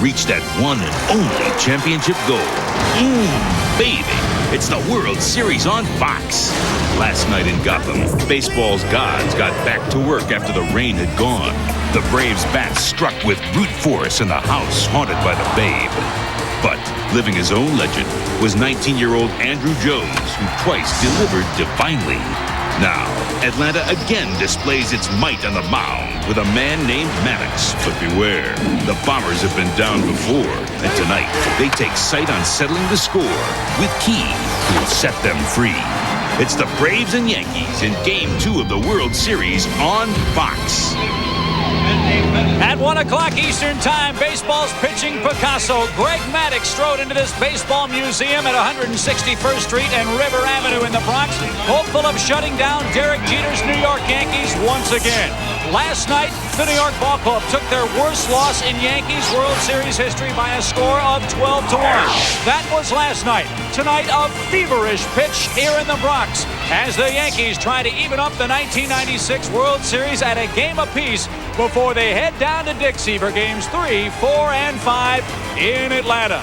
reach that one and only championship goal. Baby, it's the World Series on Fox. Last night in Gotham, baseball's gods got back to work after the rain had gone. The Braves' bats struck with brute force in the house haunted by the Babe. But living his own legend was 19-year-old Andrew Jones, who twice delivered divinely. Now, Atlanta again displays its might on the mound with a man named Maddox. But beware, the Bombers have been down before, and tonight they take sight on settling the score with Key, who will set them free. It's the Braves and Yankees in Game 2 of the World Series on Fox. At 1 o'clock Eastern Time, baseball's pitching Picasso. Greg Maddux strode into this baseball museum at 161st Street and River Avenue in the Bronx, hopeful of shutting down Derek Jeter's New York Yankees once again. Last night, the New York Ball Club took their worst loss in Yankees World Series history by a score of 12-1. That was last night. Tonight, a feverish pitch here in the Bronx as the Yankees try to even up the 1996 World Series at a game apiece before they head down to Dixie for games 3, 4, and 5 in Atlanta.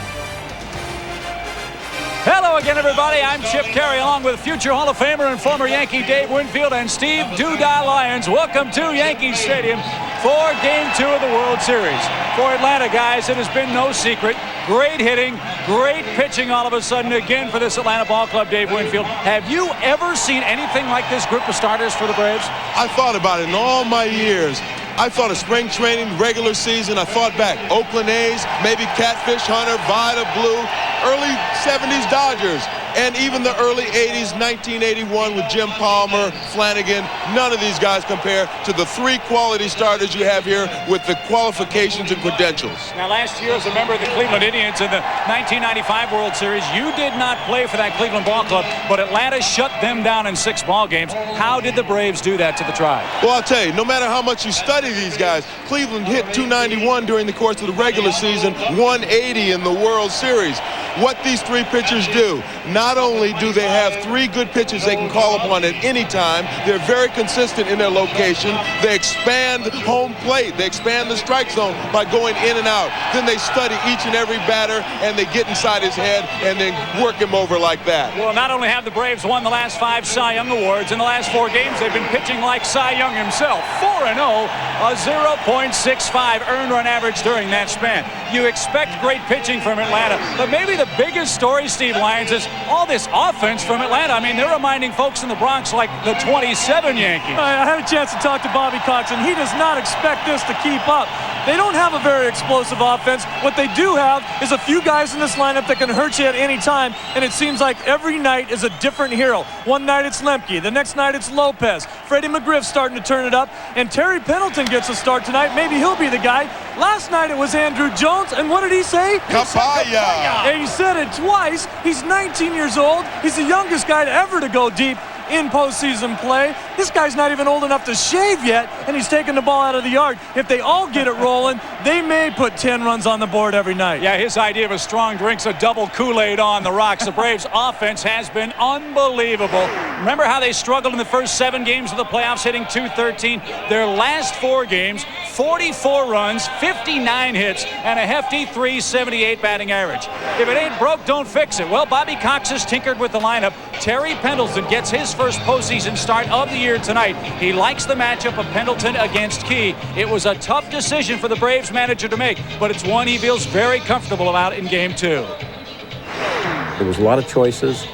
Hello again, everybody. I'm Chip Carey, along with future Hall of Famer and former Yankee Dave Winfield and Steve Doodah Lyons. Welcome to Yankee Stadium for Game 2 of the World Series. For Atlanta, guys, it has been no secret. Great hitting, great pitching all of a sudden again for this Atlanta Ball Club, Dave Winfield. Have you ever seen anything like this group of starters for the Braves? I thought about it in all my years. I thought of spring training, regular season. I thought back. Oakland A's, maybe Catfish Hunter, Vida Blue, early 70s Dodgers, and even the early 80s, 1981 with Jim Palmer, Flanagan. None of these guys compare to the three quality starters you have here with the qualifications and credentials. Now, last year, as a member of the Cleveland Indians in the 1995 World Series, you did not play for that Cleveland Ball Club, but Atlanta shut them down in 6 ball games. How did the Braves do that to the Tribe? Well, I'll tell you, no matter how much you study these guys, Cleveland hit 291 during the course of the regular season, 180 in the World Series. What these three pitchers do, not only do they have 3 good pitchers they can call upon at any time, they're very consistent in their location. They expand home plate. They expand the strike zone by going in and out. Then they study each and every batter, and they get inside his head and then work him over like that. Well, not only have the Braves won the last 5 Cy Young Awards, in the last 4 games they've been pitching like Cy Young himself. 4-0, a 0.65 earned run average during that span. You expect great pitching from Atlanta, but maybe the biggest story, Steve Lyons, is all this offense from Atlanta. I mean, they're reminding folks in the Bronx like the 27 Yankees. I had a chance to talk to Bobby Cox, and he does not expect this to keep up. They don't have a very explosive offense. What they do have is a few guys in this lineup that can hurt you at any time, and it seems like every night is a different hero. One night it's Lemke, the next night it's Lopez. Freddie McGriff's starting to turn it up, and Terry Pendleton gets a start tonight. Maybe he'll be the guy. Last night it was Andrew Jones, and what did he say? Kapaya! And he said it twice. He's 19 years old. He's the youngest guy ever to go deep in postseason play. This guy's not even old enough to shave yet, and he's taking the ball out of the yard. If they all get it rolling, they may put 10 runs on the board every night. Yeah, his idea of a strong drink's a double Kool-Aid on the rocks. The Braves' offense has been unbelievable. Remember how they struggled in the first 7 games of the playoffs, hitting .213? Their last 4 games, 44 runs, 59 hits, and a hefty .378 batting average. If it ain't broke, don't fix it. Well, Bobby Cox has tinkered with the lineup. Terry Pendleton gets his first postseason start of the year tonight. He likes the matchup of Pendleton against Key. It was a tough decision for the Braves manager to make, but it's one he feels very comfortable about in Game 2. There was a lot of choices,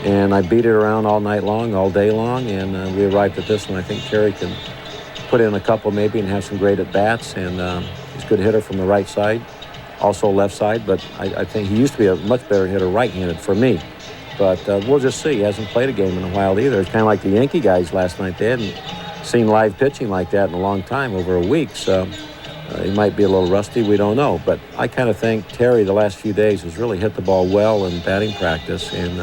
and I beat it around all night long, all day long, and we arrived at this one. I think Terry can put in a couple maybe and have some great at-bats, and he's a good hitter from the right side, also left side, but I think he used to be a much better hitter right-handed for me. But we'll just see. He hasn't played a game in a while either. It's kind of like the Yankee guys last night. They hadn't seen live pitching like that in a long time, over a week. So he might be a little rusty. We don't know. But I kind of think Terry the last few days has really hit the ball well in batting practice. And,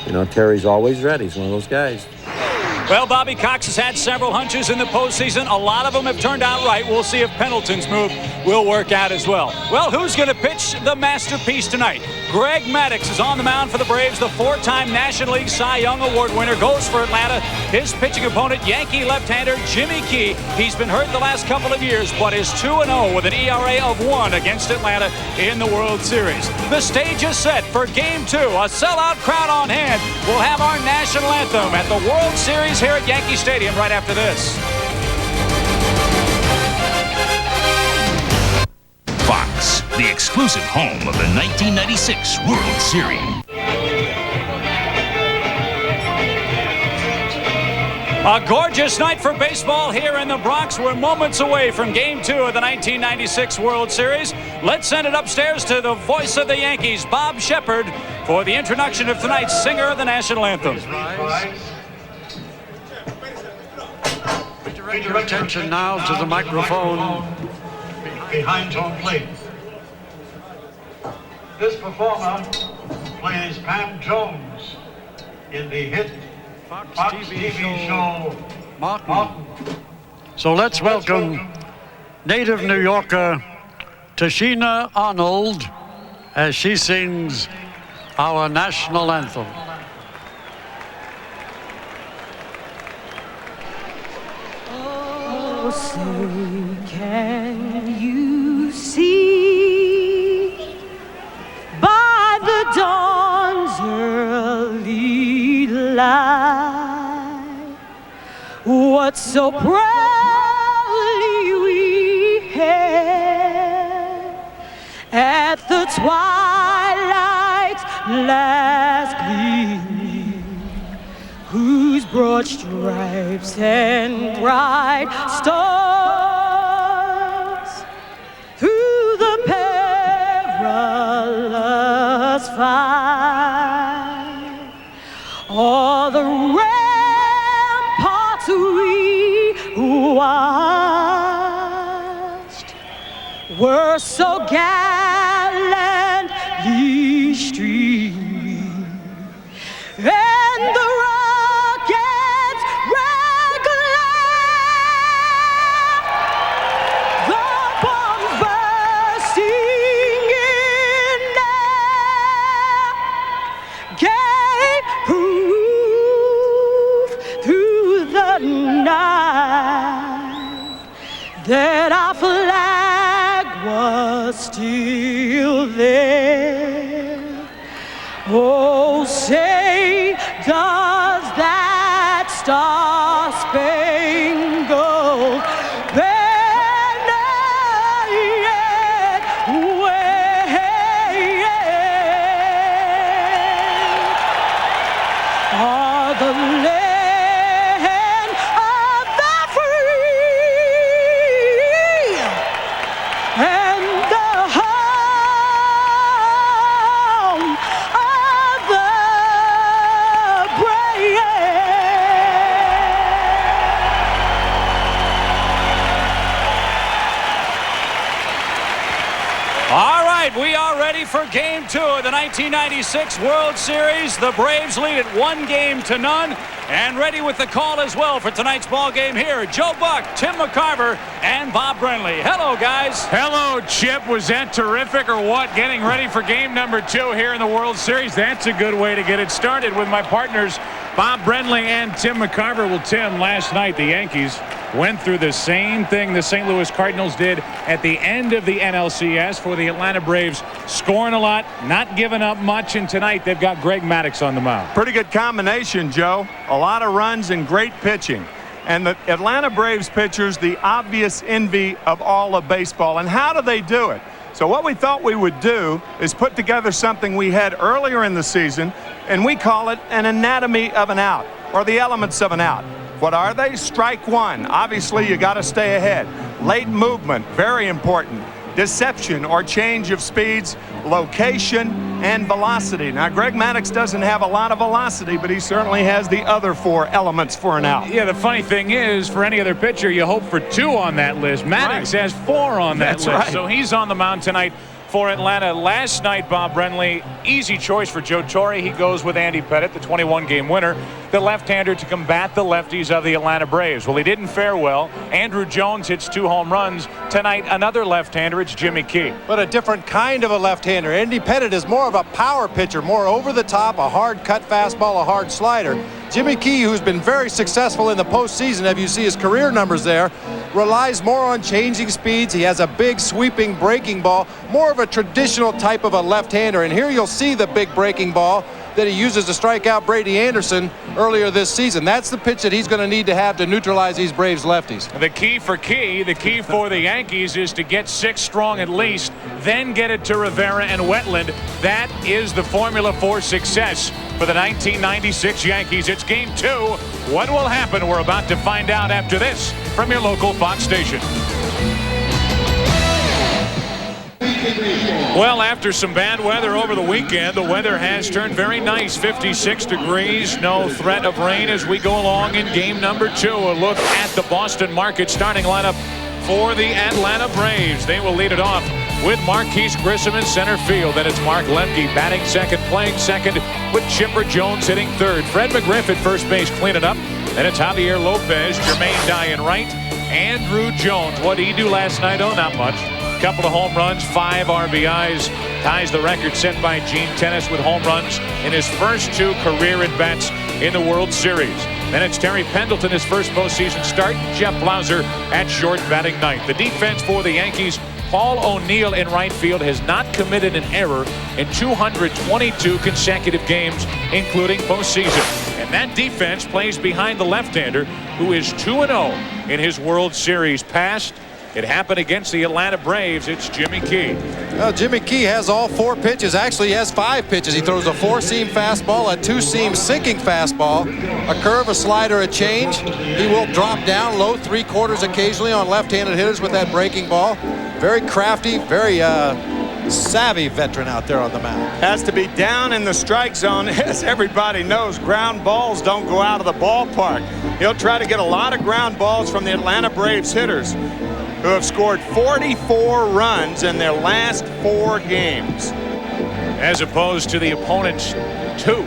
you know, Terry's always ready. He's one of those guys. Well, Bobby Cox has had several hunches in the postseason. A lot of them have turned out right. We'll see if Pendleton's move will work out as well. Well, who's going to pitch the masterpiece tonight? Greg Maddux is on the mound for the Braves. The 4-time National League Cy Young Award winner goes for Atlanta. His pitching opponent, Yankee left-hander Jimmy Key. He's been hurt the last couple of years, but is 2-0 with an ERA of 1 against Atlanta in the World Series. The stage is set for Game 2. A sellout crowd on hand. We'll have our national anthem at the World Series here at Yankee Stadium right after this. Fox, the exclusive home of the 1996 World Series. A gorgeous night for baseball here in the Bronx. We're moments away from Game 2 of the 1996 World Series. Let's send it upstairs to the voice of the Yankees, Bob Shepard, for the introduction of tonight's singer of the national anthem. Direct your attention now to the microphone behind home plate. This performer plays Pam Jones in the hit Fox TV show Martin. So let's welcome native New Yorker Tashina Arnold as she sings our national anthem. Oh, say, can you see by the dawn's early light what so proudly we hailed at the twilight's last gleaming, whose broad stripes and bright stars through the perilous fight, all the ramparts we watched were so gallantly streaming, and the rockets red glare, the bombs bursting in air gave proof through the night that our flag was still there. Oh, say, does that star-spangled banner yet wave? Are the land of the free and the home of the brave. All right, we are ready for Game 2 of the 1996 World Series. The Braves lead it 1-0 and ready with the call as well for tonight's ball game here. Joe Buck, Tim McCarver, and Bob Brenly. Hello, guys. Hello, Chip. Was that terrific or what? Getting ready for game number 2 here in the World Series. That's a good way to get it started with my partners, Bob Brenly and Tim McCarver. Well, Tim, last night the Yankees went through the same thing the St. Louis Cardinals did at the end of the NLCS for the Atlanta Braves, scoring a lot, not giving up much, and tonight they've got Greg Maddux on the mound. Pretty good combination, Joe. A lot of runs and great pitching. And the Atlanta Braves pitchers, the obvious envy of all of baseball. And how do they do it? So what we thought we would do is put together something we had earlier in the season, and we call it an anatomy of an out, or the elements of an out. What are they? Strike one. Obviously, you got to stay ahead. Late movement, very important. Deception or change of speeds, location, and velocity. Now, Greg Maddux doesn't have a lot of velocity, but he certainly has the other 4 elements for an out. Yeah, the funny thing is, for any other pitcher, you hope for 2 on that list. Maddux has 4 on that list. Right. So he's on the mound tonight for Atlanta. Last night, Bob Brenly, easy choice for Joe Torre. He goes with Andy Pettitte, the 21-game winner, the left-hander to combat the lefties of the Atlanta Braves. Well, he didn't fare well. Andrew Jones hits 2 home runs. Tonight, another left-hander. It's Jimmy Key. But a different kind of a left-hander. Andy Pettitte is more of a power pitcher, more over the top, a hard cut fastball, a hard slider. Jimmy Key, who's been very successful in the postseason, if you see his career numbers there, relies more on changing speeds. He has a big sweeping breaking ball, more of a traditional type of a left-hander. And here you'll see the big breaking ball that he uses to strike out Brady Anderson earlier this season. That's the pitch that he's going to need to have to neutralize these Braves lefties. The key for Key, the key for the Yankees is to get 6 strong at least, then get it to Rivera and Wetland. That is the formula for success for the 1996 Yankees. It's game 2. What will happen? We're about to find out after this from your local Fox station. Well, after some bad weather over the weekend, the weather has turned very nice. 56 degrees, no threat of rain as we go along in game number 2. A look at the Boston market starting lineup for the Atlanta Braves. They will lead it off with Marquise Grissom in center field. Then it's Mark Lemke batting second, playing second, with Chipper Jones hitting third. Fred McGriff at first base cleaning up. Then it's Javier Lopez, Jermaine Dye in right, Andrew Jones. What did he do last night? Oh, not much. Couple of home runs, 5 RBIs, ties the record set by Gene Tennis with home runs in his first 2 career at-bats in the World Series. Then it's Terry Pendleton, his first postseason start. Jeff Blauser at short batting ninth. The defense for the Yankees, Paul O'Neill in right field, has not committed an error in 222 consecutive games, including postseason. And that defense plays behind the left-hander, who is 2-0 in his World Series past. It happened against the Atlanta Braves. It's Jimmy Key. Well, Jimmy Key has all 4 pitches. Actually, he has 5 pitches. He throws a 4-seam fastball, a 2-seam sinking fastball, a curve, a slider, a change. He will drop down low 3/4 occasionally on left-handed hitters with that breaking ball. Very crafty, very savvy veteran out there on the mound. Has to be down in the strike zone. As everybody knows, ground balls don't go out of the ballpark. He'll try to get a lot of ground balls from the Atlanta Braves hitters, who have scored 44 runs in their last 4 games. As opposed to the opponent's 2.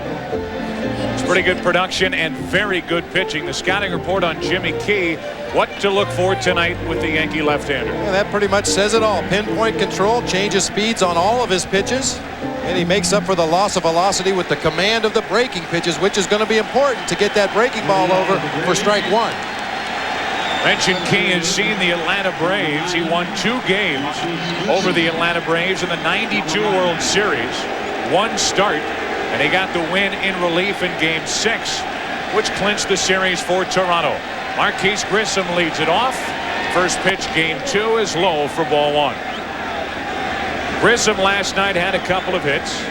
It's pretty good production and very good pitching. The scouting report on Jimmy Key, what to look for tonight with the Yankee left-hander. Yeah, that pretty much says it all. Pinpoint control, changes speeds on all of his pitches, and he makes up for the loss of velocity with the command of the breaking pitches, which is going to be important to get that breaking ball over for strike 1. Mentioned Key has seen the Atlanta Braves. He won 2 games over the Atlanta Braves in the '92 World Series. 1 start, and he got the win in relief in Game 6, which clinched the series for Toronto. Marquise Grissom leads it off. First pitch, Game 2, is low for ball 1. Grissom last night had a couple of hits,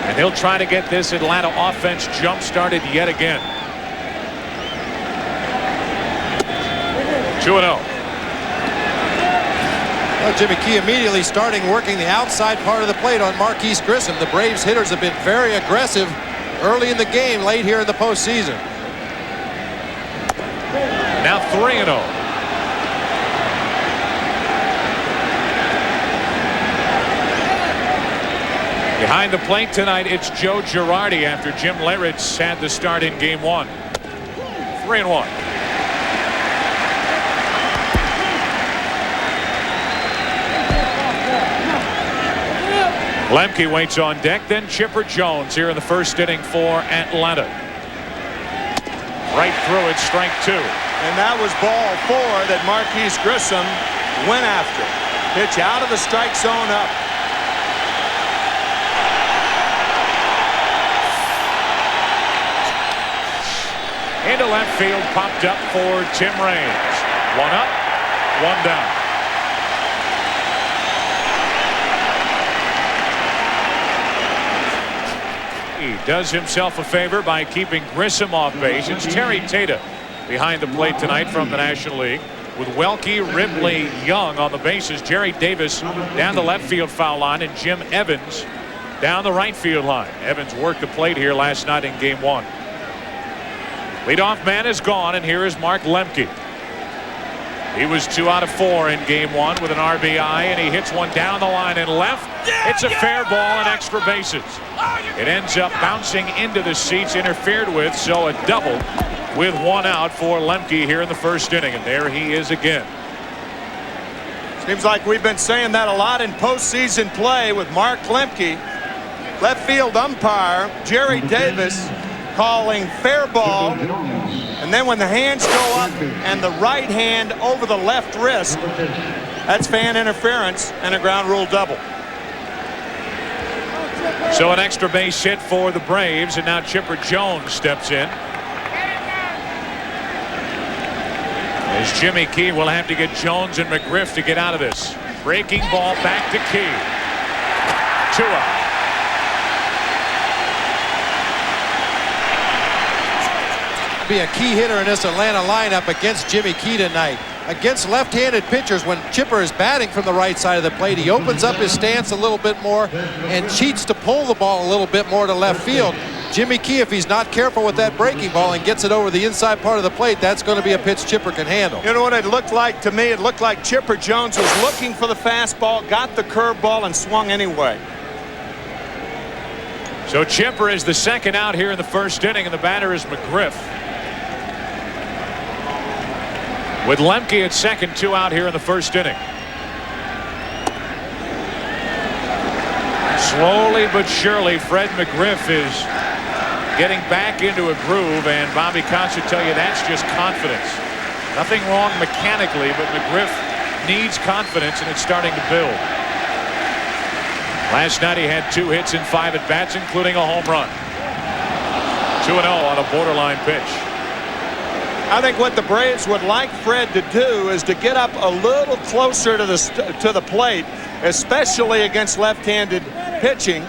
and he'll try to get this Atlanta offense jump-started yet again. 2-0. Well, Jimmy Key immediately starting working the outside part of the plate on Marquise Grissom. The Braves hitters have been very aggressive early in the game, late here in the postseason. Now 3-0. Behind the plate tonight, it's Joe Girardi after Jim Leyritz had the start in Game 1. 3-1. Lemke waits on deck, then Chipper Jones here in the first inning for Atlanta. Right through it, strike 2. And that was ball 4 that Marquise Grissom went after. Pitch out of the strike zone up. Into left field, popped up for Tim Raines. 1 up, 1 down. He does himself a favor by keeping Grissom off base. It's Terry Tata behind the plate tonight from the National League, with Welke, Ripley, Young on the bases. Jerry Davis down the left field foul line, and Jim Evans down the right field line. Evans worked the plate here last night in Game 1. Leadoff man is gone, and here is Mark Lemke. He was 2 out of 4 in game 1 with an RBI, and he hits one down the line and left. It's a fair ball and extra bases. It ends up bouncing into the seats, interfered with, so a double with 1 out for Lemke here in the first inning, and there he is again. Seems like we've been saying that a lot in postseason play with Mark Lemke. Left field umpire Jerry Davis calling fair ball, and then when the hands go up and the right hand over the left wrist, that's fan interference and a ground rule double. So an extra base hit for the Braves, and now Chipper Jones steps in. As Jimmy Key will have to get Jones and McGriff to get out of this. Breaking ball back to Key. 2 out. Be a key hitter in this Atlanta lineup against Jimmy Key tonight. Against left-handed pitchers, when Chipper is batting from the right side of the plate, he opens up his stance a little bit more and cheats to pull the ball a little bit more to left field. Jimmy Key, if he's not careful with that breaking ball and gets it over the inside part of the plate, that's going to be a pitch Chipper can handle. You know what it looked like to me? It looked like Chipper Jones was looking for the fastball, got the curveball, and swung anyway. So Chipper is the second out here in the first inning, and the batter is McGriff. With Lemke at second, 2 out here in the first inning. Slowly but surely, Fred McGriff is getting back into a groove, and Bobby Cox would tell you that's just confidence. Nothing wrong mechanically, but McGriff needs confidence, and it's starting to build. Last night he had 2 hits in 5 at-bats, including a home run. 2-0 on a borderline pitch. I think what the Braves would like Fred to do is to get up a little closer to the plate, especially against left-handed pitching,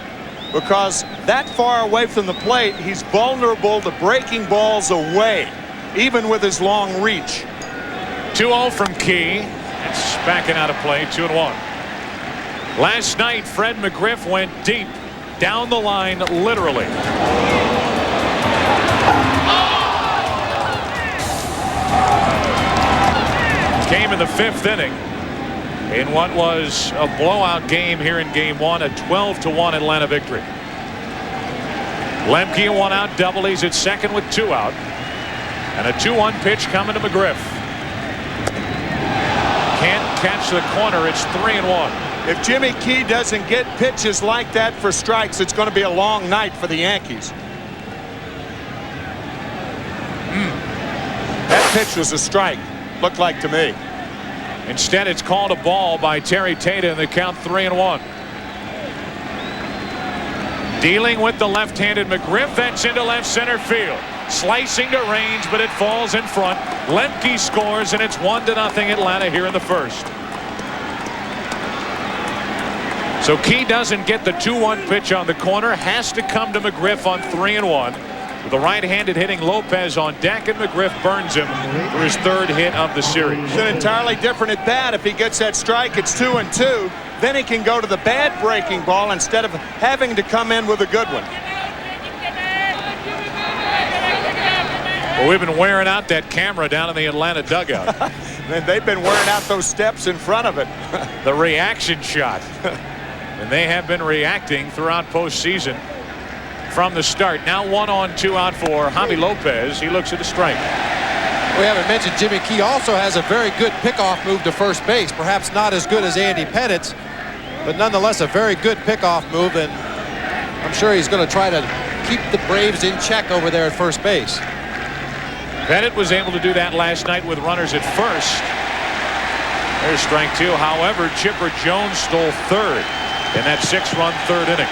because that far away from the plate, he's vulnerable to breaking balls away, even with his long reach. 2-0 from Key. It's backing out of play, 2-1. Last night, Fred McGriff went deep down the line, literally. Came in the 5th inning in what was a blowout game here in game 1, a 12-1 Atlanta victory. Lemke, a 1-out double. He's at second with 2 out, and a 2-1 pitch coming to McGriff. Can't catch the corner. It's 3-1. If Jimmy Key doesn't get pitches like that for strikes, it's going to be a long night for the Yankees. That pitch was a strike, looked like to me. Instead, it's called a ball by Terry Tata, and the count 3-1. Dealing with the left-handed McGriff, that's into left center field. Slicing to range, but it falls in front. Lemke scores, and it's 1-0 Atlanta here in the first. So Key doesn't get the 2-1 pitch on the corner, has to come to McGriff on 3-1. With the right-handed hitting Lopez on deck, and McGriff burns him for his 3rd hit of the series. It's an entirely different at bat. If he gets that strike, it's 2-2. Then he can go to the bad breaking ball instead of having to come in with a good one. Well, we've been wearing out that camera down in the Atlanta dugout. And they've been wearing out those steps in front of it. The reaction shot. And they have been reacting throughout postseason from the start. Now 1 on 2 out for Javi Lopez. He looks at a strike. We haven't mentioned Jimmy Key also has a very good pickoff move to first base. Perhaps not as good as Andy Pettit's, but nonetheless a very good pickoff move, and I'm sure he's going to try to keep the Braves in check over there at first base. Pettit was able to do that last night with runners at first. There's strike 2. However, Chipper Jones stole 3rd in that 6-run 3rd inning.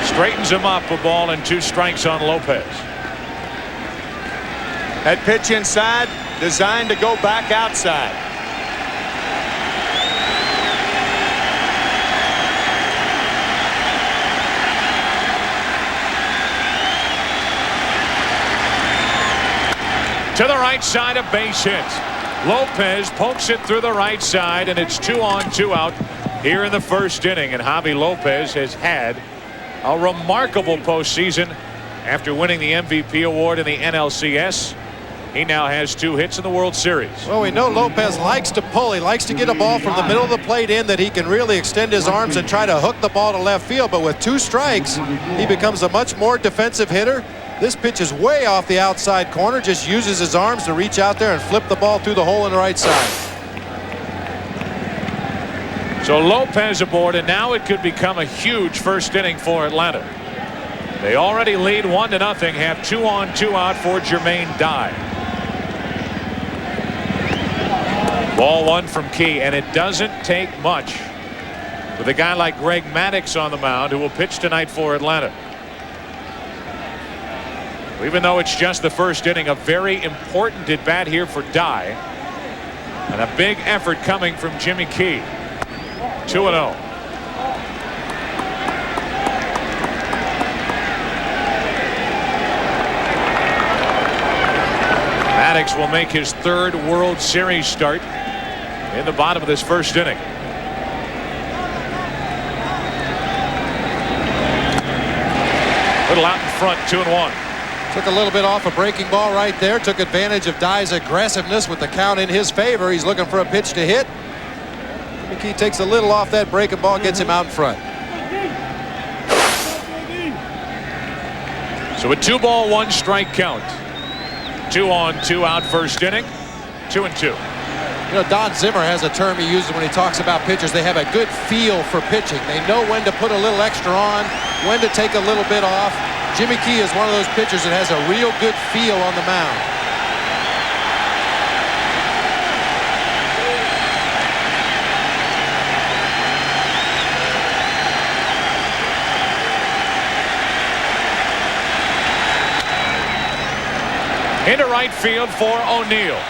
Straightens him up, a ball and 2 strikes on Lopez. That pitch inside, designed to go back outside. To the right side, a base hit. Lopez pokes it through the right side, and it's 2 on 2 out here in the first inning. And Javi Lopez has had a remarkable postseason after winning the MVP award in the NLCS. He now has 2 hits in the World Series. Well, we know Lopez likes to pull. He likes to get a ball from the middle of the plate in that he can really extend his arms and try to hook the ball to left field. But with 2 strikes, he becomes a much more defensive hitter. This pitch is way off the outside corner, just uses his arms to reach out there and flip the ball through the hole in the right side. So Lopez aboard, and now it could become a huge first inning for Atlanta. They already lead 1-0, have 2 on 2 out for Jermaine Dye. Ball 1 from Key, and it doesn't take much with a guy like Greg Maddux on the mound, who will pitch tonight for Atlanta. Even though it's just the first inning, a very important at bat here for Dye, and a big effort coming from Jimmy Key. 2-0. Maddux will make his 3rd World Series start in the bottom of this first inning. Little out in front, 2-1. Took a little bit off a breaking ball right there. Took advantage of Dye's aggressiveness with the count in his favor. He's looking for a pitch to hit. He takes a little off that breaking ball, gets him out in front. So a 2-ball, 1-strike count. 2 on 2 out first inning. 2-2. You know, Don Zimmer has a term he uses when he talks about pitchers. They have a good feel for pitching. They know when to put a little extra on, when to take a little bit off. Jimmy Key is one of those pitchers that has a real good feel on the mound. Into right field for O'Neill.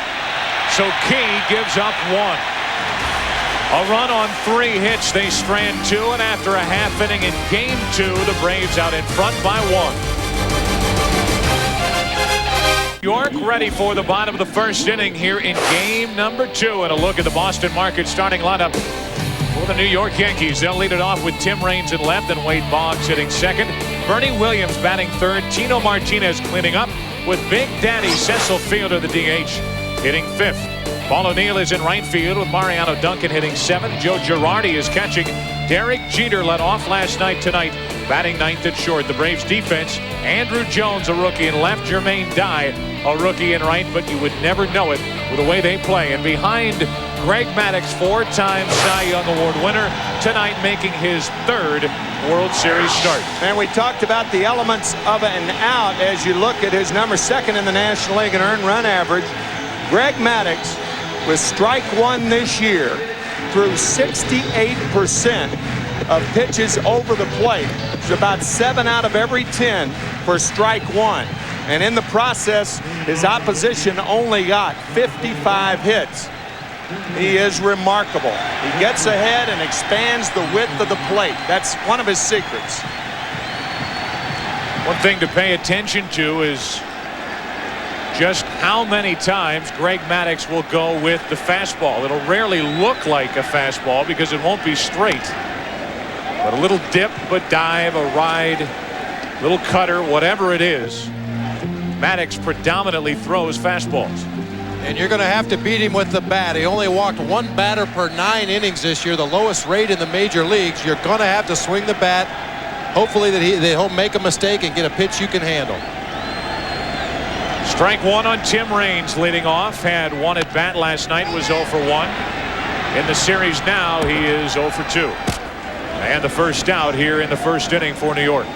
So Key gives up 1. A run on 3 hits. They strand 2, and after a half inning in game 2, the Braves out in front by 1. York ready for the bottom of the first inning here in game number 2, and a look at the Boston market starting lineup for the New York Yankees. They'll lead it off with Tim Raines in left and Wade Boggs hitting second. Bernie Williams batting third. Tino Martinez cleaning up, with Big Daddy Cecil Fielder, the DH, hitting 5th. Paul O'Neill is in right field with Mariano Duncan hitting 7th. Joe Girardi is catching. Derek Jeter led off last night tonight, batting 9th at short. The Braves defense, Andrew Jones, a rookie in left. Jermaine Dye, a rookie in right, but you would never know it with the way they play. And behind Greg Maddux, 4-time Cy Young Award winner, tonight making his 3rd World Series start. And we talked about the elements of an out as you look at his number 2nd in the National League in earned run average. Greg Maddux, with strike 1 this year, threw 68% of pitches over the plate. It's about 7 out of every 10 for strike 1. And in the process, his opposition only got 55 hits. He is remarkable. He gets ahead and expands the width of the plate. That's one of his secrets. One thing to pay attention to is just how many times Greg Maddux will go with the fastball. It'll rarely look like a fastball because it won't be straight. But a little dip, a dive, a ride, little cutter, whatever it is, Maddux predominantly throws fastballs. And you're going to have to beat him with the bat. He only walked 1 batter per 9 innings this year, the lowest rate in the major leagues. You're going to have to swing the bat. Hopefully that he'll make a mistake and get a pitch you can handle. Strike 1 on Tim Raines leading off. Had 1 at bat last night, was 0 for 1. In the series now, he is 0 for 2. And the first out here in the first inning for New York.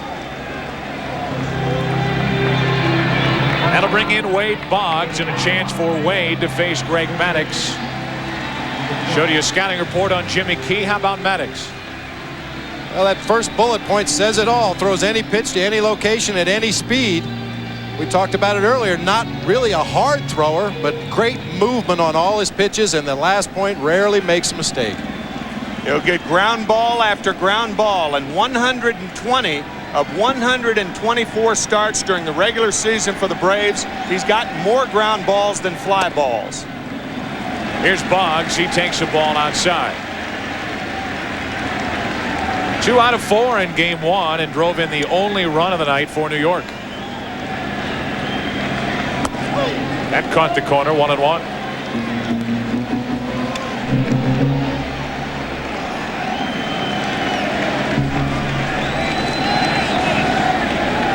That'll bring in Wade Boggs, and a chance for Wade to face Greg Maddux. Showed you a scouting report on Jimmy Key. How about Maddux? Well, that first bullet point says it all. Throws any pitch to any location at any speed. We talked about it earlier. Not really a hard thrower, but great movement on all his pitches, and the last point rarely makes a mistake. He'll get ground ball after ground ball, and 120 of 124 starts during the regular season for the Braves. He's gotten more ground balls than fly balls. Here's Boggs. He takes the ball outside. 2 out of 4 in game 1 and drove in the only run of the night for New York. That caught the corner, 1-1.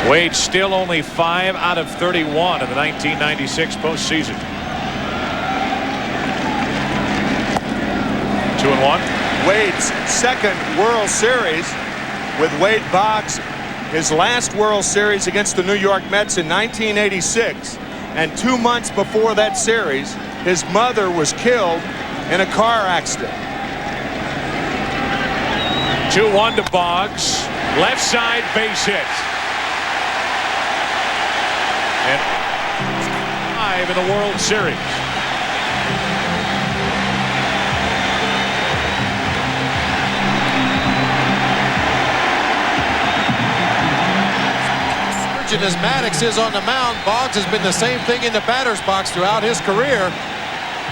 Wade still only 5 out of 31 in the 1996 postseason. 2-1. Wade's second World Series with Wade Boggs, his last World Series against the New York Mets in 1986. And 2 months before that series, his mother was killed in a car accident. 2-1 to Boggs. Left side base hit. And 5 in the World Series. As Maddox is on the mound, Boggs has been the same thing in the batter's box throughout his career.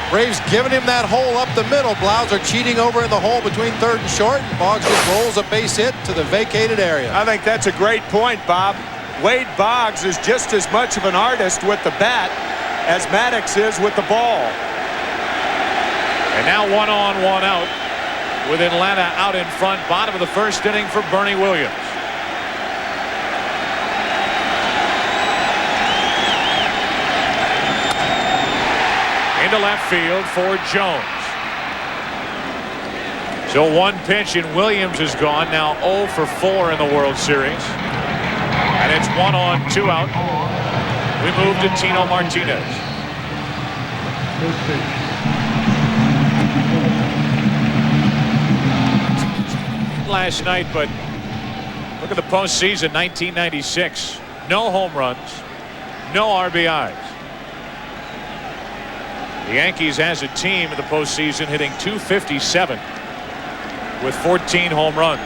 Braves giving him that hole up the middle. Blauser cheating over in the hole between third and short, and Boggs just rolls a base hit to the vacated area. I think that's a great point, Bob. Wade Boggs is just as much of an artist with the bat as Maddox is with the ball. And now 1 on, 1 out with Atlanta out in front, bottom of the first inning for Bernie Williams. Into left field for Jones. So 1 pitch and Williams is gone. Now 0 for 4 in the World Series. And it's 1 on, 2 out. We move to Tino Martinez. Last night, but look at the postseason, 1996. No home runs, no RBIs. The Yankees as a team in the postseason hitting .257 with 14 home runs.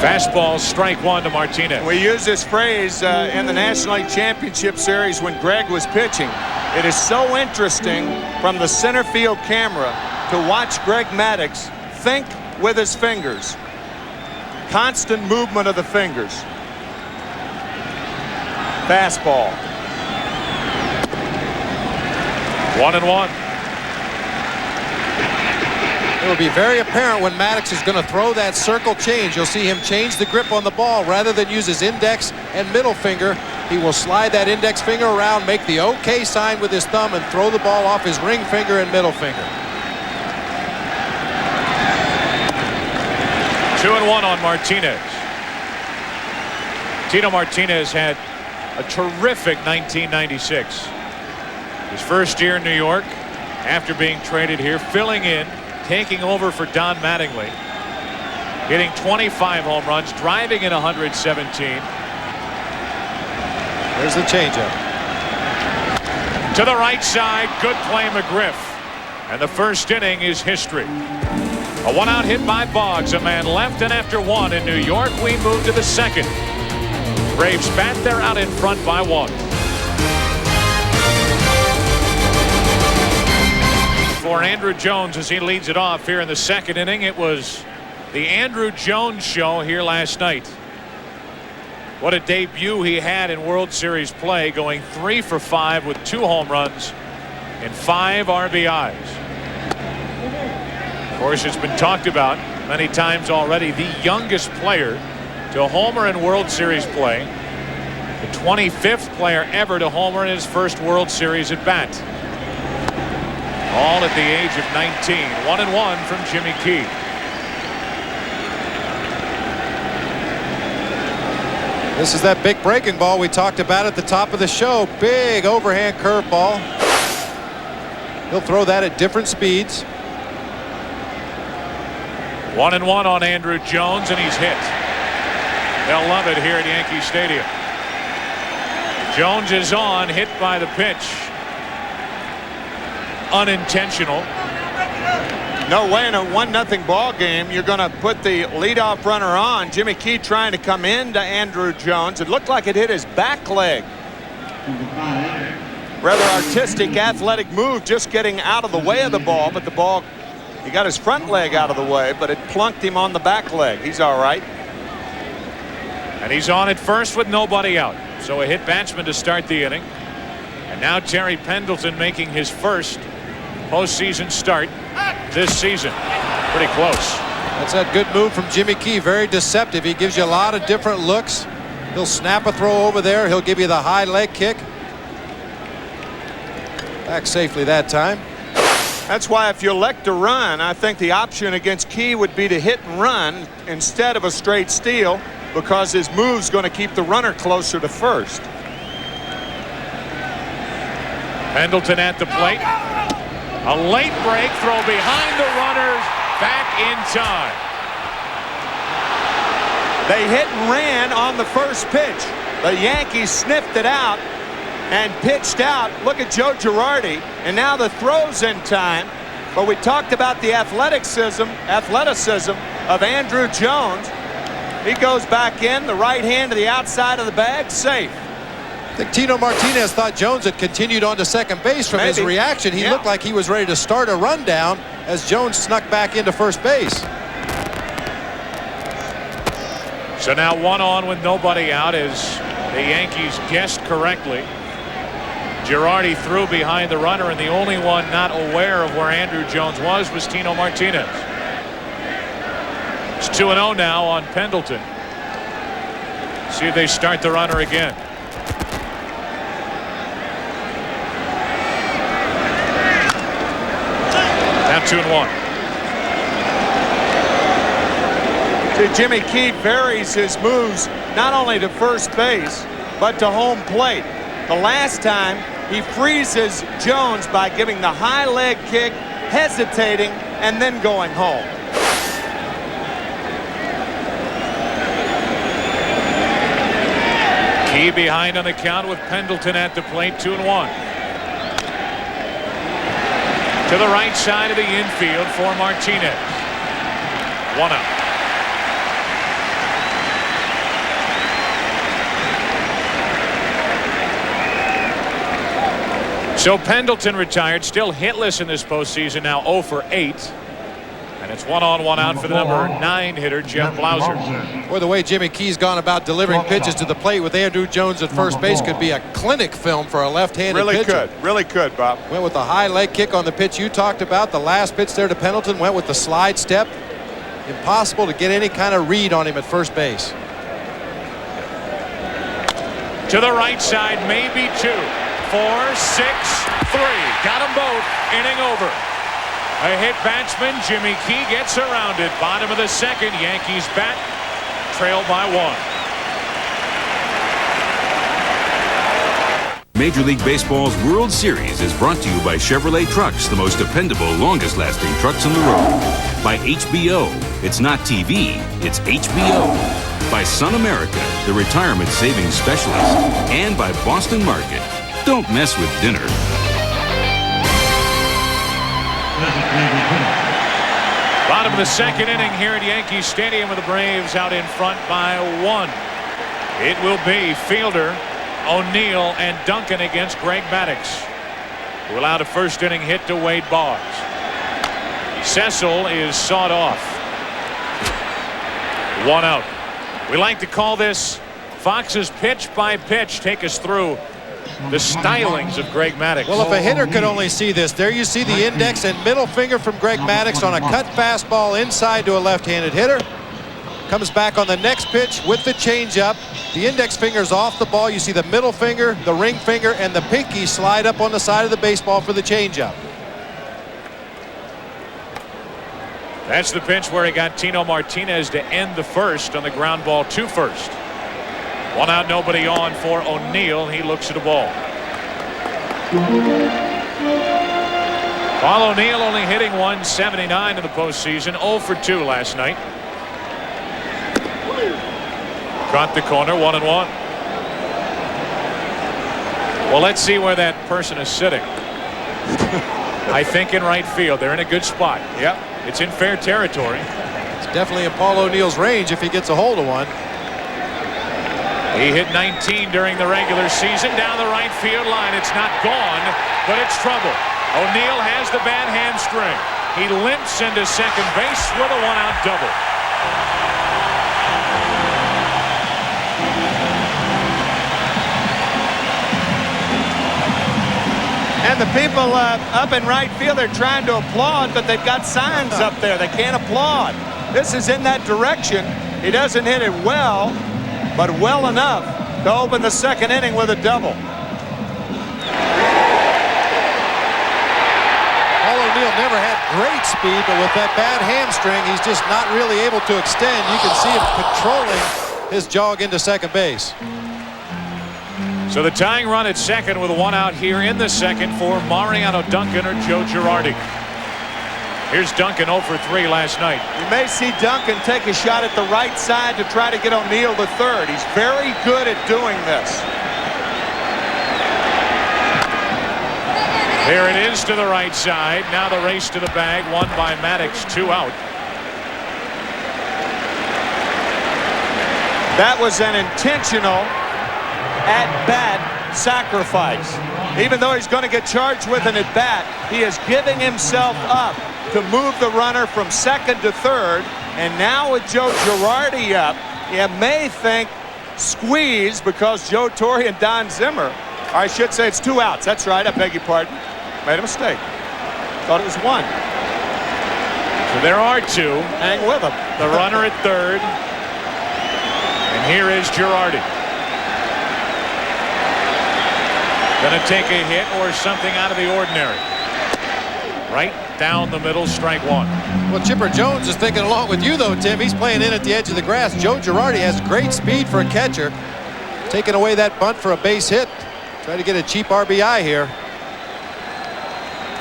Fastball, strike 1 to Martinez. We used this phrase in the National League Championship Series when Greg was pitching. It is so interesting from the center field camera to watch Greg Maddux think with his fingers. Constant movement of the fingers. Fastball. 1-1. It will be very apparent when Maddux is going to throw that circle change. You'll see him change the grip on the ball. Rather than use his index and middle finger, he will slide that index finger around, make the OK sign with his thumb, and throw the ball off his ring finger and middle finger. 2-1 on Martinez. Tino Martinez had a terrific 1996. His first year in New York after being traded here, filling in, taking over for Don Mattingly, hitting 25 home runs, driving in 117. There's the changeup. To the right side, good play, McGriff. And the first inning is history. A 1-out hit by Boggs, a man left, and after 1 in New York, we move to the second. Braves bat, they're out in front by 1. For Andrew Jones as he leads it off here in the second inning. It was the Andrew Jones show here last night. What a debut he had in World Series play, going 3 for 5 with 2 home runs and 5 RBIs. Of course, it's been talked about many times already, the youngest player to homer in World Series play, the 25th player ever to homer in his first World Series at bat. All at the age of 19. 1-1 from Jimmy Key. This is that big breaking ball we talked about at the top of the show. Big overhand curveball. He'll throw that at different speeds. 1-1 on Andrew Jones, and he's hit. They'll love it here at Yankee Stadium. Jones is on, hit by the pitch. Unintentional. No way in a 1-0 ball game you're going to put the leadoff runner on. Jimmy Key trying to come into Andrew Jones. It looked like it hit his back leg. Rather artistic, athletic move, just getting out of the way of the ball, but the ball, he got his front leg out of the way, but it plunked him on the back leg. He's all right. And he's on at first with nobody out. So a hit batsman to start the inning. And now Terry Pendleton making his first postseason start this season. Pretty close. That's a good move from Jimmy Key. Very deceptive. He gives you a lot of different looks. He'll snap a throw over there. He'll give you the high leg kick. Back safely that time. That's why if you elect to run, I think the option against Key would be to hit and run instead of a straight steal, because his move's going to keep the runner closer to first. Pendleton at the plate. A late break throw behind the runners, back in time. They hit and ran on the first pitch. The Yankees sniffed it out and pitched out. Look at Joe Girardi, and now the throw's in time. But we talked about the athleticism of Andrew Jones. He goes back in, the right hand to the outside of the bag, safe. I think Tino Martinez thought Jones had continued on to second base from his reaction. He looked like he was ready to start a rundown as Jones snuck back into first base. So now 1 on with nobody out as the Yankees guessed correctly. Girardi threw behind the runner, and the only one not aware of where Andrew Jones was Tino Martinez. It's 2-0 now on Pendleton. See if they start the runner again. Now 2-1. Jimmy Key varies his moves not only to first base but to home plate. The last time he freezes Jones by giving the high leg kick, hesitating, and then going home. Key behind on the count with Pendleton at the plate. 2-1. To the right side of the infield for Martinez. 1 out. So Pendleton retired, still hitless in this postseason, now 0 for 8. And it's 1 on, 1 out for the number 9 hitter, Jeff Blauser. Boy, the way Jimmy Key's gone about delivering pitches to the plate with Andrew Jones at first base could be a clinic film for a left-handed pitcher. Really could, Bob. Went with the high leg kick on the pitch you talked about. The last pitch there to Pendleton went with the slide step. Impossible to get any kind of read on him at first base. To the right side, maybe 2. 4, 6, 3. Got them both. Inning over. A hit batsman. Jimmy Key gets surrounded. Bottom of the second. Yankees bat. Trail by 1. Major League Baseball's World Series is brought to you by Chevrolet Trucks, the most dependable, longest-lasting trucks on the road. By HBO. It's not TV. It's HBO. By Sun America, the retirement savings specialist. And by Boston Market. Don't mess with dinner. Bottom of the second inning here at Yankee Stadium with the Braves out in front by 1. It will be Fielder, O'Neill, and Duncan against Greg Maddux, who allowed a first inning hit to Wade Boggs. Cecil is sawed off. 1 out. We like to call this Fox's pitch by pitch. Take us through the stylings of Greg Maddux. Well, if a hitter could only see this, there you see the index and middle finger from Greg Maddux on a cut fastball inside to a left-handed hitter. Comes back on the next pitch with the changeup. The index finger's off the ball. You see the middle finger, the ring finger, and the pinky slide up on the side of the baseball for the changeup. That's the pitch where he got Tino Martinez to end the first on the ground ball to first. 1 out, nobody on for O'Neill. He looks at the ball. Paul O'Neill only hitting .179 in the postseason. 0 for 2 last night. Caught the corner, 1-1. Well, let's see where that person is sitting. I think in right field. They're in a good spot. Yep. It's in fair territory. It's definitely in Paul O'Neill's range if he gets a hold of one. He hit 19 during the regular season down the right field line. It's not gone, but it's trouble. O'Neill has the bad hamstring. He limps into second base with a one-out double. And the people up in right field are trying to applaud, but they've got signs up there. They can't applaud. This is in that direction. He doesn't hit it well, but well enough to open the second inning with a double. Paul O'Neill never had great speed, but with that bad hamstring, he's just not really able to extend. You can see him controlling his jog into second base. So the tying run at second with one out here in the second for Mariano Duncan or Joe Girardi. Here's Duncan 0 for 3 last night. You may see Duncan take a shot at the right side to try to get O'Neill to third. He's very good at doing this. There it is to the right side. Now the race to the bag, won by Maddox, 2 out. That was an intentional at-bat sacrifice. Even though he's going to get charged with an at-bat, he is giving himself up to move the runner from second to third. And now with Joe Girardi up, you may think squeeze because Joe Torre and Don Zimmer, or I should say it's 2 outs. That's right. I beg your pardon. Made a mistake. Thought it was 1. So there are 2. Hang with him. The runner at third. And here is Girardi. Going to take a hit or something out of the ordinary. Right down the middle, strike 1. Well, Chipper Jones is thinking along with you, though, Tim. He's playing in at the edge of the grass. Joe Girardi has great speed for a catcher. Taking away that bunt for a base hit. Try to get a cheap RBI here.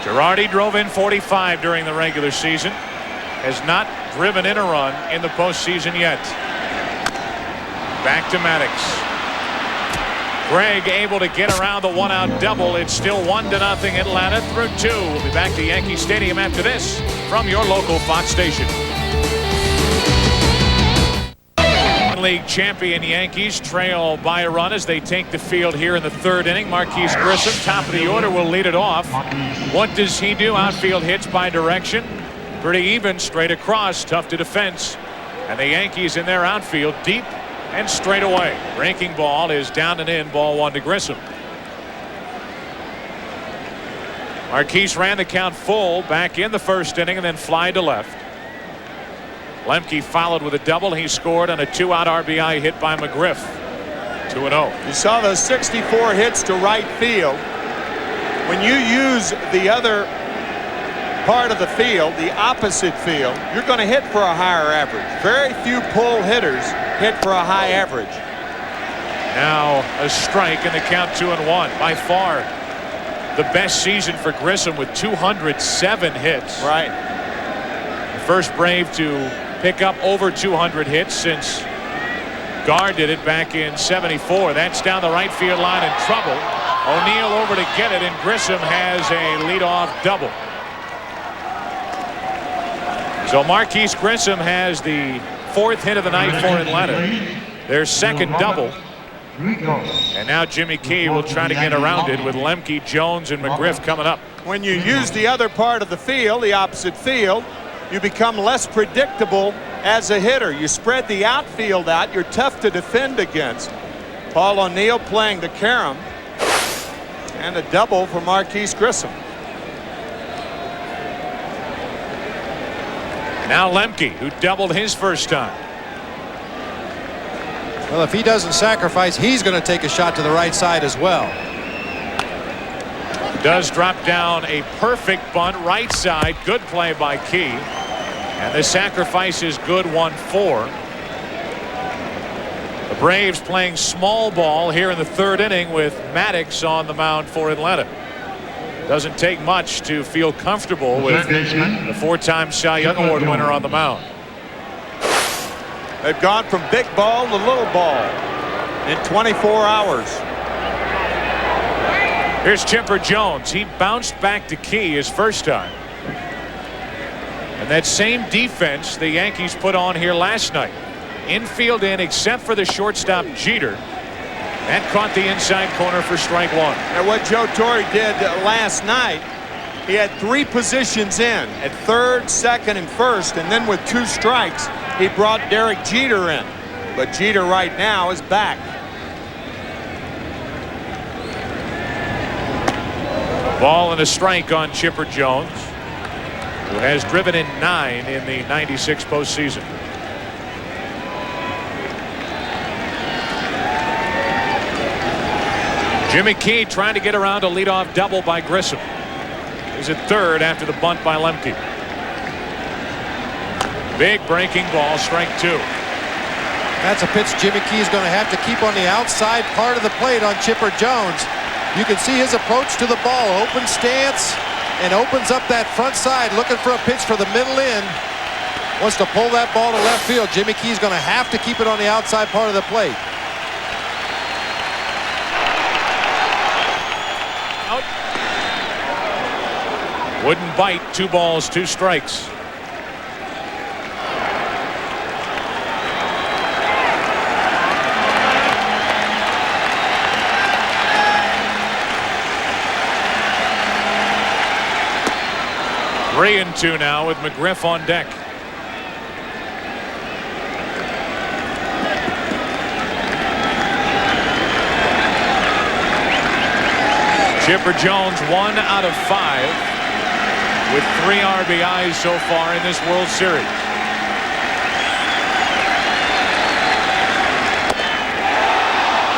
Girardi drove in 45 during the regular season. Has not driven in a run in the postseason yet. Back to Maddox. Gregg able to get around the one-out double. It's still 1-0 Atlanta through 2. We'll be back to Yankee Stadium after this from your local Fox station. League champion Yankees trail by a run as they take the field here in the third inning. Marquise Grissom, top of the order, will lead it off. What does he do? Outfield hits by direction. Pretty even straight across. Tough to defense. And the Yankees in their outfield deep and straight away. Breaking ball is down and in. Ball 1 to Grissom. Marquise ran the count full back in the first inning and then fly to left. Lemke followed with a double. He scored on a 2-out RBI hit by McGriff. 2-0. You saw those 64 hits to right field. When you use the other part of the field, the opposite field, you're going to hit for a higher average. Very few pull hitters hit for a high average. Now a strike and the count 2-1. By far the best season for Grissom with 207 hits. Right. The first Brave to pick up over 200 hits since Gar did it back in '74. That's down the right field line in trouble. O'Neill over to get it, and Grissom has a leadoff double. So Marquise Grissom has the 4th hit of the night for Atlanta. Their second double. And now Jimmy Key will try to get around it with Lemke, Jones, and McGriff coming up. When you use the other part of the field, the opposite field, you become less predictable as a hitter. You spread the outfield out. You're tough to defend against. Paul O'Neill playing the carom. And a double for Marquise Grissom. Now Lemke, who doubled his first time. Well, if he doesn't sacrifice, he's going to take a shot to the right side as well. Does drop down a perfect bunt right side. Good play by Key. And the sacrifice is good, 1-4. The Braves playing small ball here in the third inning with Maddox on the mound for Atlanta. Doesn't take much to feel comfortable with the 4-time Cy Young Award winner on the mound. They've gone from big ball to little ball in 24 hours. Here's Chipper Jones. He bounced back to Key his first time. And that same defense the Yankees put on here last night. Infield in except for the shortstop Jeter. That caught the inside corner for strike one. And what Joe Torre did last night, he had 3 positions in at third, second, and first, and then with 2 strikes, he brought Derek Jeter in. But Jeter right now is back. Ball and a strike on Chipper Jones, who has driven in 9 in the '96 postseason. Jimmy Key trying to get around a leadoff double by Grissom. He's at third after the bunt by Lemke. Big breaking ball, strike 2. That's a pitch Jimmy Key is going to have to keep on the outside part of the plate on Chipper Jones. You can see his approach to the ball. Open stance and opens up that front side looking for a pitch for the middle end. Wants to pull that ball to left field. Jimmy Key is going to have to keep it on the outside part of the plate. Wouldn't bite. 2 balls, 2 strikes. Three and 2 now with McGriff on deck. Chipper Jones 1 out of 5 with 3 RBIs so far in this World Series.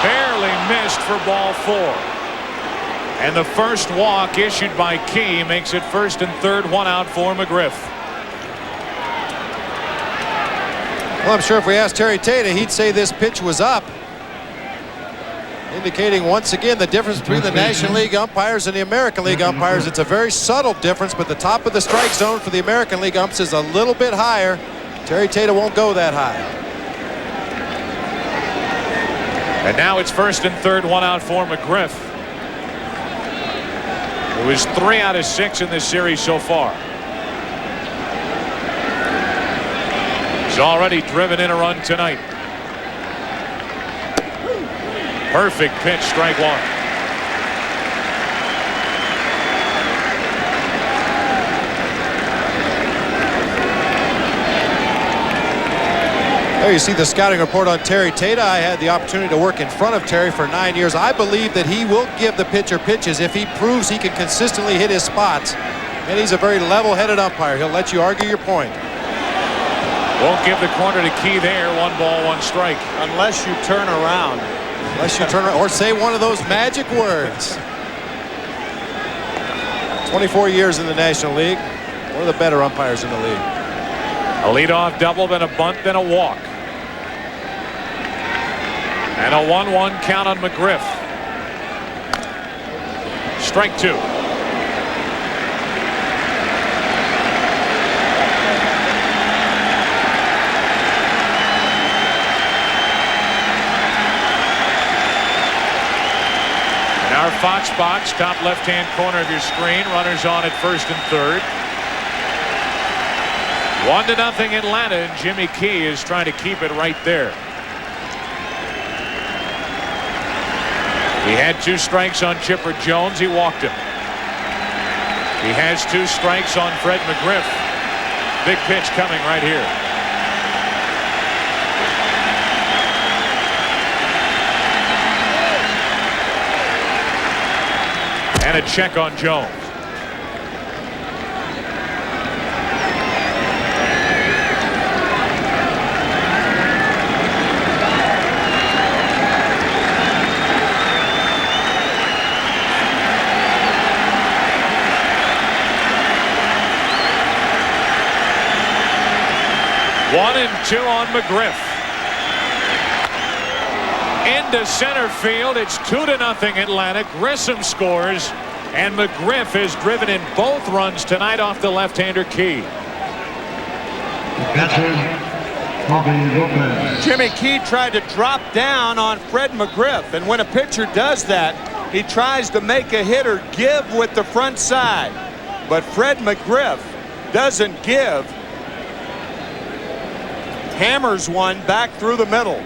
Barely missed for ball 4. And the first walk issued by Key makes it first and third, 1 out for McGriff. Well, I'm sure if we asked Terry Tata, he'd say this pitch was up. Indicating once again the difference between the National League umpires and the American League umpires. It's a very subtle difference, but the top of the strike zone for the American League umps is a little bit higher. Terry Tata won't go that high. And now it's first and third, 1 out for McGriff, who is 3 out of 6 in this series so far. He's already driven in a run tonight. Perfect pitch, strike 1. There you see the scouting report on Terry Tata. I had the opportunity to work in front of Terry for 9 years. I believe that he will give the pitcher pitches if he proves he can consistently hit his spots. And he's a very level-headed umpire. He'll let you argue your point. Won't give the corner to Key there. 1 ball, 1 strike. Unless you turn around. Unless you turn around or say one of those magic words. 24 years in the National League. One of the better umpires in the league. A leadoff double, then a bunt, then a walk. And a 1-1 count on McGriff. Strike 2. Our Fox box, top left-hand corner of your screen. Runners on at first and third. 1-0 Atlanta, and Jimmy Key is trying to keep it right there. He had 2 strikes on Chipper Jones. He walked him. He has 2 strikes on Fred McGriff. Big pitch coming right here. And a check on Jones. One and 2 on McGriff. Into center field. It's 2-0 Atlanta. Grissom scores, and McGriff has driven in both runs tonight off the left-hander Key. Jimmy Key tried to drop down on Fred McGriff, and when a pitcher does that, he tries to make a hitter give with the front side. But Fred McGriff doesn't give. Hammers one back through the middle.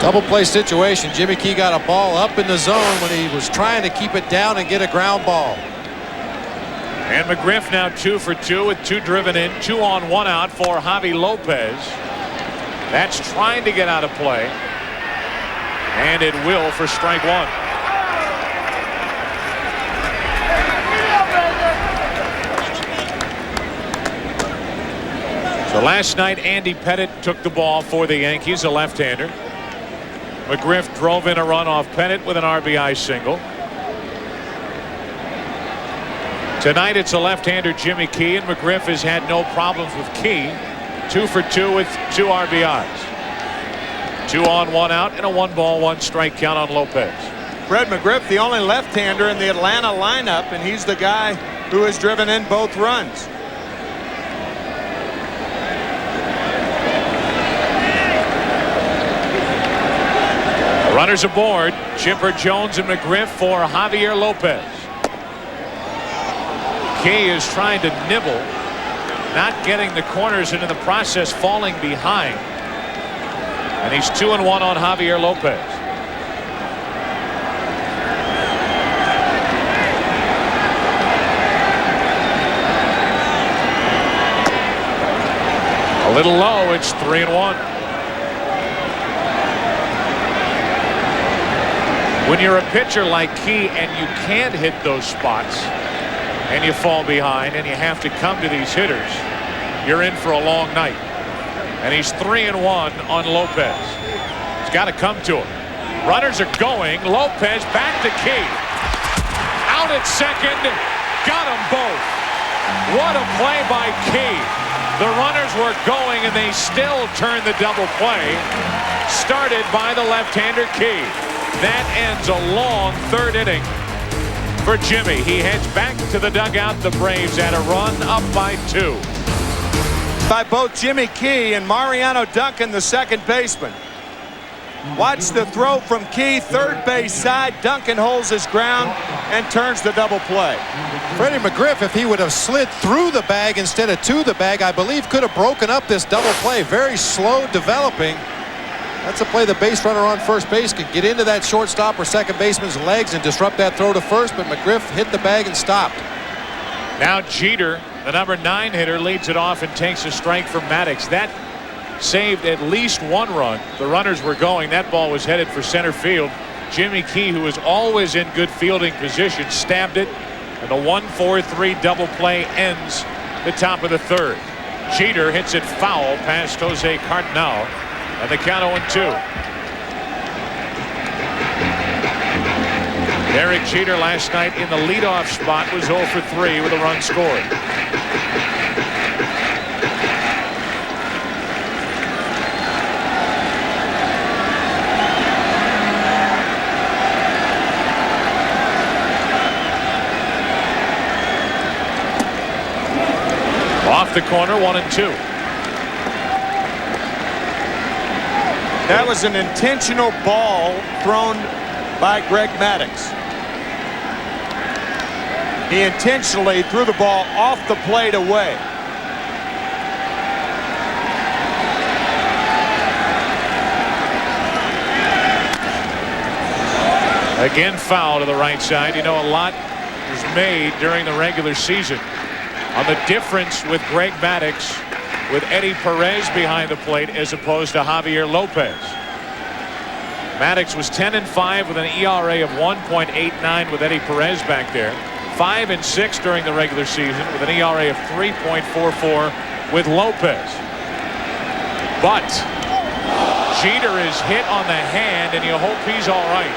Double play situation. Jimmy Key got a ball up in the zone when he was trying to keep it down and get a ground ball. And McGriff now 2 for 2 with 2 driven in, 2 on 1 out for Javi Lopez. That's trying to get out of play. And it will for strike 1. So last night, Andy Pettitte took the ball for the Yankees, a left-hander. McGriff drove in a run off Pettitte with an RBI single. Tonight it's a left-hander, Jimmy Key, and McGriff has had no problems with Key. 2 for 2 with 2 RBIs. 2 on 1 out and a 1-ball 1-strike count on Lopez. Fred McGriff, the only left-hander in the Atlanta lineup, and he's the guy who has driven in both runs. Runners aboard. Chipper, Jones, and McGriff for Javier Lopez. Key is trying to nibble, not getting the corners, and in the process falling behind. And he's 2-1 on Javier Lopez. A little low. It's 3-1. When you're a pitcher like Key and you can't hit those spots and you fall behind and you have to come to these hitters, you're in for a long night. And he's 3-1 on Lopez. It's got to come to him. Runners are going. Lopez back to Key. Out at second. Got them both. What a play by Key. The runners were going and they still turned the double play. Started by the left-hander Key. That ends a long 3rd inning for Jimmy. He heads back to the dugout. The Braves had a run up by 2. By both Jimmy Key and Mariano Duncan, the second baseman. Watch the throw from Key, third base side. Duncan holds his ground and turns the double play. Freddie McGriff, if he would have slid through the bag instead of to the bag, I believe could have broken up this double play. Very slow developing. That's a play the base runner on first base can get into that shortstop or second baseman's legs and disrupt that throw to first, but McGriff hit the bag and stopped. Now Jeter, the number 9 hitter, leads it off and takes a strike from Maddox. That saved at least 1 run. The runners were going. That ball was headed for center field. Jimmy Key, who is always in good fielding position, stabbed it, and the 1-4-3 double play ends the top of the 3rd. Jeter hits it foul past Jose Cardinal. And the count 0-2. Derek Jeter last night in the leadoff spot was 0 for 3 with a run scored. Off the corner, 1-2. That was an intentional ball thrown by Greg Maddux. He intentionally threw the ball off the plate away. Again, foul to the right side. You know, a lot was made during the regular season on the difference with Greg Maddux with Eddie Perez behind the plate as opposed to Javier Lopez. Maddox was 10-5 with an ERA of 1.89 with Eddie Perez back there. 5-6 during the regular season with an ERA of 3.44 with Lopez. But Jeter is hit on the hand, and you hope he's all right.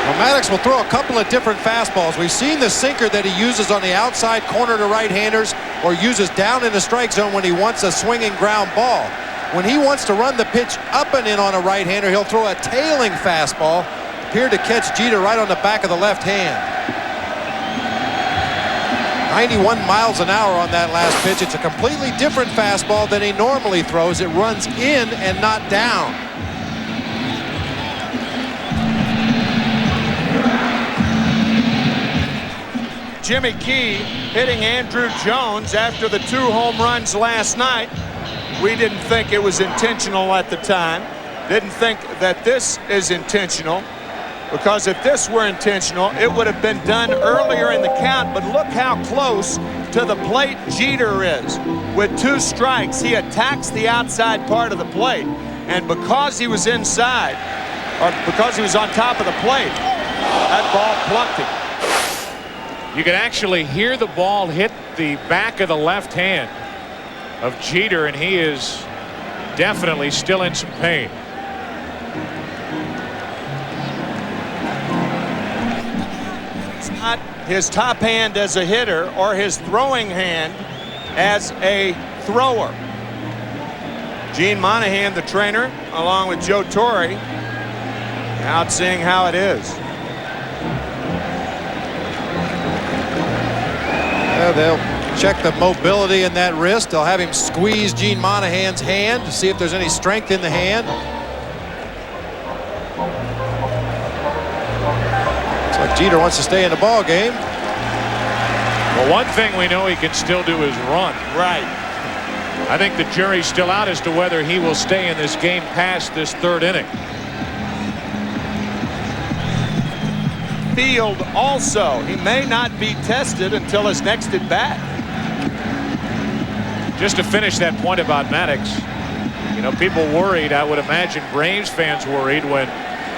Well, Maddox will throw a couple of different fastballs. We've seen the sinker that he uses on the outside corner to right-handers or uses down in the strike zone when he wants a swinging ground ball. When he wants to run the pitch up and in on a right-hander, he'll throw a tailing fastball. Appeared to catch Jeter right on the back of the left hand. 91 miles an hour on that last pitch. It's a completely different fastball than he normally throws. It runs in and not down. Jimmy Key hitting Andrew Jones after the 2 home runs last night. We didn't think it was intentional at the time. Didn't think that this is intentional, because if this were intentional, it would have been done earlier in the count. But look how close to the plate Jeter is. With 2 strikes, he attacks the outside part of the plate. And because he was inside, or because he was on top of the plate, that ball plunked him. You can actually hear the ball hit the back of the left hand of Jeter, and he is definitely still in some pain. It's not his top hand as a hitter or his throwing hand as a thrower. Gene Monahan, the trainer, along with Joe Torre, out seeing how it is. Yeah, they'll check the mobility in that wrist. They'll have him squeeze Gene Monahan's hand to see if there's any strength in the hand. Looks like Jeter wants to stay in the ball game. Well, one thing we know he can still do is run. Right. I think the jury's still out as to whether he will stay in this game past this 3rd inning. Field also. He may not be tested until his next at bat. Just to finish that point about Maddox, you know, people worried, I would imagine Braves fans worried, when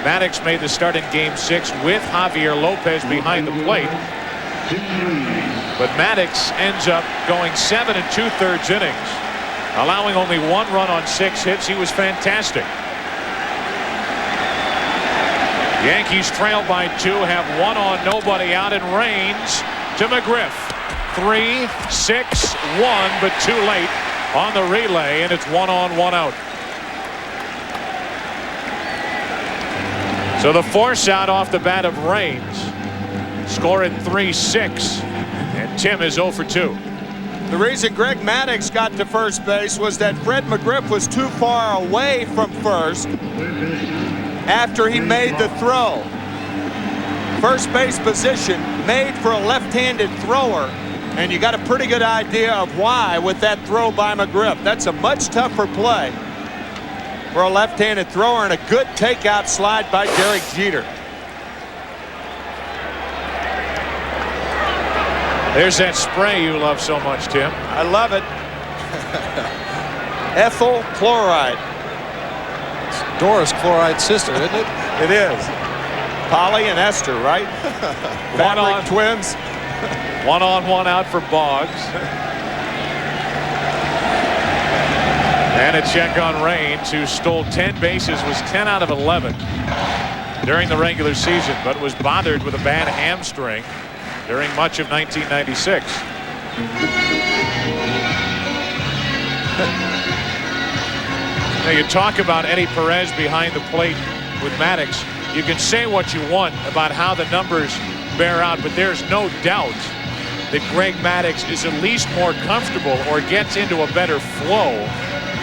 Maddox made the start in Game 6 with Javier Lopez behind the plate. But Maddox ends up going 7 2/3 innings, allowing only 1 run on 6 hits. He was fantastic. Yankees trail by 2, have 1 on, nobody out, and Raines to McGriff. 3-6-1, but too late on the relay, and it's 1 on, 1 out. So the force out off the bat of Raines, scoring 3-6, and Tim is 0 for 2. The reason Greg Maddox got to first base was that Fred McGriff was too far away from first after he made the throw. First base position made for a left-handed thrower, and you got a pretty good idea of why with that throw by McGriff. That's a much tougher play for a left-handed thrower, and a good takeout slide by Derek Jeter. There's that spray you love so much, Tim. I love it. Ethyl chloride. Doris Chloride's sister, isn't it? It is. Polly and Esther, right? One on, twins. 1 on, 1 out for Boggs. And a check on Raines, who stole 10 bases, was 10 out of 11 during the regular season, but was bothered with a bad hamstring during much of 1996. Now, you talk about Eddie Perez behind the plate with Maddox. You can say what you want about how the numbers bear out, but there's no doubt that Greg Maddox is at least more comfortable or gets into a better flow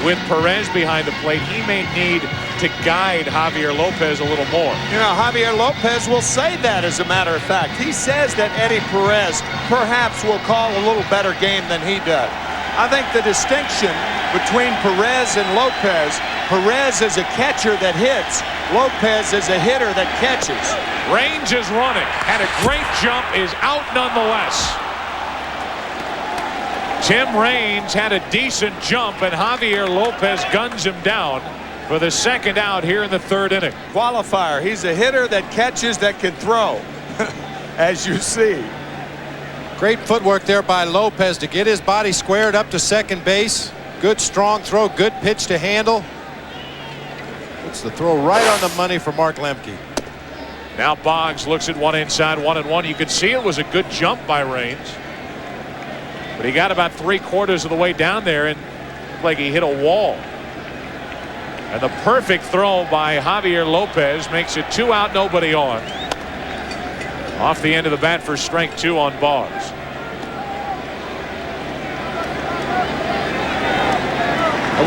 with Perez behind the plate. He may need to guide Javier Lopez a little more. You know, Javier Lopez will say that, as a matter of fact. He says that Eddie Perez perhaps will call a little better game than he does. I think the distinction between Perez and Lopez, Perez is a catcher that hits, Lopez is a hitter that catches. Raines is running, and a great jump, is out nonetheless. Tim Raines had a decent jump, and Javier Lopez guns him down for the 2nd out here in the 3rd inning. Qualifier. He's a hitter that catches, that can throw, as you see. Great footwork there by Lopez to get his body squared up to second base. Good strong throw, good pitch to handle. Puts the throw right on the money for Mark Lemke. Now Boggs looks at one inside, 1-1. You could see it was a good jump by Raines, but he got about 3/4 of the way down there and looked like he hit a wall. And the perfect throw by Javier Lopez makes it 2 out, nobody on. Off the end of the bat for strike 2 on Boggs.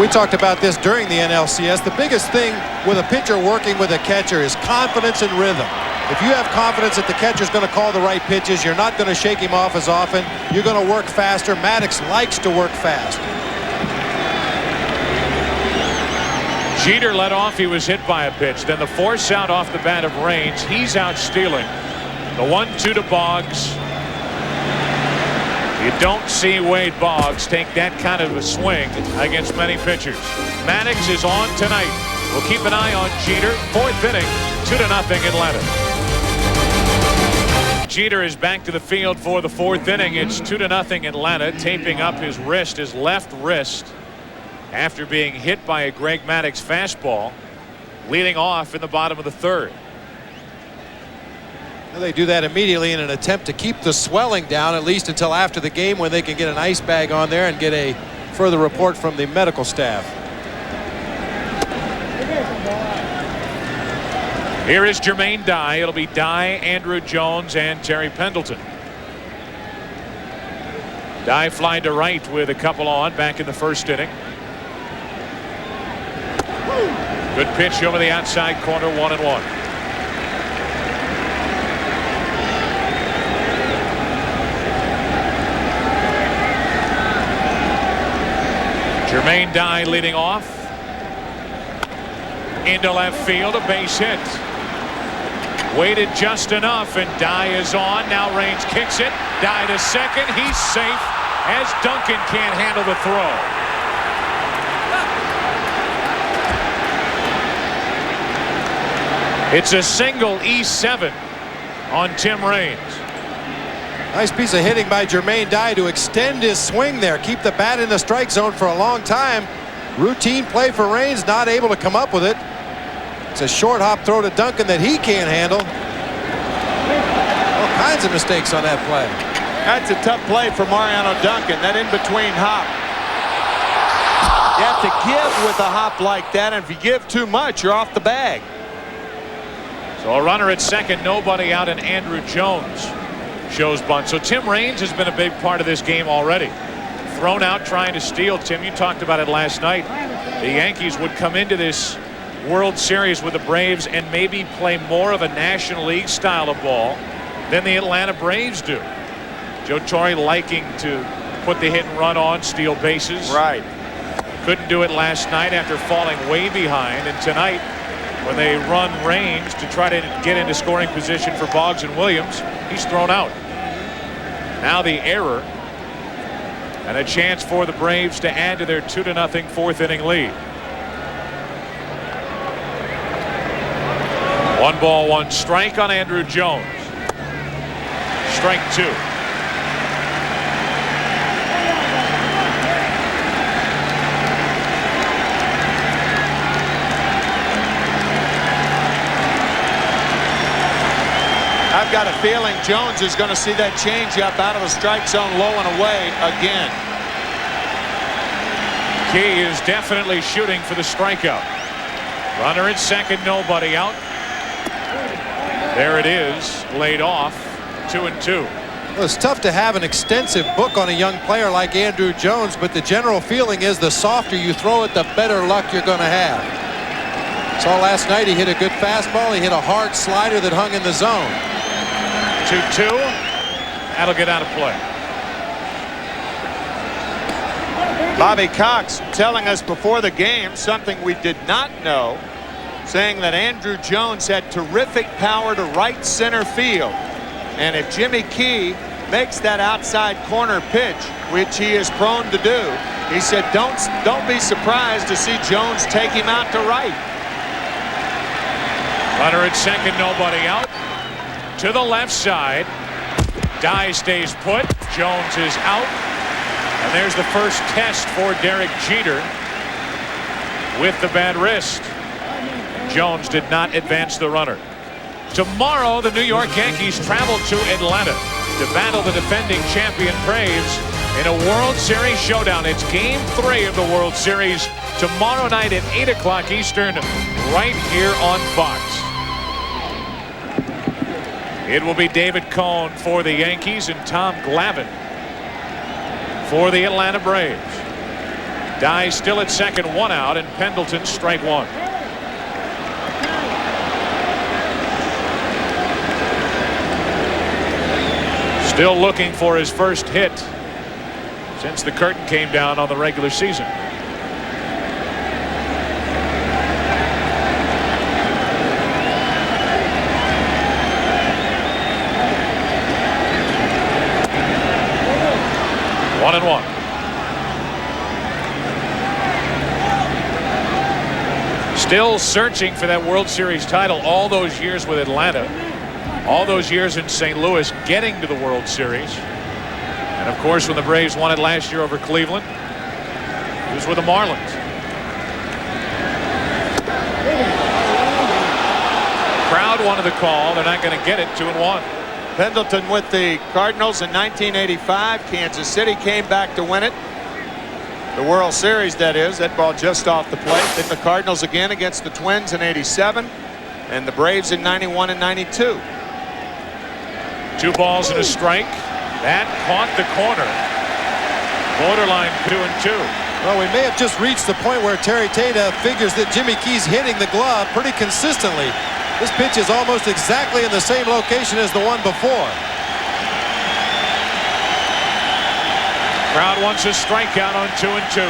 We talked about this during the NLCS. The biggest thing with a pitcher working with a catcher is confidence and rhythm. If you have confidence that the catcher's going to call the right pitches, you're not going to shake him off as often. You're going to work faster. Maddox likes to work fast. Jeter led off. He was hit by a pitch. Then the force out off the bat of Raines. He's out stealing. The 1-2 to Boggs. You don't see Wade Boggs take that kind of a swing against many pitchers. Maddox is on tonight. We'll keep an eye on Jeter. 4th inning, 2-0 Atlanta. Jeter is back to the field for the 4th inning. It's 2-0 Atlanta, taping up his wrist, his left wrist, after being hit by a Greg Maddux fastball, leading off in the bottom of the 3rd. They do that immediately in an attempt to keep the swelling down, at least until after the game, when they can get an ice bag on there and get a further report from the medical staff. Here is Jermaine Dye. It'll be Dye, Andrew Jones, and Terry Pendleton. Dye flying to right with a couple on back in the 1st inning. Good pitch over the outside corner, 1-1. Jermaine Dye leading off. Into left field, a base hit. Waited just enough, and Dye is on. Now Raines kicks it. Dye to second. He's safe as Duncan can't handle the throw. It's a single E7 on Tim Raines. Nice piece of hitting by Jermaine Dye to extend his swing there. Keep the bat in the strike zone for a long time. Routine play for Raines, not able to come up with it. It's a short hop throw to Duncan that he can't handle. All kinds of mistakes on that play. That's a tough play for Mariano Duncan, that in-between hop. You have to give with a hop like that, and if you give too much, you're off the bag. So a runner at second, nobody out, and Andrew Jones shows bunt. So Tim Raines has been a big part of this game already. Thrown out trying to steal. Tim, you talked about it last night. The Yankees would come into this World Series with the Braves and maybe play more of a National League style of ball than the Atlanta Braves do. Joe Torre liking to put the hit and run on, steal bases. Right. Couldn't do it last night after falling way behind. And tonight, when they run Raines to try to get into scoring position for Boggs and Williams, he's thrown out. Now the error, and a chance for the Braves to add to their 2-0 4th inning lead. 1 ball, 1 strike on Andrew Jones. Strike 2. I've got a feeling Jones is going to see that changeup out of the strike zone low and away again. Key is definitely shooting for the strikeout. Runner at second, nobody out. There it is, laid off, 2-2. Well, it's tough to have an extensive book on a young player like Andrew Jones, but the general feeling is the softer you throw it, the better luck you're going to have. Saw last night he hit a good fastball. He hit a hard slider that hung in the zone. 2-2. That'll get out of play. Bobby Cox telling us before the game something we did not know, saying that Andrew Jones had terrific power to right center field. And if Jimmy Key makes that outside corner pitch, which he is prone to do, he said don't be surprised to see Jones take him out to right. Runner at second, nobody out. To the left side. Dye stays put. Jones is out. And there's the first test for Derek Jeter with the bad wrist. Jones did not advance the runner. Tomorrow, the New York Yankees travel to Atlanta to battle the defending champion Braves in a World Series showdown. It's Game 3 of the World Series tomorrow night at 8 o'clock Eastern right here on Fox. It will be David Cone for the Yankees and Tom Glavine for the Atlanta Braves. Dye still at second, 1 out, and Pendleton strike 1. Still looking for his first hit since the curtain came down on the regular season. One and one. Still searching for that World Series title all those years with Atlanta. All those years in St. Louis getting to the World Series. And of course, when the Braves won it last year over Cleveland, it was with the Marlins. Crowd wanted the call. They're not going to get it. 2-1. Pendleton with the Cardinals in 1985. Kansas City came back to win it. The World Series, that is. That ball just off the plate. Then the Cardinals again against the Twins in 87. And the Braves in 91 and 92. 2 balls and a strike. That caught the corner. Borderline 2-2. Well, we may have just reached the point where Terry Tata figures that Jimmy Key's hitting the glove pretty consistently. This pitch is almost exactly in the same location as the one before. Crowd wants a strikeout on 2-2.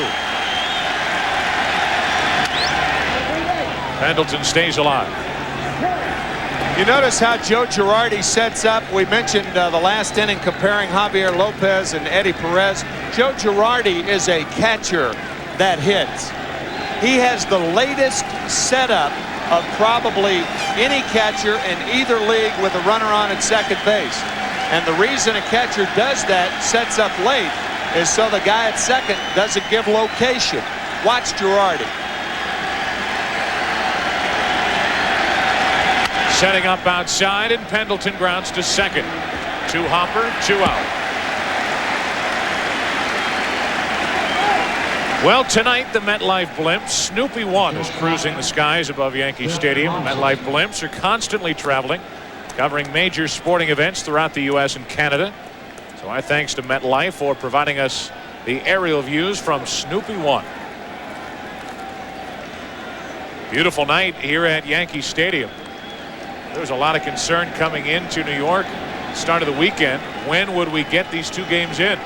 Pendleton stays alive. You notice how Joe Girardi sets up. We mentioned the last inning comparing Javier Lopez and Eddie Perez. Joe Girardi is a catcher that hits. He has the latest setup of probably any catcher in either league with a runner on at second base. And the reason a catcher does that, sets up late, is so the guy at second doesn't give location. Watch Girardi. Setting up outside, and Pendleton grounds to second. 2 hopper, 2 out. Well, tonight the MetLife Blimps, Snoopy 1 is cruising the skies above Yankee Stadium. MetLife Blimps are constantly traveling, covering major sporting events throughout the U.S. and Canada. So our thanks to MetLife for providing us the aerial views from Snoopy 1. Beautiful night here at Yankee Stadium. There was a lot of concern coming into New York start of the weekend. When would we get these 2 games in?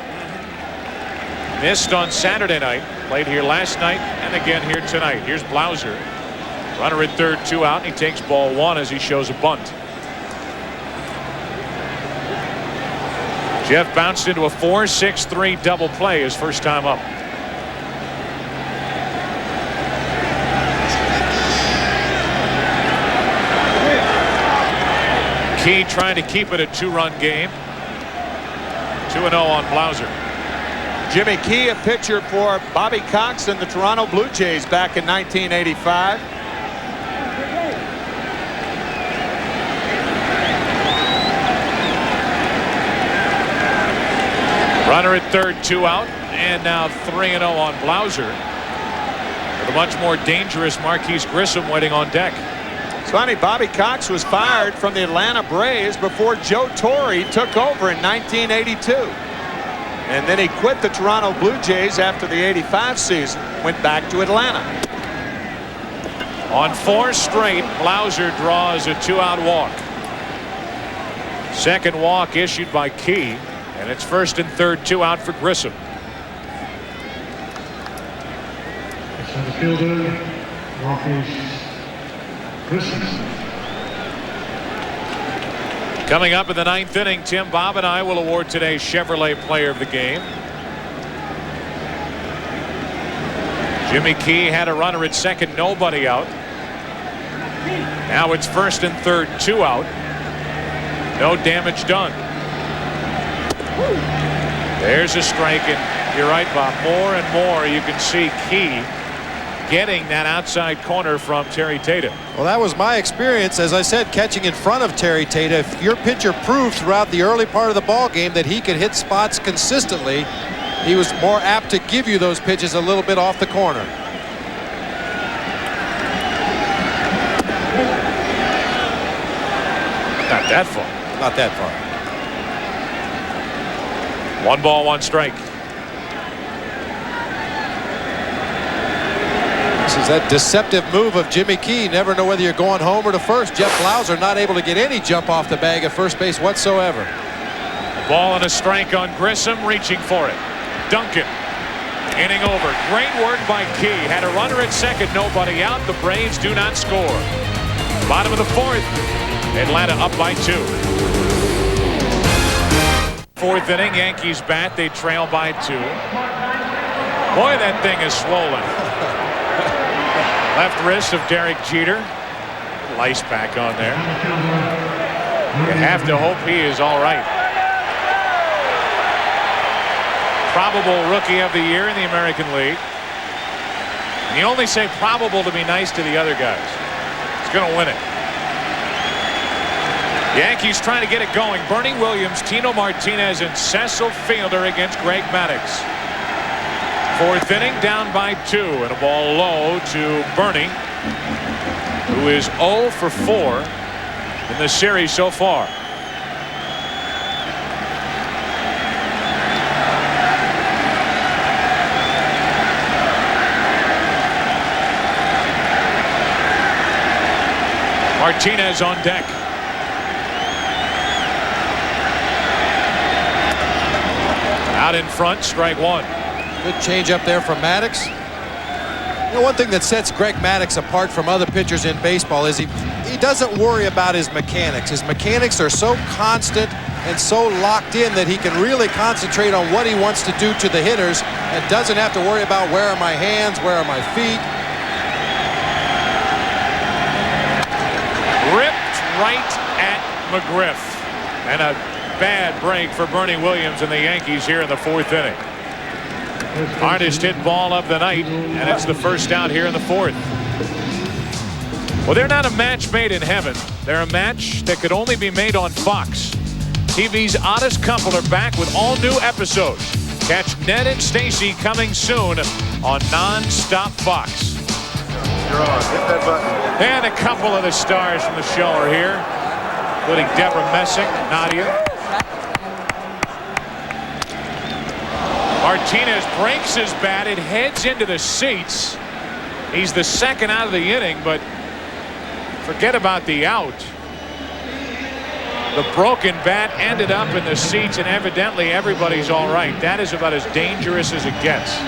Missed on Saturday night, played here last night and again here tonight. Here's Blauser, runner at third, 2 out, and he takes ball 1 as he shows a bunt. Jeff bounced into a 4-6-3 double play his first time up. Key trying to keep it a 2-run game. 2-0 on Blauser. Jimmy Key, a pitcher for Bobby Cox and the Toronto Blue Jays back in 1985. Runner at third, 2 out, and now 3-0 on Blauser. With a much more dangerous Marquise Grissom waiting on deck. It's funny, Bobby Cox was fired from the Atlanta Braves before Joe Torre took over in 1982. And then he quit the Toronto Blue Jays after the 85 season, went back to Atlanta. On 4 straight, Blauser draws a 2-out walk. Second walk issued by Key, and it's first and third, 2 out for Grissom. Center fielder, Marquise Grissom. Coming up in the 9th inning, Tim, Bob, and I will award today's Chevrolet Player of the Game. Jimmy Key had a runner at second, nobody out. Now it's first and third, 2 out. No damage done. There's a strike, and you're right, Bob. More and more you can see Key getting that outside corner from Terry Tata. Well, that was my experience, as I said, catching in front of Terry Tata. If your pitcher proved throughout the early part of the ball game that he could hit spots consistently, he was more apt to give you those pitches a little bit off the corner. Not that far. Not that far. 1 ball, 1 strike. This is that deceptive move of Jimmy Key. Never know whether you're going home or to first. Jeff Blauser not able to get any jump off the bag at first base whatsoever. A ball and a strike on Grissom, reaching for it. Duncan inning over. Great work by Key. Had a runner at second, nobody out. The Braves do not score. Bottom of the 4th. Atlanta up by 2. 4th inning, Yankees bat. They trail by 2. Boy, that thing is swollen. Left wrist of Derek Jeter. Lice back on there. You have to hope he is all right. Probable rookie of the year in the American League. And you only say probable to be nice to the other guys. He's going to win it. Yankees trying to get it going. Bernie Williams, Tino Martinez, and Cecil Fielder against Greg Maddux. 4th inning, down by 2, and a ball low to Bernie, who is 0 for 4 in the series so far. Martinez on deck. Out in front, strike 1. Good change up there from Maddux. You know, one thing that sets Greg Maddux apart from other pitchers in baseball is he doesn't worry about his mechanics. His mechanics are so constant and so locked in that he can really concentrate on what he wants to do to the hitters and doesn't have to worry about where are my hands, where are my feet. Ripped right at McGriff. And a bad break for Bernie Williams and the Yankees here in the 4th inning. Hardest hit ball of the night, and it's the first out here in the 4th. Well, they're not a match made in heaven. They're a match that could only be made on Fox. TV's Oddest Couple are back with all new episodes. Catch Ned and Stacy coming soon on Non-Stop Fox. You're on. Hit that button. And a couple of the stars from the show are here, including Deborah Messick, Nadia. Martinez breaks his bat. It heads into the seats. He's the second out of the inning, but forget about the out. The broken bat ended up in the seats, and evidently everybody's all right. That is about as dangerous as it gets.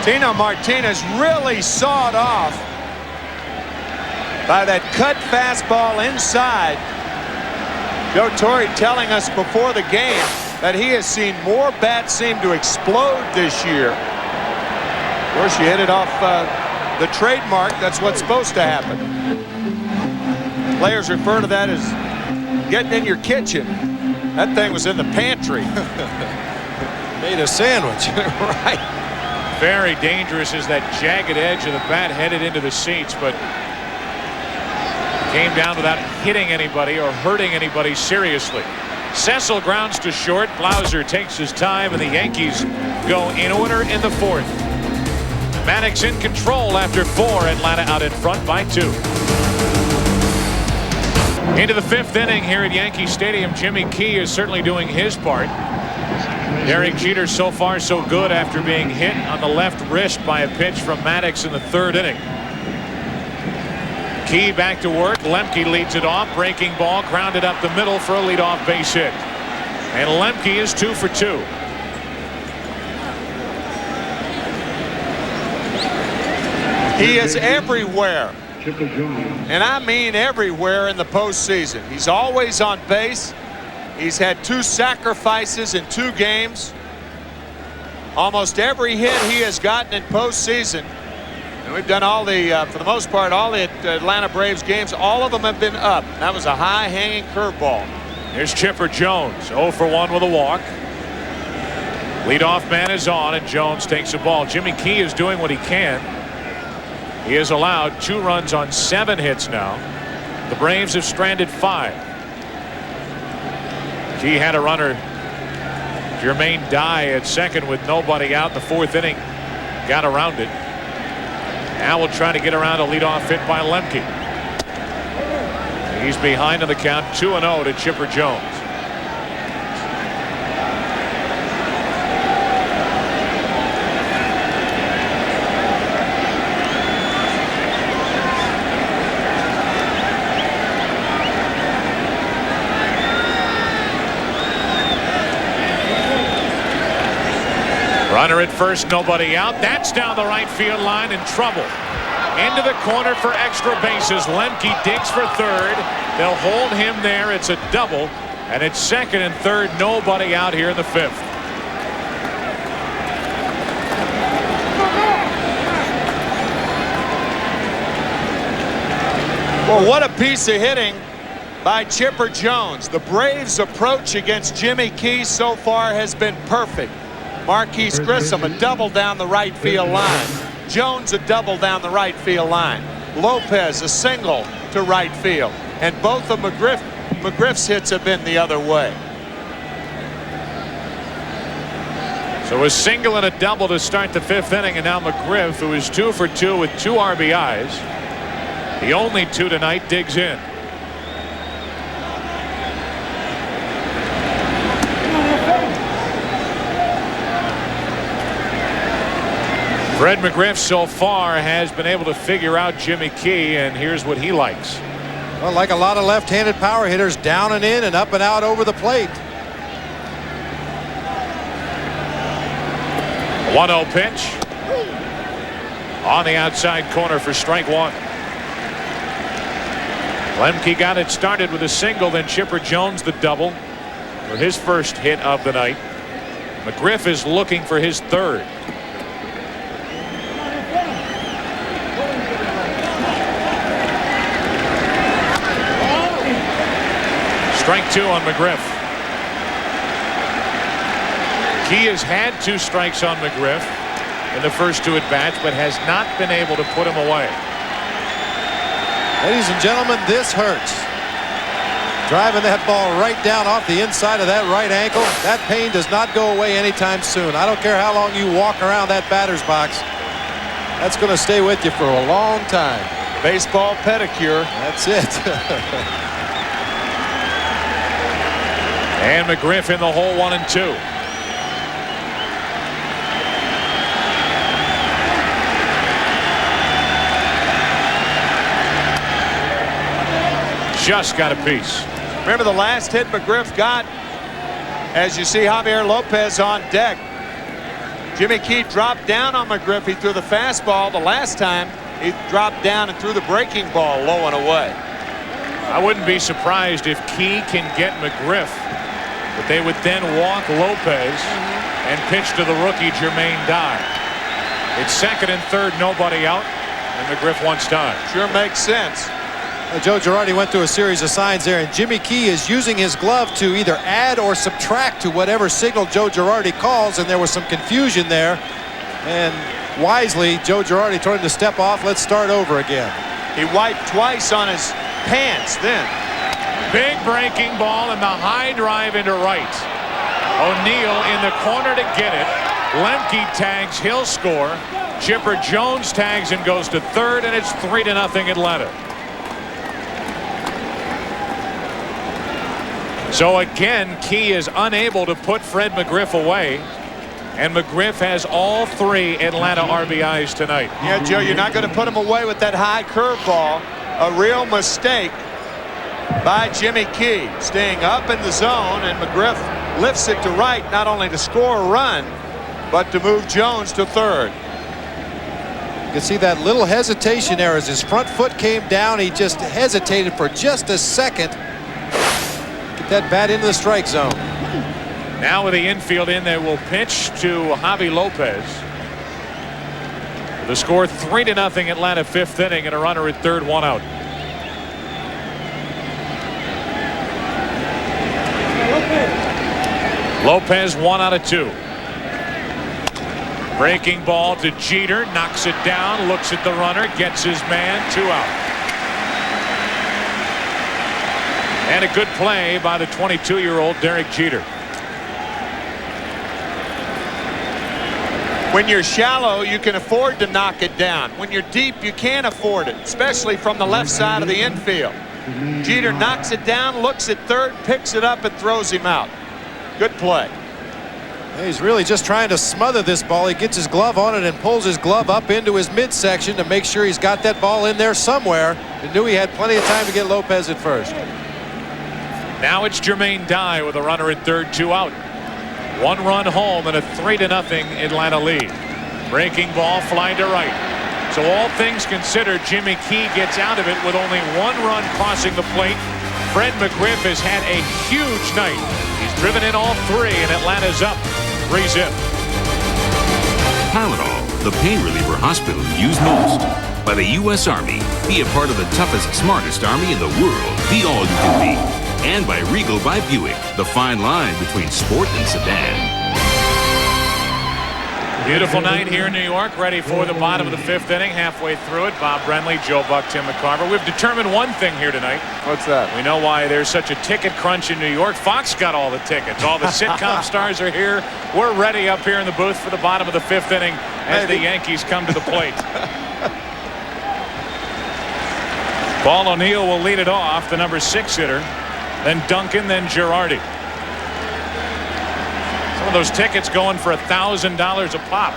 Tino Martinez really sawed off by that cut fastball inside. Joe Torre telling us before the game that he has seen more bats seem to explode this year. Of course, you hit it off the trademark. That's what's supposed to happen. Players refer to that as getting in your kitchen. That thing was in the pantry. Made a sandwich. Right. Very dangerous as that jagged edge of the bat headed into the seats, but came down without hitting anybody or hurting anybody seriously. Cecil grounds to short. Blauser takes his time, and the Yankees go in order in the 4th. Maddux in control after 4. Atlanta out in front by 2. Into the 5th inning here at Yankee Stadium. Jimmy Key is certainly doing his part. Derek Jeter so far so good after being hit on the left wrist by a pitch from Maddux in the 3rd inning. Key back to work. Lemke leads it off. Breaking ball grounded up the middle for a leadoff base hit. And Lemke is 2 for 2. He is everywhere. And I mean everywhere in the postseason. He's always on base. He's had 2 sacrifices in 2 games. Almost every hit he has gotten in postseason. And we've done all the, for the most part, all the Atlanta Braves games. All of them have been up. That was a high-hanging curveball. Here's Chipper Jones, 0 for 1 with a walk. Leadoff man is on, and Jones takes the ball. Jimmy Key is doing what he can. He has allowed 2 runs on 7 hits now. The Braves have stranded 5. He had a runner, Jermaine Dye, at second with nobody out in the 4th inning. Got around it. Now we'll try to get around a leadoff hit by Lemke. He's behind on the count, 2-0 to Chipper Jones. Runner at first, nobody out. That's down the right field line, in trouble. Into the corner for extra bases. Lemke digs for third. They'll hold him there. It's a double. And it's second and third. Nobody out here in the 5th. Well, what a piece of hitting by Chipper Jones. The Braves' approach against Jimmy Key so far has been perfect. Marquise Grissom a double down the right field line. Jones a double down the right field line. Lopez a single to right field. And both of McGriff's hits have been the other way. So a single and a double to start the 5th inning, and now McGriff, who is 2 for 2 with 2 RBIs, the only 2 tonight, digs in. Fred McGriff so far has been able to figure out Jimmy Key, and here's what he likes. Well, like a lot of left-handed power hitters, down and in and up and out over the plate. 1-0 pitch. On the outside corner for strike 1. Lemke got it started with a single, then Chipper Jones the double for his first hit of the night. McGriff is looking for his 3rd. Strike 2 on McGriff. Key has had 2 strikes on McGriff in the first 2 at-bats, but has not been able to put him away. Ladies and gentlemen, this hurts. Driving that ball right down off the inside of that right ankle. That pain does not go away anytime soon. I don't care how long you walk around that batter's box. That's going to stay with you for a long time. Baseball pedicure. That's it. And McGriff in the hole, 1 and 2. Just got a piece. Remember the last hit McGriff got, as you see Javier Lopez on deck. Jimmy Key dropped down on McGriff. He threw the fastball. The last time he dropped down and threw the breaking ball low and away. I wouldn't be surprised if Key can get McGriff, but they would then walk Lopez and pitch to the rookie Jermaine Dye. It's second and third, nobody out, and McGriff wants time. Sure makes sense. Joe Girardi went through a series of signs there, and Jimmy Key is using his glove to either add or subtract to whatever signal Joe Girardi calls, and there was some confusion there. And wisely, Joe Girardi told him to step off. Let's start over again. He wiped twice on his pants then. Big breaking ball and the high drive into right. O'Neill in the corner to get it. Lemke tags, he'll score. Chipper Jones tags and goes to third, and it's 3-0 Atlanta. So again, Key is unable to put Fred McGriff away, and McGriff has all 3 Atlanta RBIs tonight. Yeah, Joe, you're not going to put him away with that high curveball. A real mistake by Jimmy Key, staying up in the zone, and McGriff lifts it to right, not only to score a run, but to move Jones to third. You can see that little hesitation there as his front foot came down. He just hesitated for just a second. Get that bat into the strike zone. Now with the infield in, they will pitch to Javi Lopez. The score 3-0 Atlanta, 5th inning, and a runner at third, 1 out. Lopez 1 out of 2. Breaking ball to Jeter, knocks it down, looks at the runner, gets his man, 2 out. And a good play by the 22-year-old Derek Jeter. When you're shallow, you can afford to knock it down. When you're deep, you can't afford it, especially from the left side of the infield. Jeter knocks it down, looks at third, picks it up, and throws him out. Good play. He's really just trying to smother this ball. He gets his glove on it and pulls his glove up into his midsection to make sure he's got that ball in there somewhere. He knew he had plenty of time to get Lopez at first. Now it's Jermaine Dye with a runner at third, 2 out. 1 run home and a 3-0 Atlanta lead. Breaking ball flying to right. So all things considered, Jimmy Key gets out of it with only 1 run crossing the plate. Fred McGriff has had a huge night. He's driven in all 3 and Atlanta's up 3-0. Tylenol, the pain reliever hospital used most. By the U.S. Army. Be a part of the toughest, smartest army in the world. Be all you can be. And by Regal by Buick, the fine line between sport and sedan. Beautiful night here in New York, ready for the bottom of the 5th inning. Halfway through it, Bob Brenly, Joe Buck, Tim McCarver. We've determined one thing here tonight. What's that? We know why there's such a ticket crunch in New York. Fox got all the tickets. All the sitcom stars are here. We're ready up here in the booth for the bottom of the 5th inning as the Yankees come to the plate. Paul O'Neill will lead it off, the number 6 hitter. Then Duncan, then Girardi. Some of those tickets going for $1,000 a pop.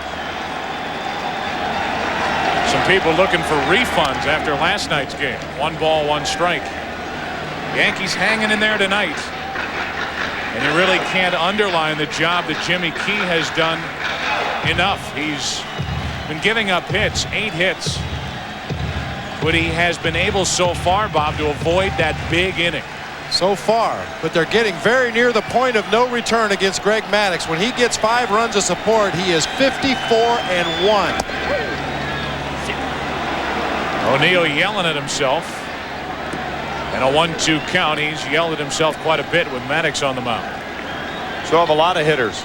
Some people looking for refunds after last night's game. 1 ball, 1 strike. Yankees hanging in there tonight. And you really can't underline the job that Jimmy Key has done enough. He's been giving up hits, 8 hits. But he has been able so far, Bob, to avoid that big inning. So far, but they're getting very near the point of no return against Greg Maddux. When he gets 5 runs of support, he is 54-1. O'Neill yelling at himself. And a 1-2 count. He's yelled at himself quite a bit with Maddux on the mound. So have a lot of hitters.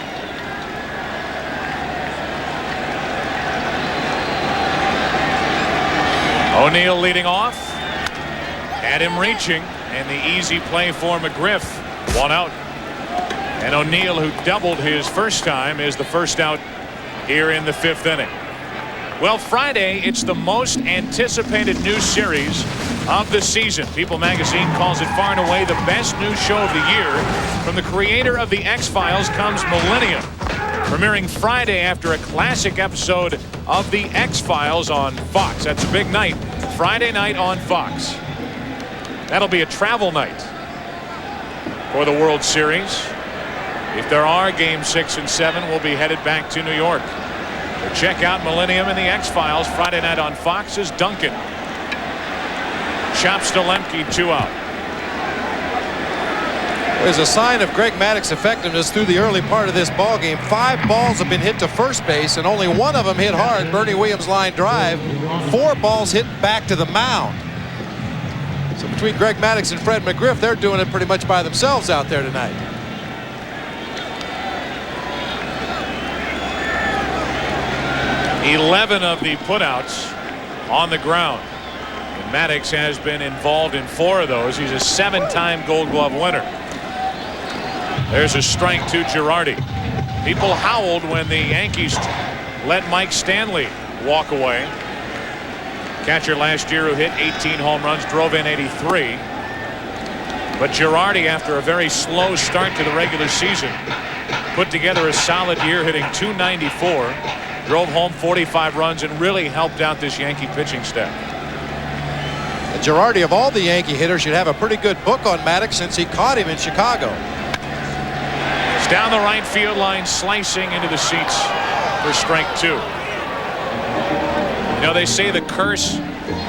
O'Neill leading off. Had him reaching. And the easy play for McGriff. 1 out. And O'Neill, who doubled his first time, is the first out here in the 5th inning. Well, Friday, it's the most anticipated new series of the season. People magazine calls it far and away the best new show of the year. From the creator of The X-Files comes Millennium. Premiering Friday after a classic episode of The X-Files on Fox. That's a big night. Friday night on Fox. That'll be a travel night for the World Series. If there are Game 6 and 7, we'll be headed back to New York. But check out Millennium and the X-Files Friday night on Fox as Duncan chops to Lemke, 2 out. There's a sign of Greg Maddux' effectiveness through the early part of this ball game. 5 balls have been hit to first base, and only 1 of them hit hard. Bernie Williams' line drive. 4 balls hit back to the mound. So between Greg Maddux and Fred McGriff, they're doing it pretty much by themselves out there tonight. Eleven of the putouts on the ground. And Maddux has been involved in 4 of those. He's a 7-time Gold Glove winner. There's a strike to Girardi. People howled when the Yankees let Mike Stanley walk away. Catcher last year who hit 18 home runs, drove in 83. But Girardi, after a very slow start to the regular season, put together a solid year, hitting .294, drove home 45 runs, and really helped out this Yankee pitching staff. And Girardi, of all the Yankee hitters, should have a pretty good book on Maddux since he caught him in Chicago. It's down the right field line, slicing into the seats for strike 2. You know, they say the curse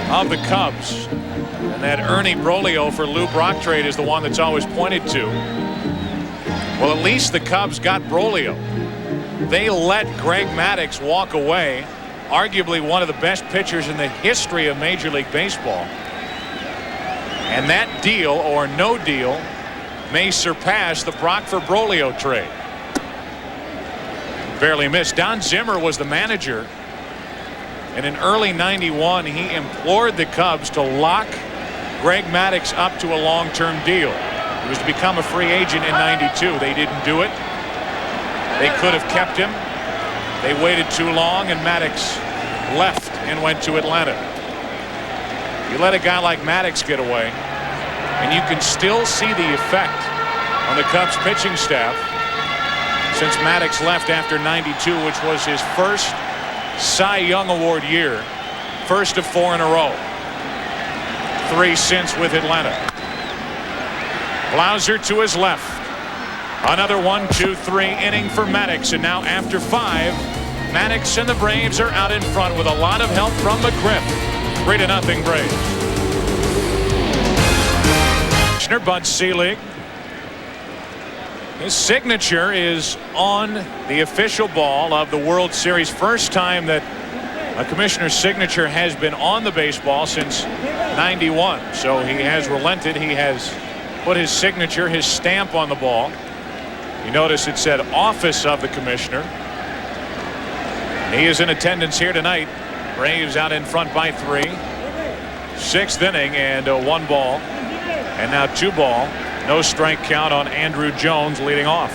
of the Cubs, and that Ernie Broglio for Lou Brock trade is the one that's always pointed to. Well, at least the Cubs got Broglio. They let Greg Maddux walk away, arguably one of the best pitchers in the history of Major League Baseball. And that deal, or no deal, may surpass the Brock for Broglio trade. Barely missed. Don Zimmer was the manager. And in early '91, he implored the Cubs to lock Greg Maddux up to a long-term deal. He was to become a free agent in '92. They didn't do it. They could have kept him. They waited too long, and Maddux left and went to Atlanta. You let a guy like Maddux get away, and you can still see the effect on the Cubs pitching staff since Maddux left after '92, which was his first Cy Young Award year, first of 4 in a row. 3 since with Atlanta. Blauser to his left. Another 1-2-3 inning for Maddux, and now after 5, Maddux and the Braves are out in front with a lot of help from McGriff. 3-0 Braves. Commissioner Bud Selig. His signature is on the official ball of the World Series. First time that a commissioner's signature has been on the baseball since '91. So he has relented. He has put his signature, his stamp on the ball. You notice it said office of the commissioner. He is in attendance here tonight. Braves out in front by 3. 6th inning and 1 ball. And now 2 ball. No strike count on Andrew Jones leading off.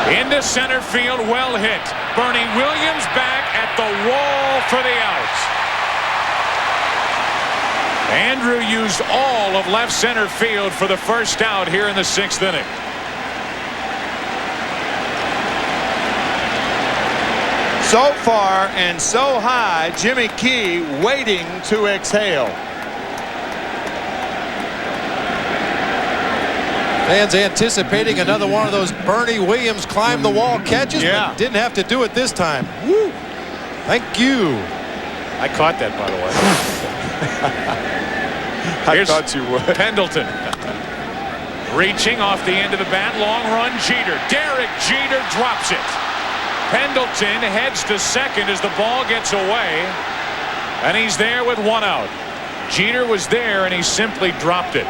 Into center field, well hit. Bernie Williams back at the wall for the out. Andrew used all of left center field for the first out here in the 6th inning. So far and so high, Jimmy Key waiting to exhale. Fans anticipating another one of those Bernie Williams climb the wall catches, but didn't have to do it this time. Woo. Thank you. I caught that, by the way. I thought you would. Pendleton. Reaching off the end of the bat. Long run, Jeter. Derek Jeter drops it. Pendleton heads to second as the ball gets away. And he's there with 1 out. Jeter was there, and he simply dropped it.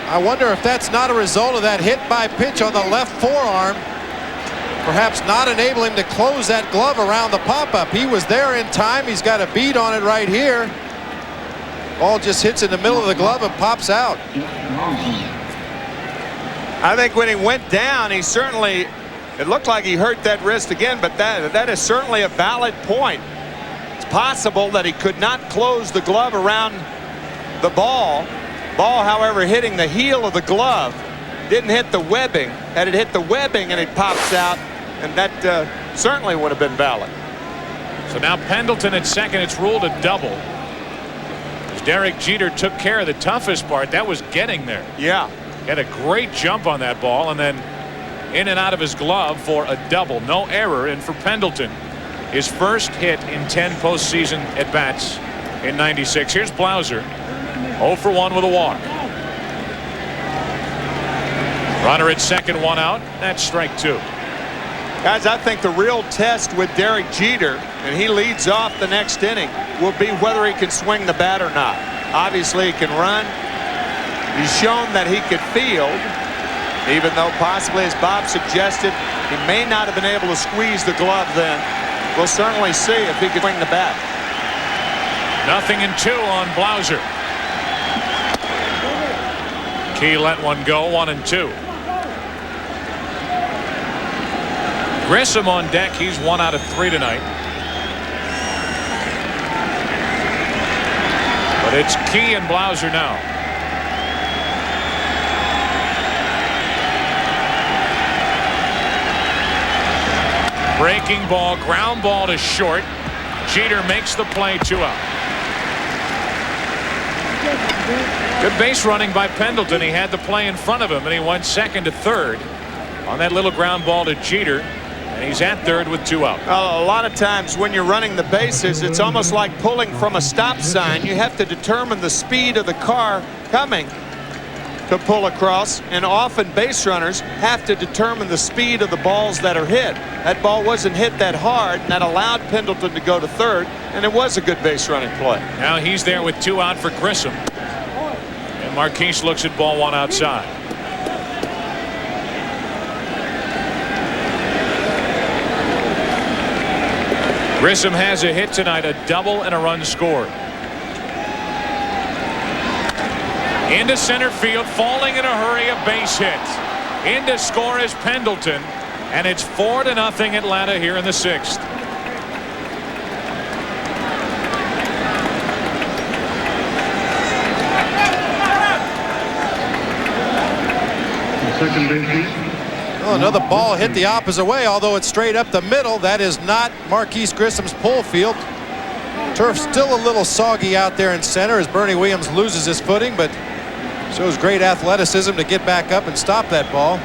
I wonder if that's not a result of that hit by pitch on the left forearm. Perhaps not enable him to close that glove around the pop-up. He was there in time. He's got a bead on it right here. Ball just hits in the middle of the glove and pops out. I think when he went down, he certainly, it looked like he hurt that wrist again, but that is certainly a valid point. It's possible that he could not close the glove around the ball. Ball, however, hitting the heel of the glove, didn't hit the webbing. Had it hit the webbing and it pops out, and that certainly would have been valid. So now Pendleton at second. It's ruled a double. As Derek Jeter took care of the toughest part, that was getting there. Yeah. He had a great jump on that ball, and then in and out of his glove for a double. No error, and for Pendleton, his first hit in 10 postseason at-bats in '96. Here's Blauser. 0 for 1 with a walk. Runner at second, 1 out. That's strike 2. Guys, I think the real test with Derek Jeter, and he leads off the next inning, will be whether he can swing the bat or not. Obviously, he can run. He's shown that he could field, even though possibly, as Bob suggested, he may not have been able to squeeze the glove then. We'll certainly see if he can swing the bat. 0-2 on Blauser. Key let one go, 1-2. Grissom on deck. He's 1 out of 3 tonight. But it's Key and Blauser now. Breaking ball, ground ball to short. Jeter makes the play, 2 out. Good base running by Pendleton. He had the play in front of him, and he went second to third on that little ground ball to Jeter, and he's at third with 2 out. A lot of times when you're running the bases, it's almost like pulling from a stop sign. You have to determine the speed of the car coming to pull across, and often base runners have to determine the speed of the balls that are hit. That ball wasn't hit that hard, and that allowed Pendleton to go to third, and it was a good base running play. Now he's there with 2 out for Grissom. And Marquise looks at ball 1 outside. Grissom has a hit tonight, a double and a run scored. Into center field, falling in a hurry, a base hit. In to score is Pendleton, and it's 4-0 Atlanta here in the 6th. Second base. Well, another ball hit the opposite way, although it's straight up the middle. That is not Marquise Grissom's pull field. Turf still a little soggy out there in center as Bernie Williams loses his footing, but shows great athleticism to get back up and stop that ball.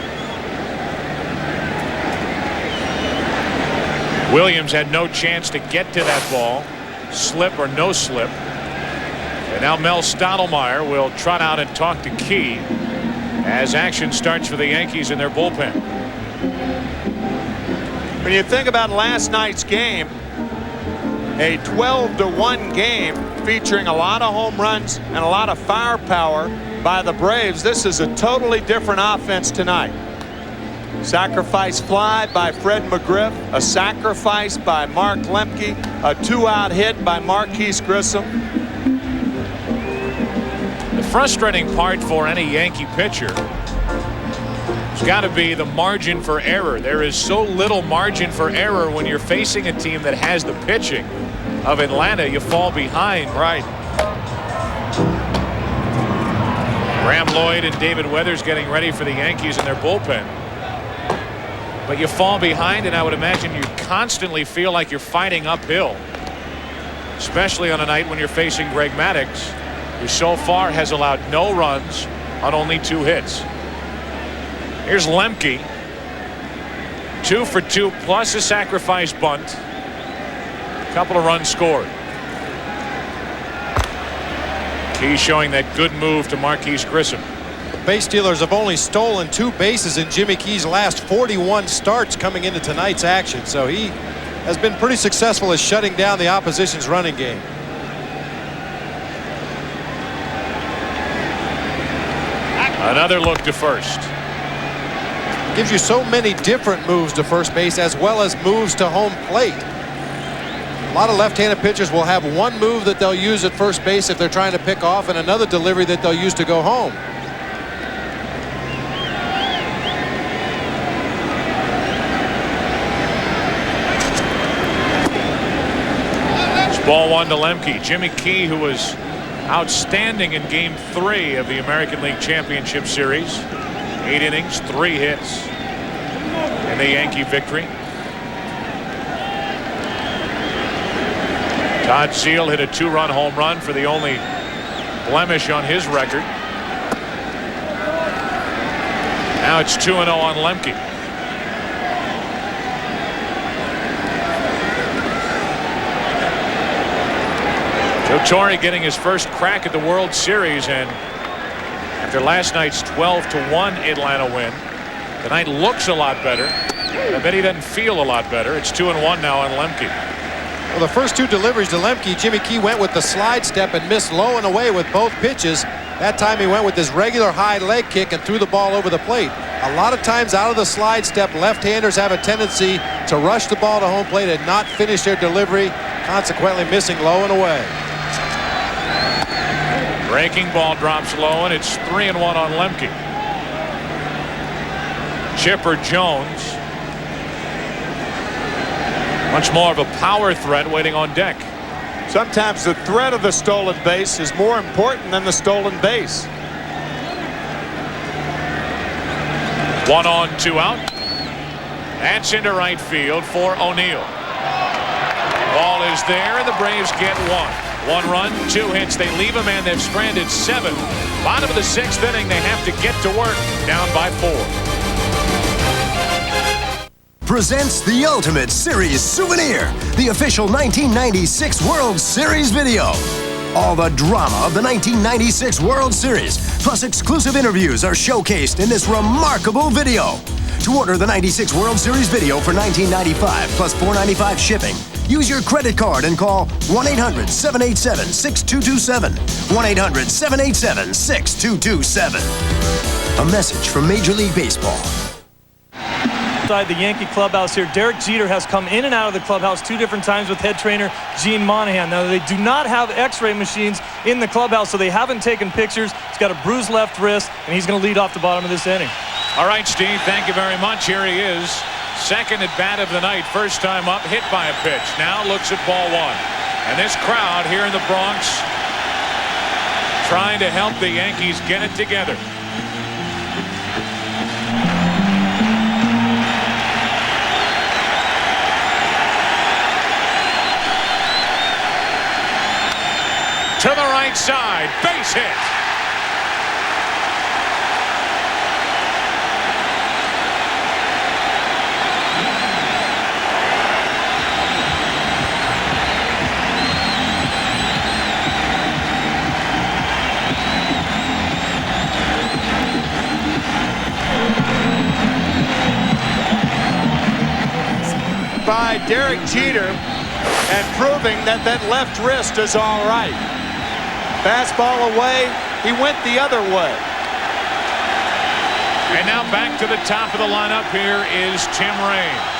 Williams had no chance to get to that ball, slip or no slip. And now Mel Stottlemyre will trot out and talk to Key as action starts for the Yankees in their bullpen. When you think about last night's game, a 12-1 game featuring a lot of home runs and a lot of firepower by the Braves, this is a totally different offense tonight. Sacrifice fly by Fred McGriff, a sacrifice by Mark Lemke, a 2-out hit by Marquise Grissom. The frustrating part for any Yankee pitcher has got to be the margin for error. There is so little margin for error when you're facing a team that has the pitching of Atlanta. You fall behind. Right. Graham Lloyd and David Weathers getting ready for the Yankees in their bullpen. But you fall behind, and I would imagine you constantly feel like you're fighting uphill, especially on a night when you're facing Greg Maddux, who so far has allowed no runs on only 2 hits. Here's Lemke, 2 for 2 plus a sacrifice bunt. A couple of runs scored. Key showing that good move to Marquise Grissom. The base stealers have only stolen 2 bases in Jimmy Key's last 41 starts coming into tonight's action, so he has been pretty successful at shutting down the opposition's running game. Another look to first. Gives you so many different moves to first base as well as moves to home plate. A lot of left-handed pitchers will have one move that they'll use at first base if they're trying to pick off, and another delivery that they'll use to go home. It's ball 1 to Lemke. Jimmy Key, who was outstanding in Game 3 of the American League Championship Series. 8 innings, 3 hits in the Yankee victory. Todd Zeile hit a 2-run home run for the only blemish on his record. Now it's 2-0 on Lemke. Joe Torre getting his first crack at the World Series, and after last night's 12-1 Atlanta win, tonight looks a lot better. I bet he doesn't feel a lot better. It's 2-1 now on Lemke. Well, the first 2 deliveries to Lemke, Jimmy Key went with the slide step and missed low and away with both pitches. That time he went with his regular high leg kick and threw the ball over the plate. A lot of times out of the slide step, left-handers have a tendency to rush the ball to home plate and not finish their delivery, consequently missing low and away. Breaking ball drops low, and it's 3-1 on Lemke. Chipper Jones, much more of a power threat waiting on deck. Sometimes the threat of the stolen base is more important than the stolen base. 1 on, 2 out. That's into right field for O'Neill. Ball is there, and the Braves get 1. 1 run, 2 hits. They leave a man. They've stranded 7. Bottom of the 6th inning. They have to get to work. Down by 4. Presents the Ultimate Series Souvenir, the official 1996 World Series video. All the drama of the 1996 World Series, plus exclusive interviews, are showcased in this remarkable video. To order the 96 World Series video for $19.95 plus $4.95 shipping, use your credit card and call 1-800-787-6227. 1-800-787-6227. A message from Major League Baseball. inside the Yankee clubhouse here. Derek Jeter has come in and out of the clubhouse 2 different times with head trainer Gene Monahan. Now, they do not have x-ray machines in the clubhouse, so they haven't taken pictures. He's got a bruised left wrist, and he's going to lead off the bottom of this inning. All right, Steve, thank you very much. Here he is. Second at bat of the night. First time up, hit by a pitch. Now looks at ball 1. And this crowd here in the Bronx trying to help the Yankees get it together. To the right side, base hit. By Derek Jeter, and proving that that left wrist is all right. Fastball away, he went the other way. And now back to the top of the lineup. Here is Tim Raines.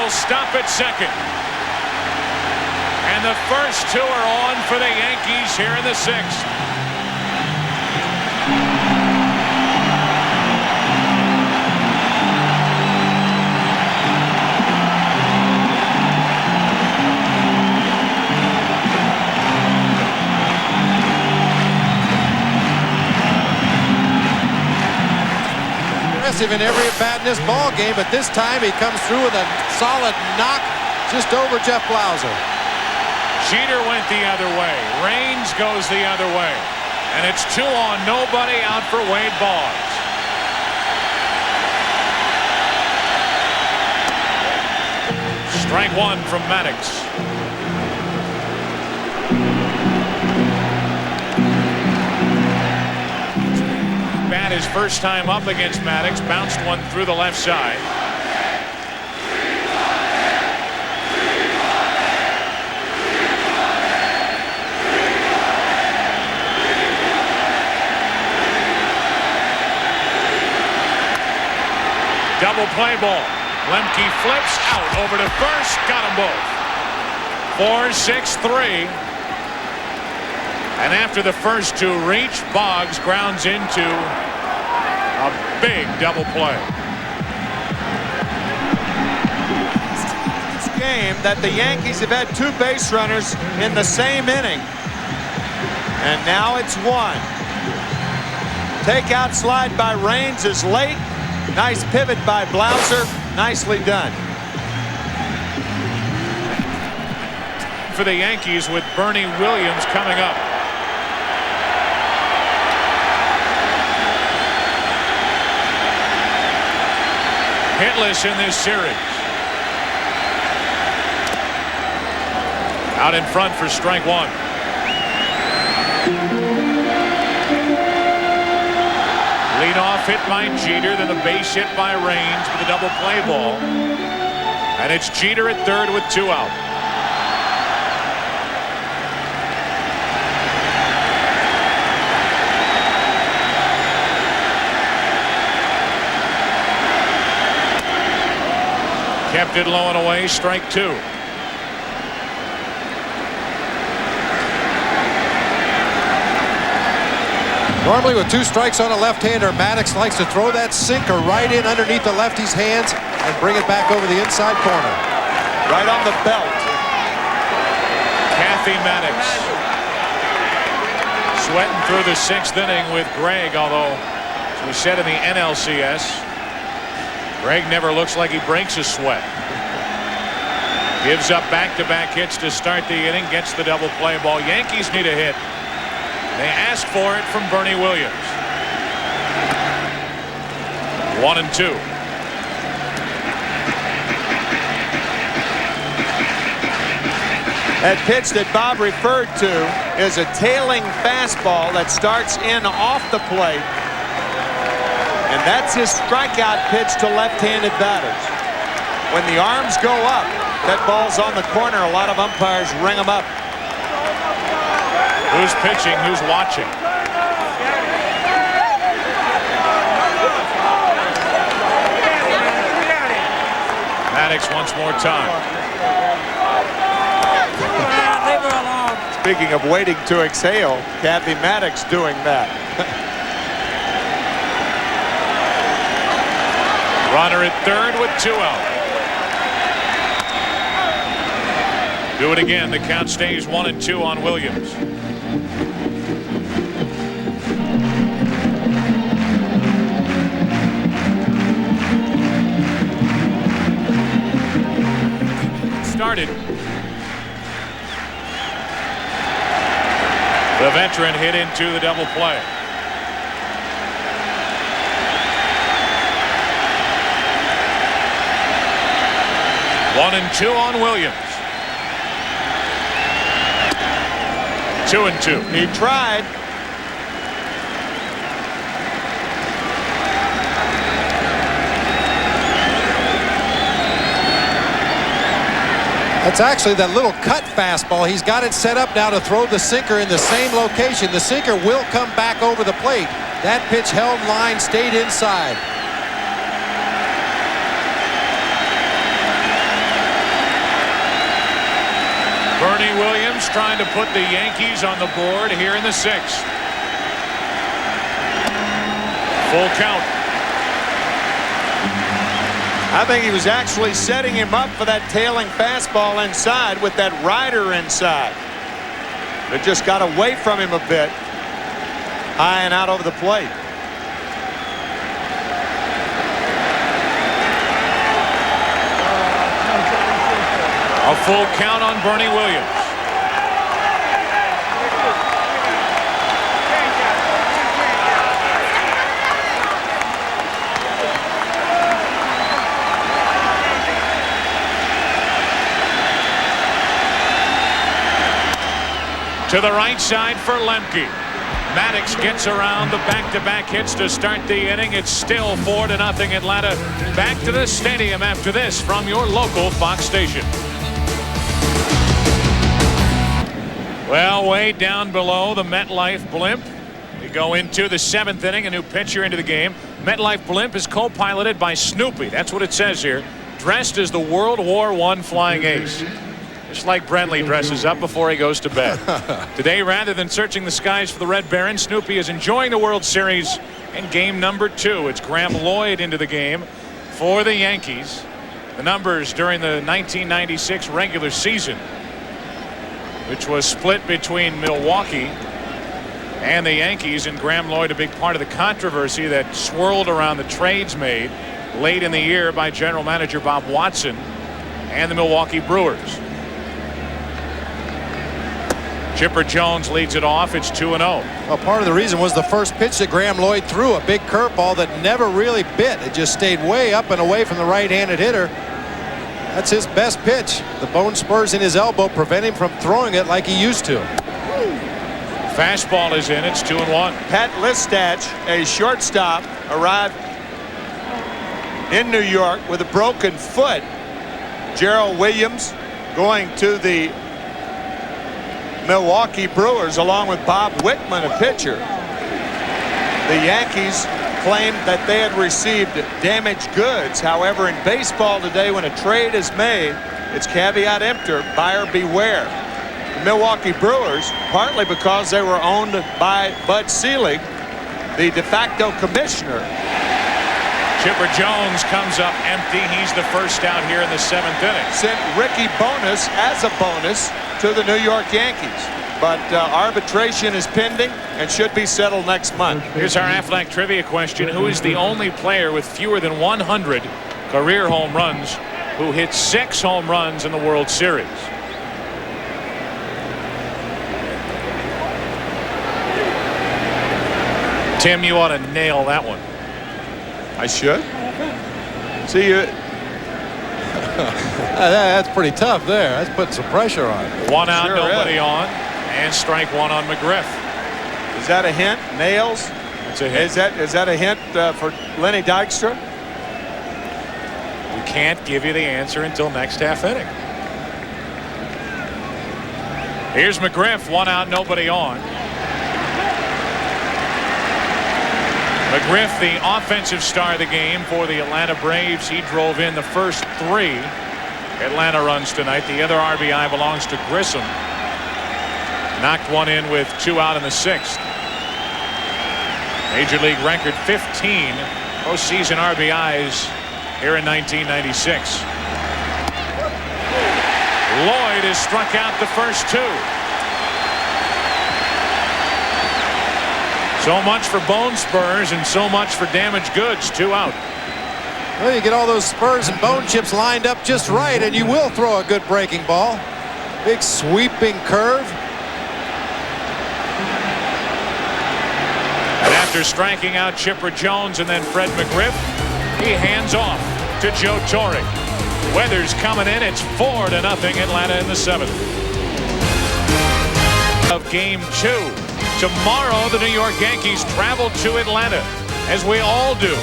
Stop at second. And the first 2 are on for the Yankees here in the 6th. In every at-bat in this ball game, but this time he comes through with a solid knock just over Jeff Blauser. Jeter went the other way. Raines goes the other way. And it's 2 on, nobody out for Wade Boggs. Strike 1 from Maddox. His first time up against Maddox, bounced one through the left side. Double play ball. Lemke flips out over to first, got them both. 4-6-3. And after the first 2 reach, Boggs grounds into a big double play. This game that the Yankees have had 2 base runners in the same inning. And now it's 1. Takeout slide by Raines is late. Nice pivot by Blauser. Nicely done. For the Yankees with Bernie Williams coming up. Hitless in this series. Out in front for strike 1. Leadoff hit by Jeter, then the base hit by Raines with a double play ball. And it's Jeter at third with 2 out. Kept it low and away, strike 2. Normally with 2 strikes on a left-hander, Maddox likes to throw that sinker right in underneath the lefty's hands and bring it back over the inside corner. Right on the belt. Kathy Maddox sweating through the 6th inning with Greg, although as we said in the NLCS, Greg never looks like he breaks a sweat. Gives up back-to-back hits to start the inning, gets the double play ball. Yankees need a hit. They ask for it from Bernie Williams. 1-2. That pitch that Bob referred to is a tailing fastball that starts in off the plate. And that's his strikeout pitch to left-handed batters. When the arms go up, that ball's on the corner. A lot of umpires ring them up. Who's pitching? Who's watching? Maddox once more time. Speaking of waiting to exhale, Kathy Maddox doing that. Runner at third with 2 out. Do it again. The count stays 1-2 on Williams. Started. The veteran hit into the double play. One and two on Williams. 2-2. He tried. That's actually that little cut fastball. He's got it set up now to throw the sinker in the same location. The sinker will come back over the plate. That pitch held line, stayed inside. Bernie Williams trying to put the Yankees on the board here in the sixth. Full count. I think he was actually setting him up for that tailing fastball inside with that rider inside. It just got away from him a bit. High and out over the plate. A full count on Bernie Williams. To the right side for Lemke. Maddox gets around the back-to-back hits to start the inning. It's still 4-0 Atlanta. Back to the stadium after this from your local Fox station. Well, way down below the MetLife blimp. We go into the seventh inning. A new pitcher into the game. MetLife blimp is co-piloted by Snoopy. That's what it says here. Dressed as the World War I flying ace. Just like Brentley dresses up before he goes to bed. Today, rather than searching the skies for the Red Baron, Snoopy is enjoying the World Series in game number 2. It's Graham Lloyd into the game for the Yankees. The numbers during the 1996 regular season, which was split between Milwaukee and the Yankees, and Graham Lloyd a big part of the controversy that swirled around the trades made late in the year by general manager Bob Watson and the Milwaukee Brewers. Chipper Jones leads it off. It's 2-0. Well, part of the reason was the first pitch that Graham Lloyd threw, a big curveball that never really bit. It just stayed way up and away from the right-handed hitter. That's his best pitch. The bone spurs in his elbow prevent him from throwing it like he used to. Fastball is in. It's 2-1. Pat Listach, a shortstop, arrived in New York with a broken foot. Gerald Williams going to the Milwaukee Brewers along with Bob Whitman, a pitcher. The Yankees claimed that they had received damaged goods. However, in baseball today, when a trade is made, it's caveat emptor, buyer beware. The Milwaukee Brewers, partly because they were owned by Bud Selig, the de facto commissioner. Chipper Jones comes up empty. He's the first out here in the seventh inning. Sent Ricky Bonas as a bonus to the New York Yankees. But arbitration is pending and should be settled next month. Here's our Aflac trivia question. Who is the only player with fewer than 100 career home runs who hit 6 home runs in the World Series? Tim, you ought to nail that one. I should. See you. That's pretty tough there. That's putting some pressure on. One out, Sure nobody is. on, and strike one on McGriff. Is that a hint? Nails? That's a hit. Is that a hint for Lenny Dykstra? We can't give you the answer until next half inning. Here's McGriff, one out, nobody on. McGriff, the offensive star of the game for the Atlanta Braves. He drove in the first 3 Atlanta runs tonight. The other RBI belongs to Grissom. Knocked one in with 2 out in the 6th. Major League record 15 postseason RBIs here in 1996. Lloyd has struck out the first 2. So much for bone spurs and so much for damaged goods. 2 out. Well, you get all those spurs and bone chips lined up just right, and you will throw a good breaking ball. Big sweeping curve. And after striking out Chipper Jones and then Fred McGriff, he hands off to Joe Torre. Weathers coming in. It's 4-0 Atlanta in the 7th. Of game 2. Tomorrow, the New York Yankees travel to Atlanta, as we all do.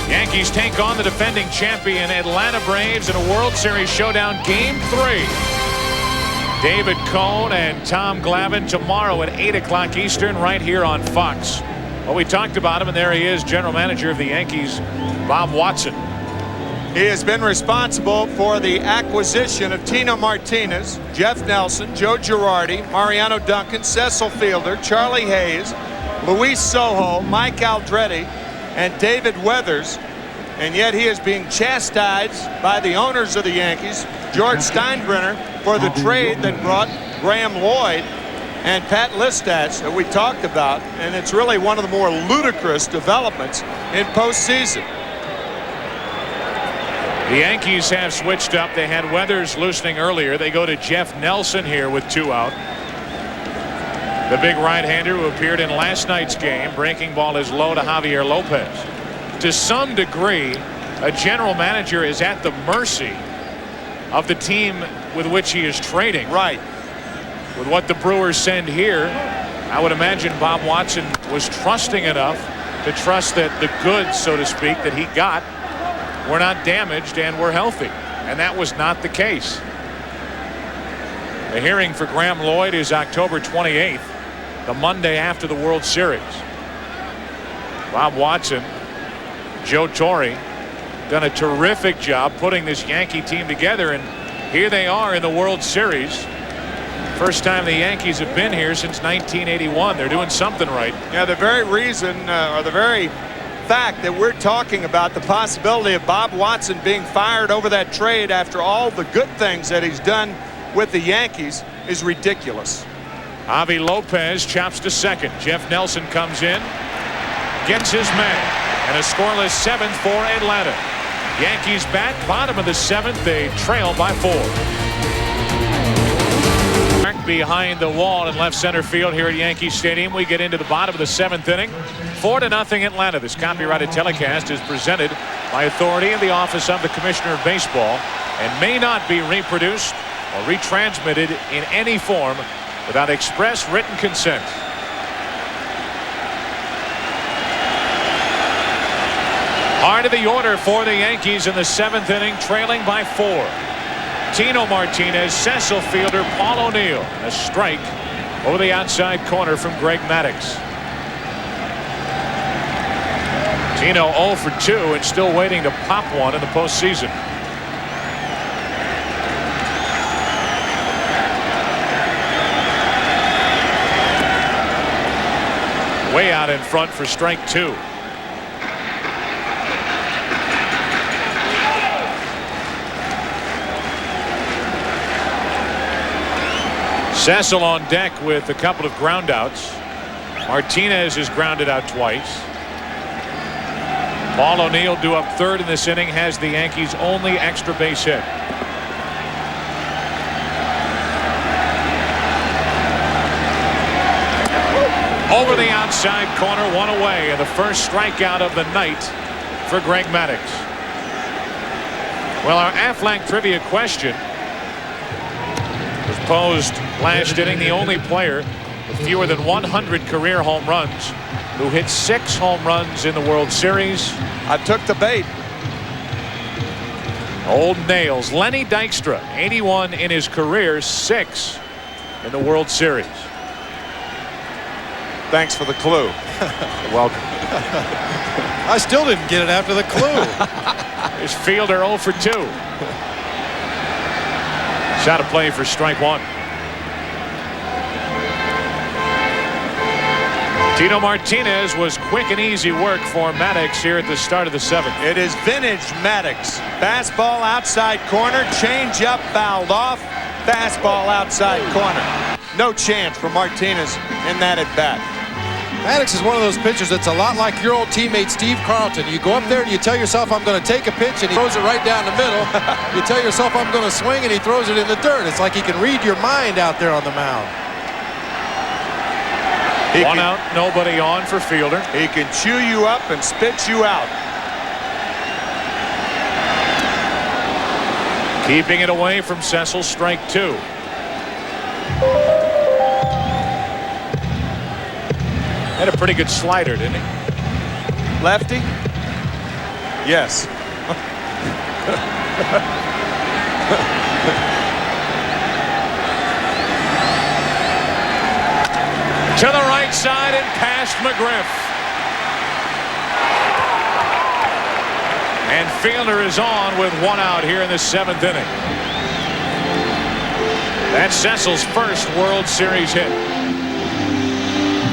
Yankees take on the defending champion Atlanta Braves in a World Series showdown, Game 3. David Cohn and Tom Glavine tomorrow at 8 o'clock Eastern right here on Fox. Well, we talked about him, and there he is, general manager of the Yankees, Bob Watson. He has been responsible for the acquisition of Tino Martinez, Jeff Nelson, Joe Girardi, Mariano Duncan, Cecil Fielder, Charlie Hayes, Luis Sojo, Mike Aldrete, and David Weathers. And yet he is being chastised by the owners of the Yankees, George Steinbrenner, for the trade that brought Graham Lloyd and Pat Listats that we talked about. And it's really one of the more ludicrous developments in postseason. The Yankees have switched up. They had Weathers loosening earlier. They go to Jeff Nelson here with 2 out. The big right-hander who appeared in last night's game. Breaking ball is low to Javier Lopez. To some degree, a general manager is at the mercy of the team with which he is trading. Right. With what the Brewers send here, I would imagine Bob Watson was trusting enough to trust that the goods, so to speak, that he got were not damaged and were healthy. And that was not the case. The hearing for Graham Lloyd is October 28th, the Monday after the World Series. Bob Watson, Joe Torre, done a terrific job putting this Yankee team together, and here they are in the World Series. First time the Yankees have been here since 1981. They're doing something right. Yeah, the very reason, or the very fact that we're talking about the possibility of Bob Watson being fired over that trade after all the good things that he's done with the Yankees is ridiculous. Javi Lopez chops to second. Jeff Nelson comes in, gets his man, and a scoreless 7th for Atlanta. Yankees back, bottom of the 7th. They trail by 4. Behind the wall in left center field here at Yankee Stadium. We get into the bottom of the 7th inning. 4-0 Atlanta. This copyrighted telecast is presented by authority in the office of the Commissioner of Baseball and may not be reproduced or retransmitted in any form without express written consent. Heart of the order for the Yankees in the 7th inning, trailing by 4. Tino Martinez, Cecil Fielder, Paul O'Neill. A strike over the outside corner from Greg Maddux. Tino 0 for 2 and still waiting to pop one in the postseason. Way out in front for strike 2. Cecil on deck with a couple of groundouts. Martinez is grounded out twice. Paul O'Neill due up 3rd in this inning, has the Yankees' only extra base hit. Over the outside corner, one away, and the first strikeout of the night for Greg Maddux. Well, our Aflac trivia question was posed last inning. The only player with fewer than 100 career home runs who hit 6 home runs in the World Series. I took the bait. Old nails. Lenny Dykstra, 81 in his career, 6 in the World Series. Thanks for the clue. You're welcome. I still didn't get it after the clue. Here's Fielder 0 for 2. Shot a play for strike 1. Tino Martinez was quick and easy work for Maddux here at the start of the 7th. It is vintage Maddux. Fastball outside corner, change up, fouled off. Fastball outside corner. No chance for Martinez in that at bat. Maddux is one of those pitchers that's a lot like your old teammate Steve Carlton. You go up there and you tell yourself, I'm going to take a pitch, and he throws it right down the middle. You tell yourself, I'm going to swing, and he throws it in the dirt. It's like he can read your mind out there on the mound. One out, nobody on for Fielder. He can chew you up and spit you out. Keeping it away from Cecil, strike 2. Had a pretty good slider, didn't he? Lefty? Yes. To the right side and past McGriff. And Fielder is on with 1 out here in the 7th inning. That's Cecil's first World Series hit.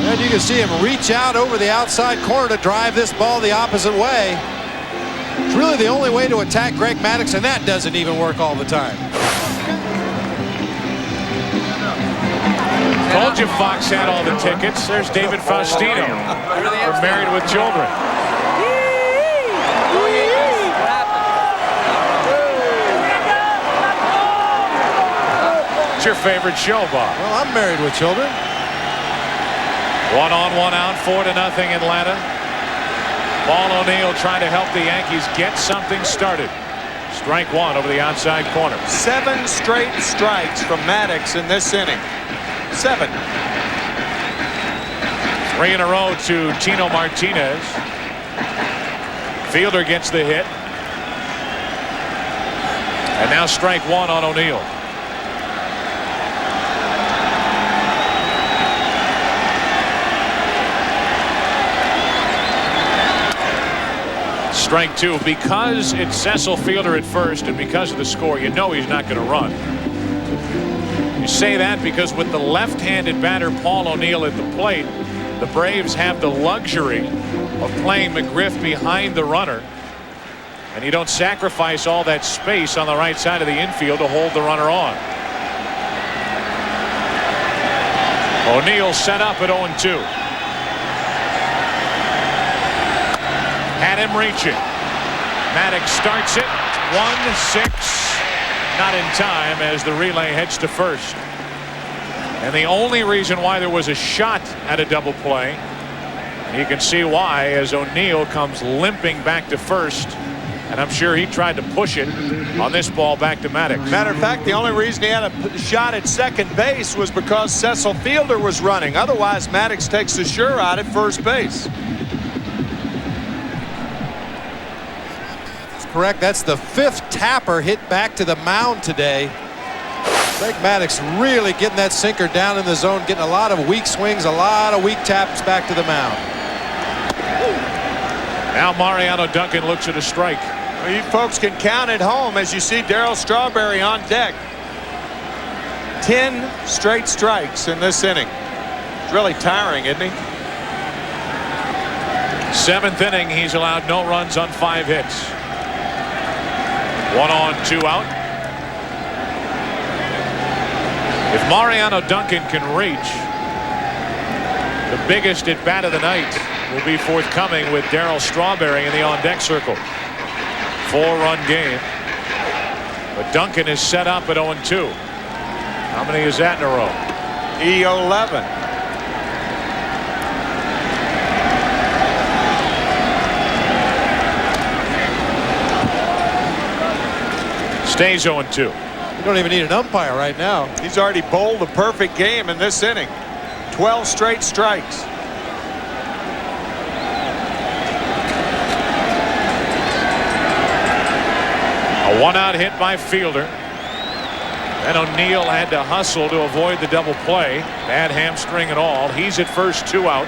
And you can see him reach out over the outside corner to drive this ball the opposite way. It's really the only way to attack Greg Maddux, and that doesn't even work all the time. Told you Fox had all the tickets. There's David Faustino. We're married with children. What's your favorite show, Bob? Well, I'm married with children. 1 on, 1 out, 4-0 Atlanta. Paul O'Neill trying to help the Yankees get something started. Strike 1 over the outside corner. 7 straight strikes from Maddux in this inning. 7. 3 in a row to Tino Martinez. Fielder gets the hit. And now strike 1 on O'Neill. Strike 2. Because it's Cecil Fielder at first and because of the score, you know he's not going to run. You say that because with the left-handed batter Paul O'Neill at the plate, the Braves have the luxury of playing McGriff behind the runner, and you don't sacrifice all that space on the right side of the infield to hold the runner on. O'Neill set up at 0-2. Had him reaching. Maddux starts it. 1-6. Not in time as the relay heads to first. And the only reason why there was a shot at a double play, and you can see why, as O'Neill comes limping back to first, and I'm sure he tried to push it on this ball back to Maddux. Matter of fact, the only reason he had a shot at second base was because Cecil Fielder was running. Otherwise, Maddux takes the sure out at first base. Correct. That's the 5th tapper hit back to the mound today. Greg Maddux really getting that sinker down in the zone, getting a lot of weak swings, a lot of weak taps back to the mound. Now Mariano Duncan looks at a strike. Well, you folks can count at home as you see Darryl Strawberry on deck. 10 straight strikes in this inning. It's really tiring, isn't he? 7th inning, he's allowed no runs on 5 hits. 1 on, 2 out. If Mariano Duncan can reach, the biggest at bat of the night will be forthcoming with Darryl Strawberry in the on-deck circle. 4-run game. But Duncan is set up at 0-2. How many is that in a row? E11. Stays 0-2. You don't even need an umpire right now. He's already bowled a perfect game in this inning. 12 straight strikes. A one-out hit by Fielder. Then O'Neill had to hustle to avoid the double play. Bad hamstring and all. He's at first, 2 out.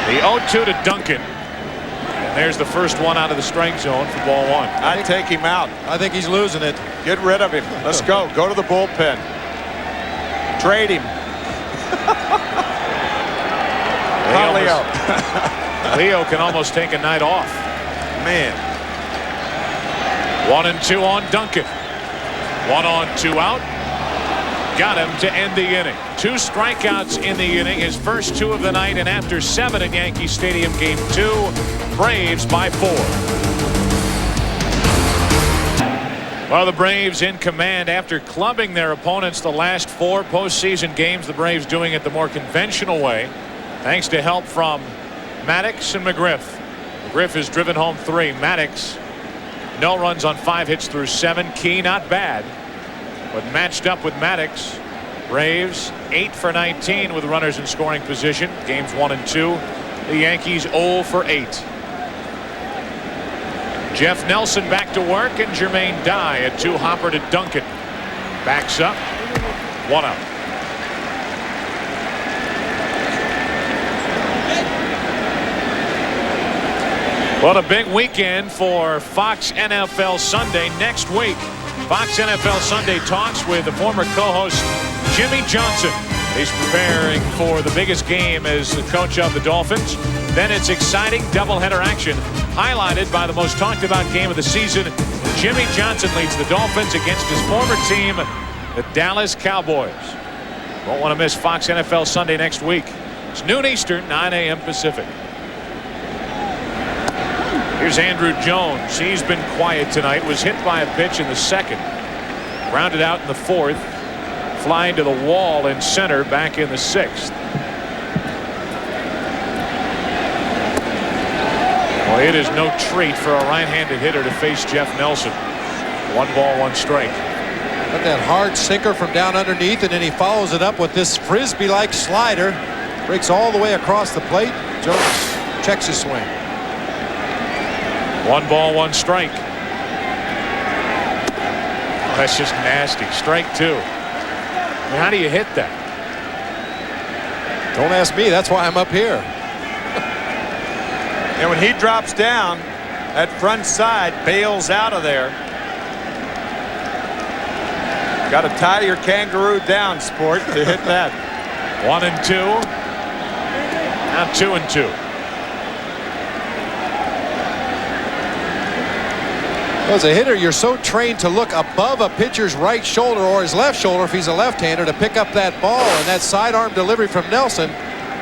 The 0-2 to Duncan. And there's the first one out of the strike zone for ball 1. I'd take him out. I think he's losing it. Get rid of him. Let's go. Go to the bullpen. Trade him. Leo can almost take a night off. Man. 1-2 on Duncan. 1 on, 2 out. Got him to end the inning. 2 strikeouts in the inning. His first 2 of the night, and after 7 in Yankee Stadium, game 2, Braves by 4. Well, the Braves in command after clubbing their opponents the last 4 postseason games. The Braves doing it the more conventional way, thanks to help from Maddox and McGriff. McGriff has driven home 3. Maddox, no runs on 5 hits through 7. Key, not bad, but matched up with Maddox. Braves 8 for 19 with runners in scoring position. Games 1 and 2. The Yankees 0 for 8. Jeff Nelson back to work, and Jermaine Dye a 2-hopper to Duncan. Backs up. 1 out. Well, a big weekend for Fox NFL Sunday next week. Fox NFL Sunday talks with the former co-host Jimmy Johnson. He's preparing for the biggest game as the coach of the Dolphins. Then it's exciting doubleheader action, highlighted by the most talked about game of the season. Jimmy Johnson leads the Dolphins against his former team, the Dallas Cowboys. Won't want to miss Fox NFL Sunday next week. It's noon Eastern, 9 a.m. Pacific. Here's Andrew Jones. He's been quiet tonight. Was hit by a pitch in the 2nd. Grounded out in the 4th. Flying to the wall in center back in the 6th. Well, it is no treat for a right-handed hitter to face Jeff Nelson. 1 ball, 1 strike. Got that hard sinker from down underneath, and then he follows it up with this frisbee-like slider. Breaks all the way across the plate. Jones checks his swing. 1 ball, 1 strike. Oh, that's just nasty. Strike 2. I mean, how do you hit that? Don't ask me. That's why I'm up here. And when he drops down, that front side bails out of there. Got to tie your kangaroo down, sport, to hit that. 1 and 2. Now 2 and 2. Well, as a hitter, you're so trained to look above a pitcher's right shoulder or his left shoulder if he's a left-hander to pick up that ball, and that sidearm delivery from Nelson,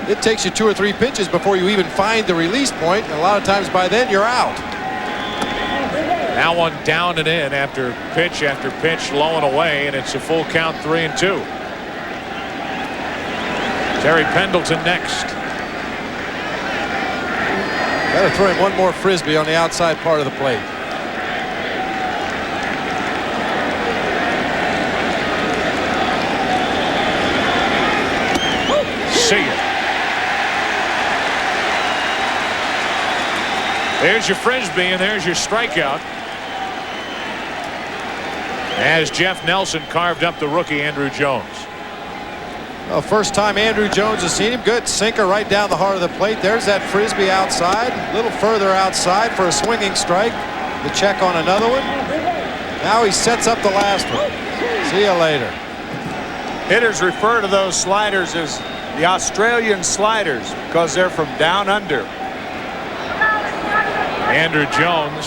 it takes you 2 or 3 pitches before you even find the release point, and a lot of times by then you're out. Now 1 down and in after pitch low and away, and it's a full count, 3 and 2. Terry Pendleton next. Got to throw him 1 more frisbee on the outside part of the plate. See ya. There's your frisbee, and there's your strikeout. As Jeff Nelson carved up the rookie Andrew Jones. Well, first time Andrew Jones has seen him. Good sinker right down the heart of the plate. There's that frisbee outside, a little further outside for a swinging strike. The check on another one. Now he sets up the last one. See you later. Hitters refer to those sliders as the Australian sliders because they're from down under. Andrew Jones,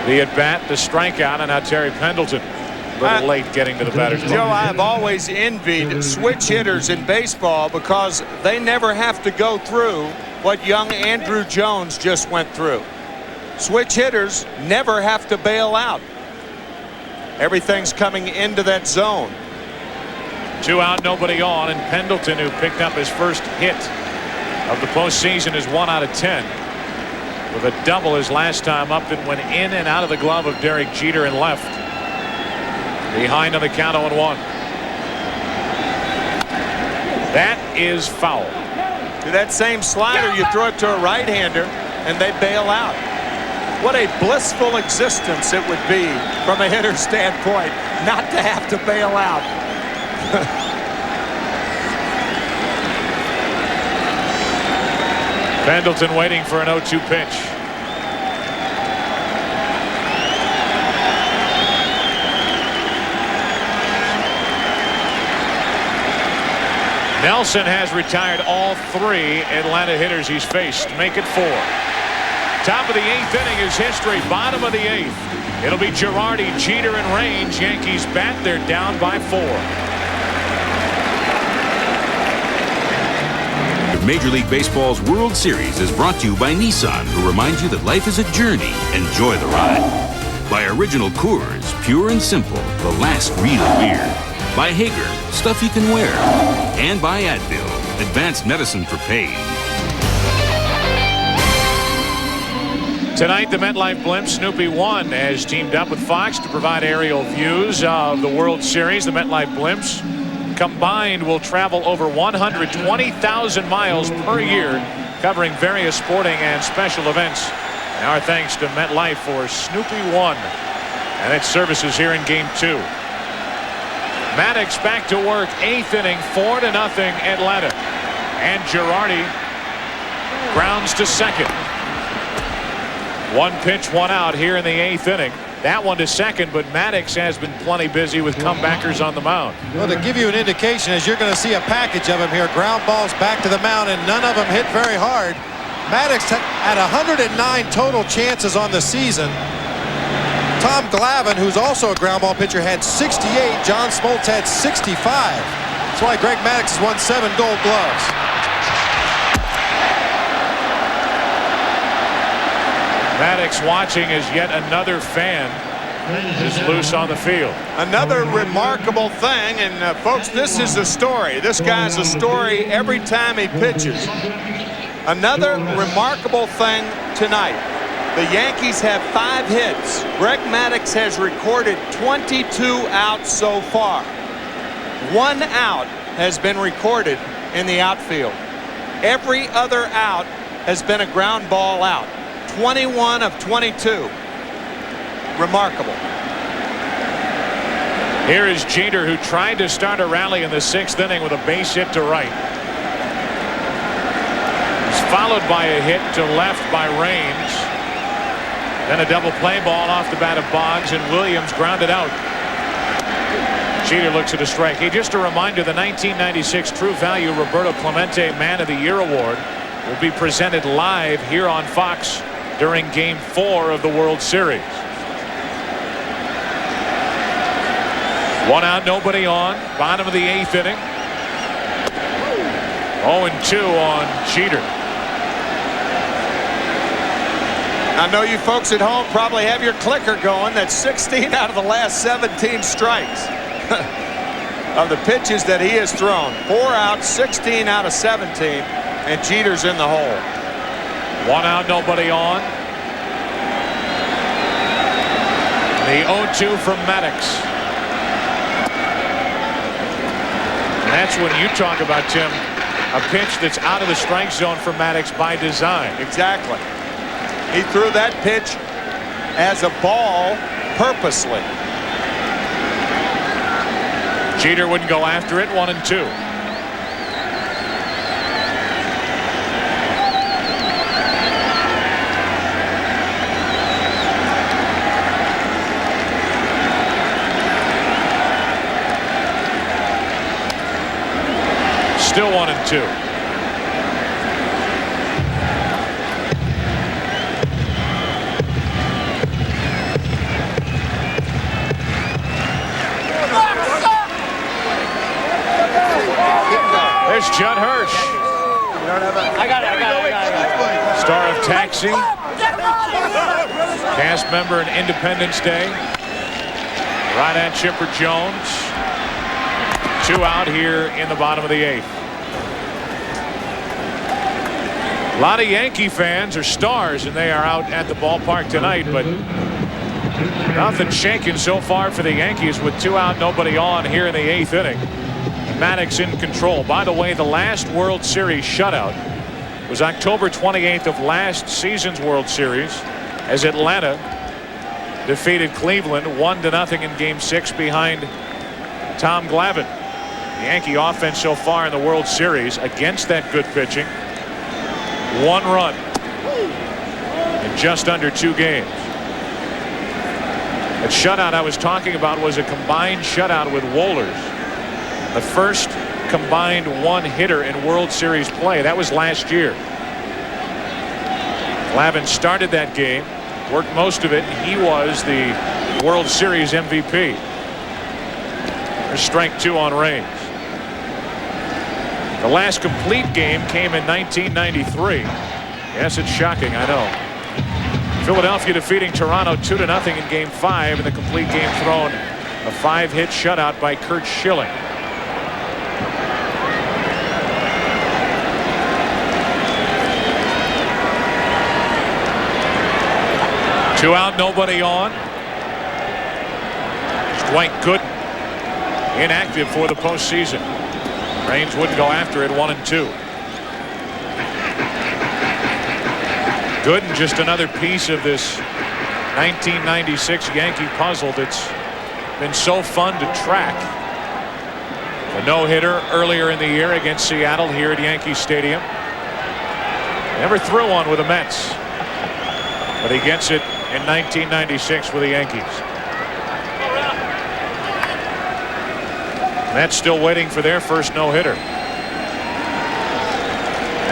the at-bat, the strikeout, and now Terry Pendleton. A little late getting to the batter's box. Joe, I have always envied switch hitters in baseball because they never have to go through what young Andrew Jones just went through. Switch hitters never have to bail out. Everything's coming into that zone. 2 out, nobody on, and Pendleton, who picked up his first hit of the postseason, is 1 out of 10. with a double his last time up that went in and out of the glove of Derek Jeter and left. Behind on the count 0-1. That is foul. To that same slider, you throw it to a right-hander, and they bail out. What a blissful existence it would be from a hitter's standpoint not to have to bail out. Pendleton waiting for an 0-2 pitch. Nelson has retired all 3 Atlanta hitters he's faced. Make it 4. Top of the 8th inning is history. Bottom of the 8th. It'll be Girardi, Jeter, and Range. Yankees bat. They're down by 4. Major League Baseball's World Series is brought to you by Nissan, who reminds you that life is a journey. Enjoy the ride. By Original Coors, pure and simple, the last real beer. By Hager, stuff you can wear. And by Advil, advanced medicine for pain. Tonight, the MetLife Blimp Snoopy 1 has teamed up with Fox to provide aerial views of the World Series. The MetLife Blimps combined will travel over 120,000 miles per year, covering various sporting and special events. And our thanks to MetLife for Snoopy 1 and its services here in Game 2. Maddox back to work, 8th inning, 4-0 Atlanta. And Girardi grounds to second. 1 pitch, 1 out here in the 8th inning. That one to second, but Maddox has been plenty busy with comebackers on the mound. Well, to give you an indication, as you're going to see a package of them here, ground balls back to the mound, and none of them hit very hard. Maddox had 109 total chances on the season. Tom Glavine, who's also a ground ball pitcher, had 68. John Smoltz had 65. That's why Greg Maddux has won 7 Gold Gloves. Maddox watching as yet another fan is loose on the field. Another remarkable thing, and folks, this is a story. This guy's a story every time he pitches. Another remarkable thing tonight. The Yankees have 5 hits. Greg Maddux has recorded 22 outs so far. 1 out has been recorded in the outfield. Every other out has been a ground ball out. 21 of 22. Remarkable. Here is Jeter, who tried to start a rally in the 6th inning with a base hit to right. He's followed by a hit to left by Range. Then a double play ball off the bat of Boggs, and Williams grounded out. Jeter looks at a strike. Hey, just a reminder, the 1996 True Value Roberto Clemente Man of the Year Award will be presented live here on Fox during Game 4 of the World Series. 1 out, nobody on. Bottom of the 8th inning. 0-2 on Jeter. I know you folks at home probably have your clicker going. That's 16 out of the last 17 strikes of the pitches that he has thrown. 4 outs, 16 out of 17, and Jeter's in the hole. 1 out, nobody on. The 0-2 from Maddox. And that's when you talk about, Tim, a pitch that's out of the strike zone for Maddox by design. Exactly. He threw that pitch as a ball purposely. Jeter wouldn't go after it. 1-2. Still 1-2. There's Judd Hirsch. I got it. Star of Taxi. Cast member in Independence Day. Right at Chipper Jones. 2 out here in the bottom of the 8th. A lot of Yankee fans are stars, and they are out at the ballpark tonight, but nothing shaking so far for the Yankees with 2 out, nobody on here in the 8th inning. Maddox in control. By the way, the last World Series shutout was October 28th of last season's World Series as Atlanta defeated Cleveland 1-0 in Game 6 behind Tom Glavine. The Yankee offense so far in the World Series against that good pitching, 1 run in just under 2 games. That shutout I was talking about was a combined shutout with Wohlers, the first combined 1-hitter in World Series play. That was last year. Glavine started that game, worked most of it, and he was the World Series MVP. There's strike 2 on Raines. The last complete game came in 1993. Yes, it's shocking, I know. Philadelphia defeating Toronto 2-0 in Game 5, and the complete game thrown, a 5-hit shutout by Curt Schilling. Two out, nobody on. Dwight Gooden inactive for the postseason. Raines wouldn't go after it. 1-2. Gooden just another piece of this 1996 Yankee puzzle that's been so fun to track. A no-hitter earlier in the year against Seattle here at Yankee Stadium. Never threw one with the Mets, but he gets it in 1996 with the Yankees. Mets still waiting for their first no-hitter.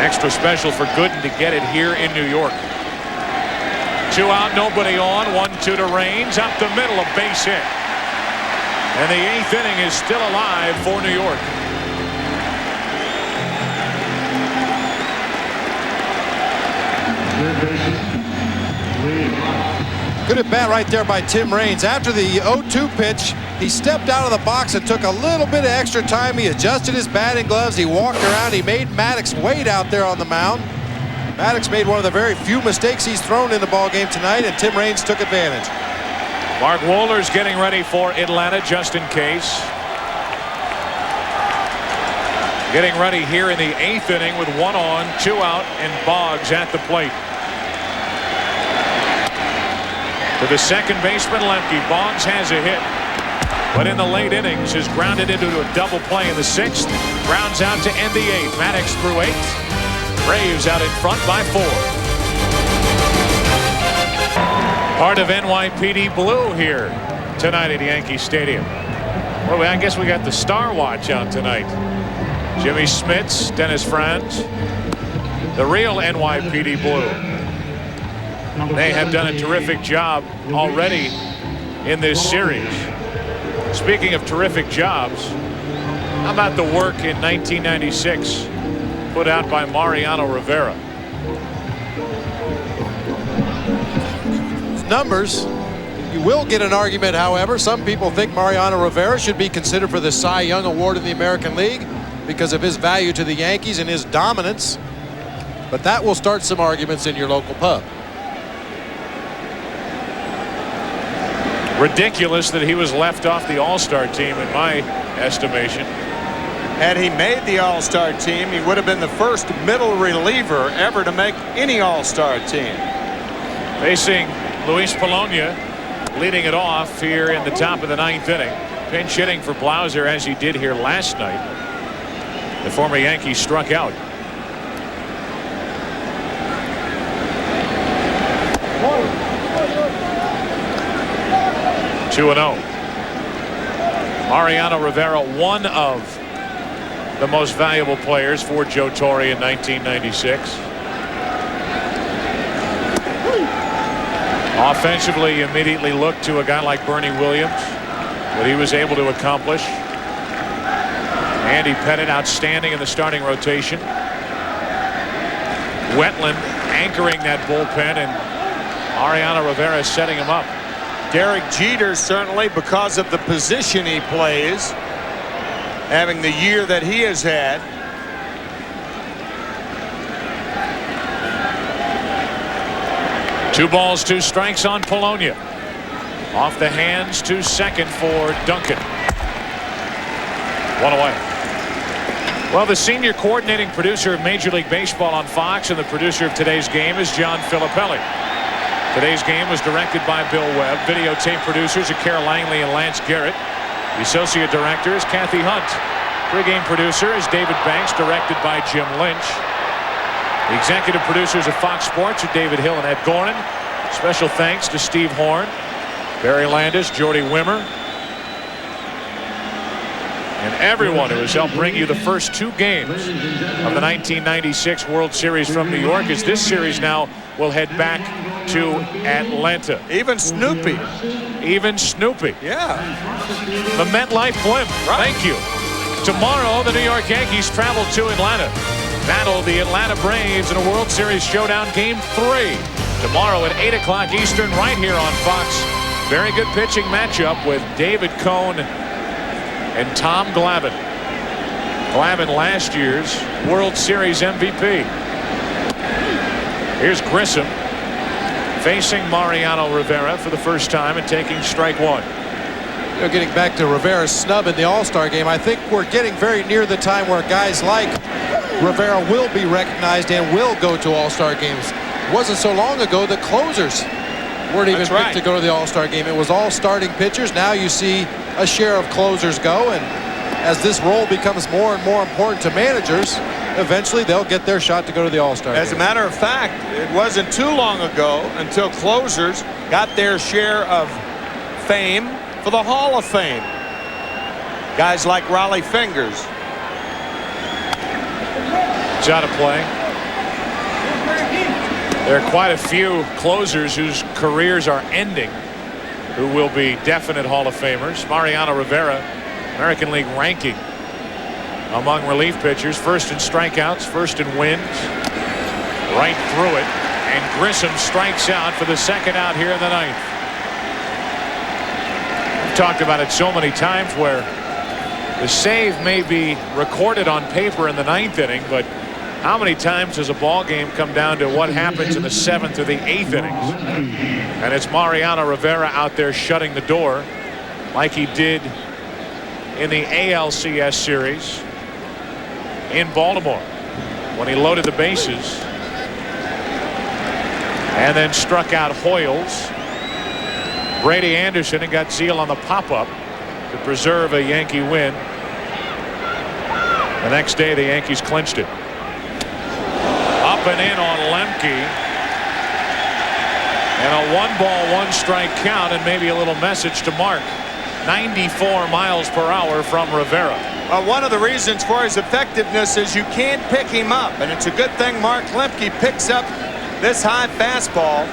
Extra special for Gooden to get it here in New York. 2 out, nobody on. 1-2 to Raines. Up the middle, a base hit. And the 8th inning is still alive for New York. Good at bat right there by Tim Raines. After the 0-2 pitch, he stepped out of the box and took a little bit of extra time. He adjusted his batting gloves. He walked around. He made Maddox wait out there on the mound. Maddox made one of the very few mistakes he's thrown in the ballgame tonight, and Tim Raines took advantage. Mark Wohlers getting ready for Atlanta just in case. Getting ready here in the 8th inning with 1 on, 2 out, and Boggs at the plate. To the second baseman, Lemke. Boggs has a hit, but in the late innings is grounded into a double play in the 6th. Grounds out to end the 8th. Maddox through 8. Braves out in front by 4. Part of NYPD Blue here tonight at Yankee Stadium. Well, I guess we got the Star Watch out tonight. Jimmy Smits, Dennis Franz, the real NYPD Blue. They have done a terrific job already in this series. Speaking of terrific jobs, how about the work in 1996 put out by Mariano Rivera? Numbers. You will get an argument, however. Some people think Mariano Rivera should be considered for the Cy Young Award in the American League because of his value to the Yankees and his dominance. But that will start some arguments in your local pub. Ridiculous that he was left off the All-Star team in my estimation. Had he made the All-Star team, he would have been the first middle reliever ever to make any All-Star team. Facing Luis Polonia, leading it off here in the top of the 9th inning. Pinch hitting for Blauser as he did here last night. The former Yankee struck out. Two 2-0. Mariano Rivera, one of the most valuable players for Joe Torre in 1996. Offensively, you immediately look to a guy like Bernie Williams, what he was able to accomplish. Andy Pettitte, outstanding in the starting rotation. Wetland anchoring that bullpen, and Mariano Rivera setting him up. Derek Jeter, certainly because of the position he plays, having the year that he has had. 2 balls, 2 strikes on Polonia. Off the hands to second for Duncan. 1 away. Well, the senior coordinating producer of Major League Baseball on Fox and the producer of today's game is John Filippelli. Today's game was directed by Bill Webb. Videotape producers are Carol Langley and Lance Garrett. The associate director is Kathy Hunt. Pre-game producer is David Banks, directed by Jim Lynch. The executive producers of Fox Sports are David Hill and Ed Gorin. Special thanks to Steve Horn, Barry Landis, Jordy Wimmer, and everyone who has helped bring you the first 2 games of the 1996 World Series from New York, as this series now will head back to Atlanta. Even Snoopy. Even Snoopy. Yeah. The MetLife blimp. Right. Thank you. Tomorrow, the New York Yankees travel to Atlanta. Battle the Atlanta Braves in a World Series showdown game 3. Tomorrow at 8 o'clock Eastern, right here on Fox. Very good pitching matchup with David Cone and Tom Glavine. Glavine, last year's World Series MVP. Here's Grissom facing Mariano Rivera for the first time and taking strike 1. You know, getting back to Rivera's snub in the All-Star game, I think we're getting very near the time where guys like Rivera will be recognized and will go to All-Star games. It wasn't so long ago that closers weren't even picked to go to the All-Star game. It was all starting pitchers. Now you see a share of closers go, and as this role becomes more and more important to managers, eventually they'll get their shot to go to the All-Star game. As a matter of fact, it wasn't too long ago until closers got their share of fame for the Hall of Fame. Guys like Raleigh Fingers. It's out of play. There are quite a few closers whose careers are ending who will be definite Hall of Famers. Mariano Rivera, American League ranking among relief pitchers, first in strikeouts, first in wins, right through it, and Grissom strikes out for the second out here in the 9th. We've talked about it so many times where the save may be recorded on paper in the 9th inning, but how many times does a ball game come down to what happens in the 7th or the 8th innings? And it's Mariano Rivera out there shutting the door like he did in the ALCS series in Baltimore when he loaded the bases and then struck out Hoyles, Brady Anderson, and got Zeal on the pop-up to preserve a Yankee win. The next day the Yankees clinched it. Up and in on Lemke, and a 1-ball 1-strike count, and maybe a little message to Mark. 94 miles per hour from Rivera. One of the reasons for his effectiveness is you can't pick him up, and it's a good thing Mark Lemke picks up this high fastball.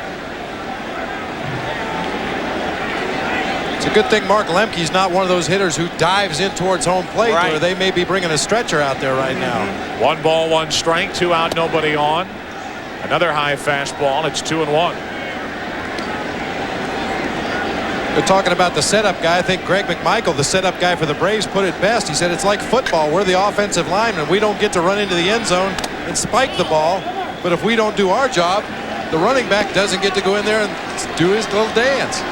It's a good thing Mark Lemke's not one of those hitters who dives in towards home plate, or they may be bringing a stretcher out there right now. 1 ball, 1 strike, 2 out, nobody on. Another high fastball. It's 2-1. They're talking about the setup guy. I think Greg McMichael, the setup guy for the Braves, put it best. He said it's like football. We're the offensive linemen. We don't get to run into the end zone and spike the ball. But if we don't do our job, the running back doesn't get to go in there and do his little dance.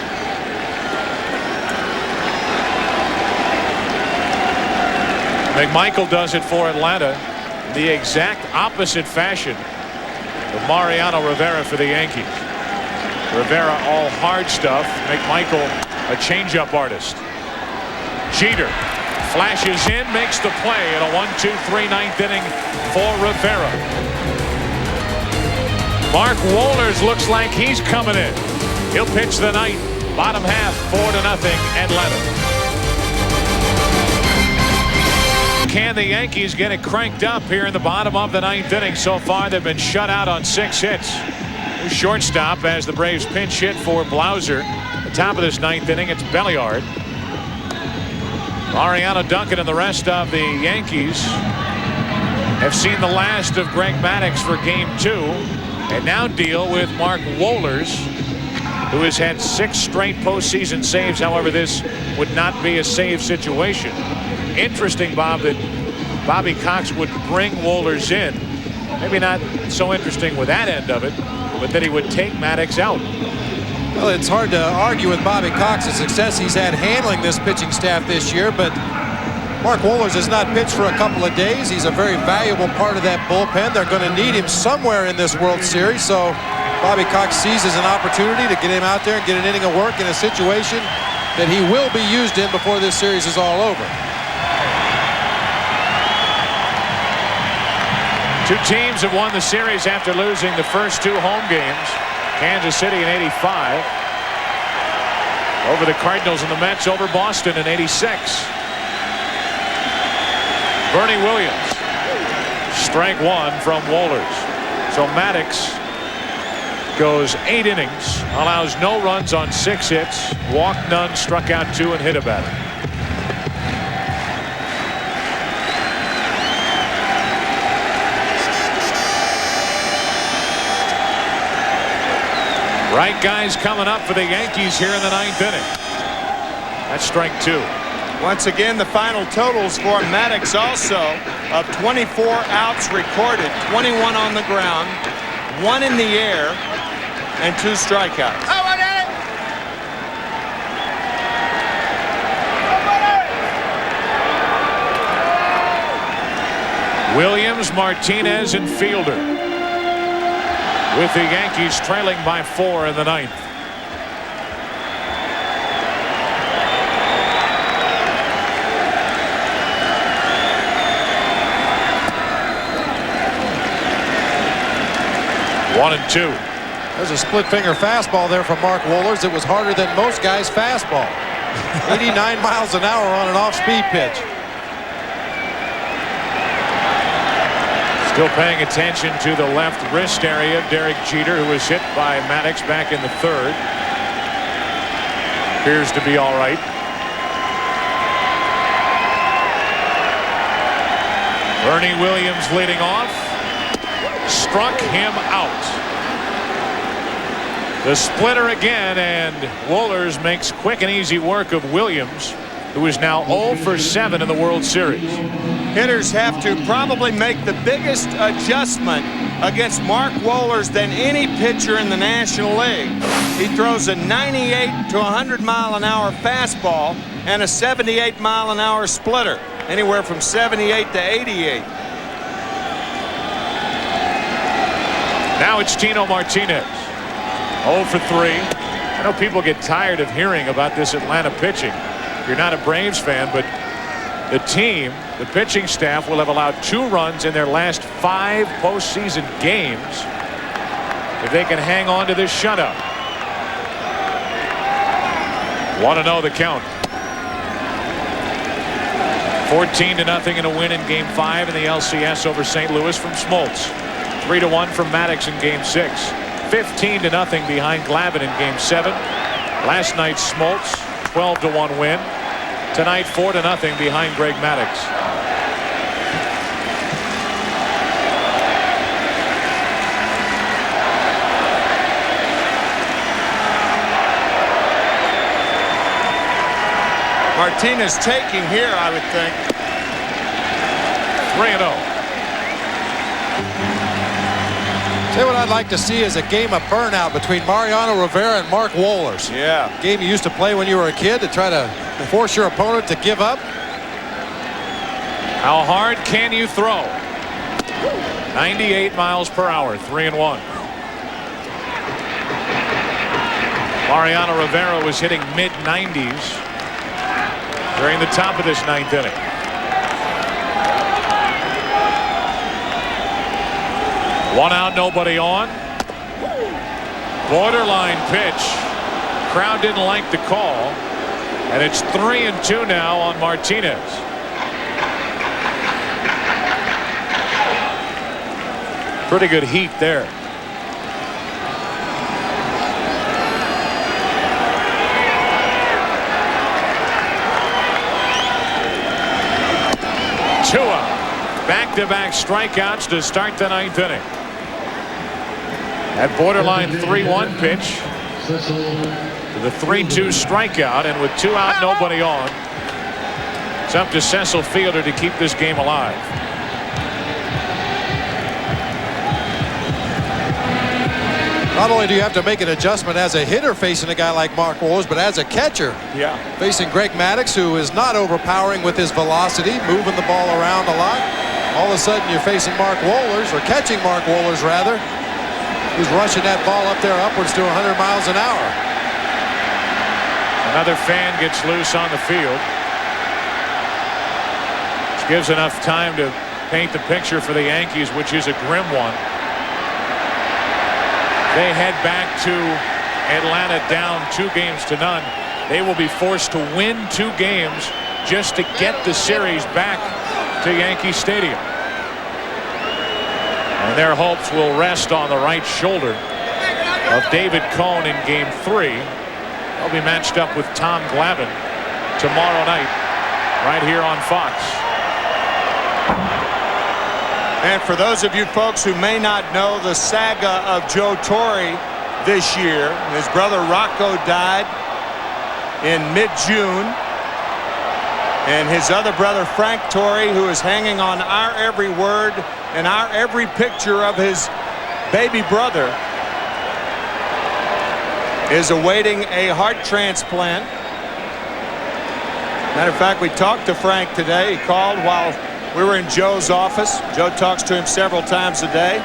McMichael does it for Atlanta the exact opposite fashion of Mariano Rivera for the Yankees. Rivera all hard stuff. McMichael a changeup artist. Jeter flashes in, makes the play in a 1-2-3 9th inning for Rivera. Mark Wohlers looks like he's coming in. He'll pitch the 9th. Bottom half, 4-0 Atlanta. Can the Yankees get it cranked up here in the bottom of the 9th inning? So far they've been shut out on 6 hits. Shortstop as the Braves pinch hit for Blauser. At the top of this 9th inning, it's Belliard. Mariano Duncan and the rest of the Yankees have seen the last of Greg Maddux for game 2 and now deal with Mark Wohlers, who has had 6 straight postseason saves. However, this would not be a save situation. Interesting, Bob, that Bobby Cox would bring Wohlers in Maybe not so interesting with that end of it, but that he would take Maddox out. Well, it's hard to argue with Bobby Cox's success he's had handling this pitching staff this year, but Mark Wohlers has not pitched for a couple of days. He's a very valuable part of that bullpen. They're going to need him somewhere in this World Series, so Bobby Cox seizes an opportunity to get him out there and get an inning of work in a situation that he will be used in before this series is all over. Two teams have won the series after losing the first two home games. Kansas City in '85 over the Cardinals, and the Mets over Boston in '86. Bernie Williams, strike one from Wohlers. So Maddox goes 8 innings, allows no runs on 6 hits, walked none, struck out 2, and hit a batter. Right guys coming up for the Yankees here in the 9th inning. That's strike 2. Once again, the final totals for Maddox also of 24 outs recorded, 21 on the ground, 1 in the air, and 2 strikeouts. Williams, Martinez, and Fielder, with the Yankees trailing by 4 in the 9th. One and 2. There's a split finger fastball there from Mark Wohlers. It was harder than most guys' fastball. 89 miles an hour on an off-speed pitch. Still paying attention to the left wrist area of Derek Jeter, who was hit by Maddox back in the 3rd. Appears to be all right. Bernie Williams leading off. Struck him out. The splitter again, and Wohlers makes quick and easy work of Williams, who is now 0 for 7 in the World Series. Hitters have to probably make the biggest adjustment against Mark Wohlers than any pitcher in the National League. He throws a 98 to 100 mile an hour fastball and a 78 mile an hour splitter, anywhere from 78 to 88. Now it's Tino Martinez, 0 for 3. I know people get tired of hearing about this Atlanta pitching. You're not a Braves fan, but the team, the pitching staff, will have allowed 2 runs in their last 5 postseason games if they can hang on to this shutout. 1-0 the count. 14-0 in a win in Game 5 in the LCS over St. Louis from Smoltz. 3-1 from Maddox in Game 6. 15-0 behind Glavine in Game 7. Last night Smoltz, 12-1 win. Tonight 4-0 behind Greg Maddox. Martinez taking here, I would think. 3-0. Say what I'd like to see is a game of burnout between Mariano Rivera and Mark Wohlers. Yeah. Game you used to play when you were a kid to try to force your opponent to give up. How hard can you throw? 98 miles per hour, 3-1. Mariano Rivera was hitting mid-90s during the top of this 9th inning. One out, nobody on. Borderline pitch. Crowd didn't like the call. And it's 3-2 now on Martinez. Pretty good heat there. Tua, back-to-back strikeouts to start the 9th inning. That borderline 3-1 pitch to the 3-2 strikeout, and with 2 out, nobody on, it's up to Cecil Fielder to keep this game alive. Not only do you have to make an adjustment as a hitter facing a guy like Mark Wohlers, but as a catcher facing Greg Maddux, who is not overpowering with his velocity, moving the ball around a lot. All of a sudden you're facing Mark Wohlers, or catching Mark Wohlers rather, who's rushing that ball up there upwards to 100 miles an hour. Another fan gets loose on the field. Which gives enough time to paint the picture for the Yankees, which is a grim one. They head back to Atlanta down 2-0. They will be forced to win 2 games just to get the series back to Yankee Stadium. And their hopes will rest on the right shoulder of David Cone in Game 3. They'll be matched up with Tom Glavine tomorrow night right here on Fox. And for those of you folks who may not know the saga of Joe Torre this year, his brother Rocco died in mid-June. And his other brother Frank Torre, who is hanging on our every word and our every picture of his baby brother, is awaiting a heart transplant. Matter of fact, we talked to Frank today. He called while we were in Joe's office. Joe talks to him several times a day.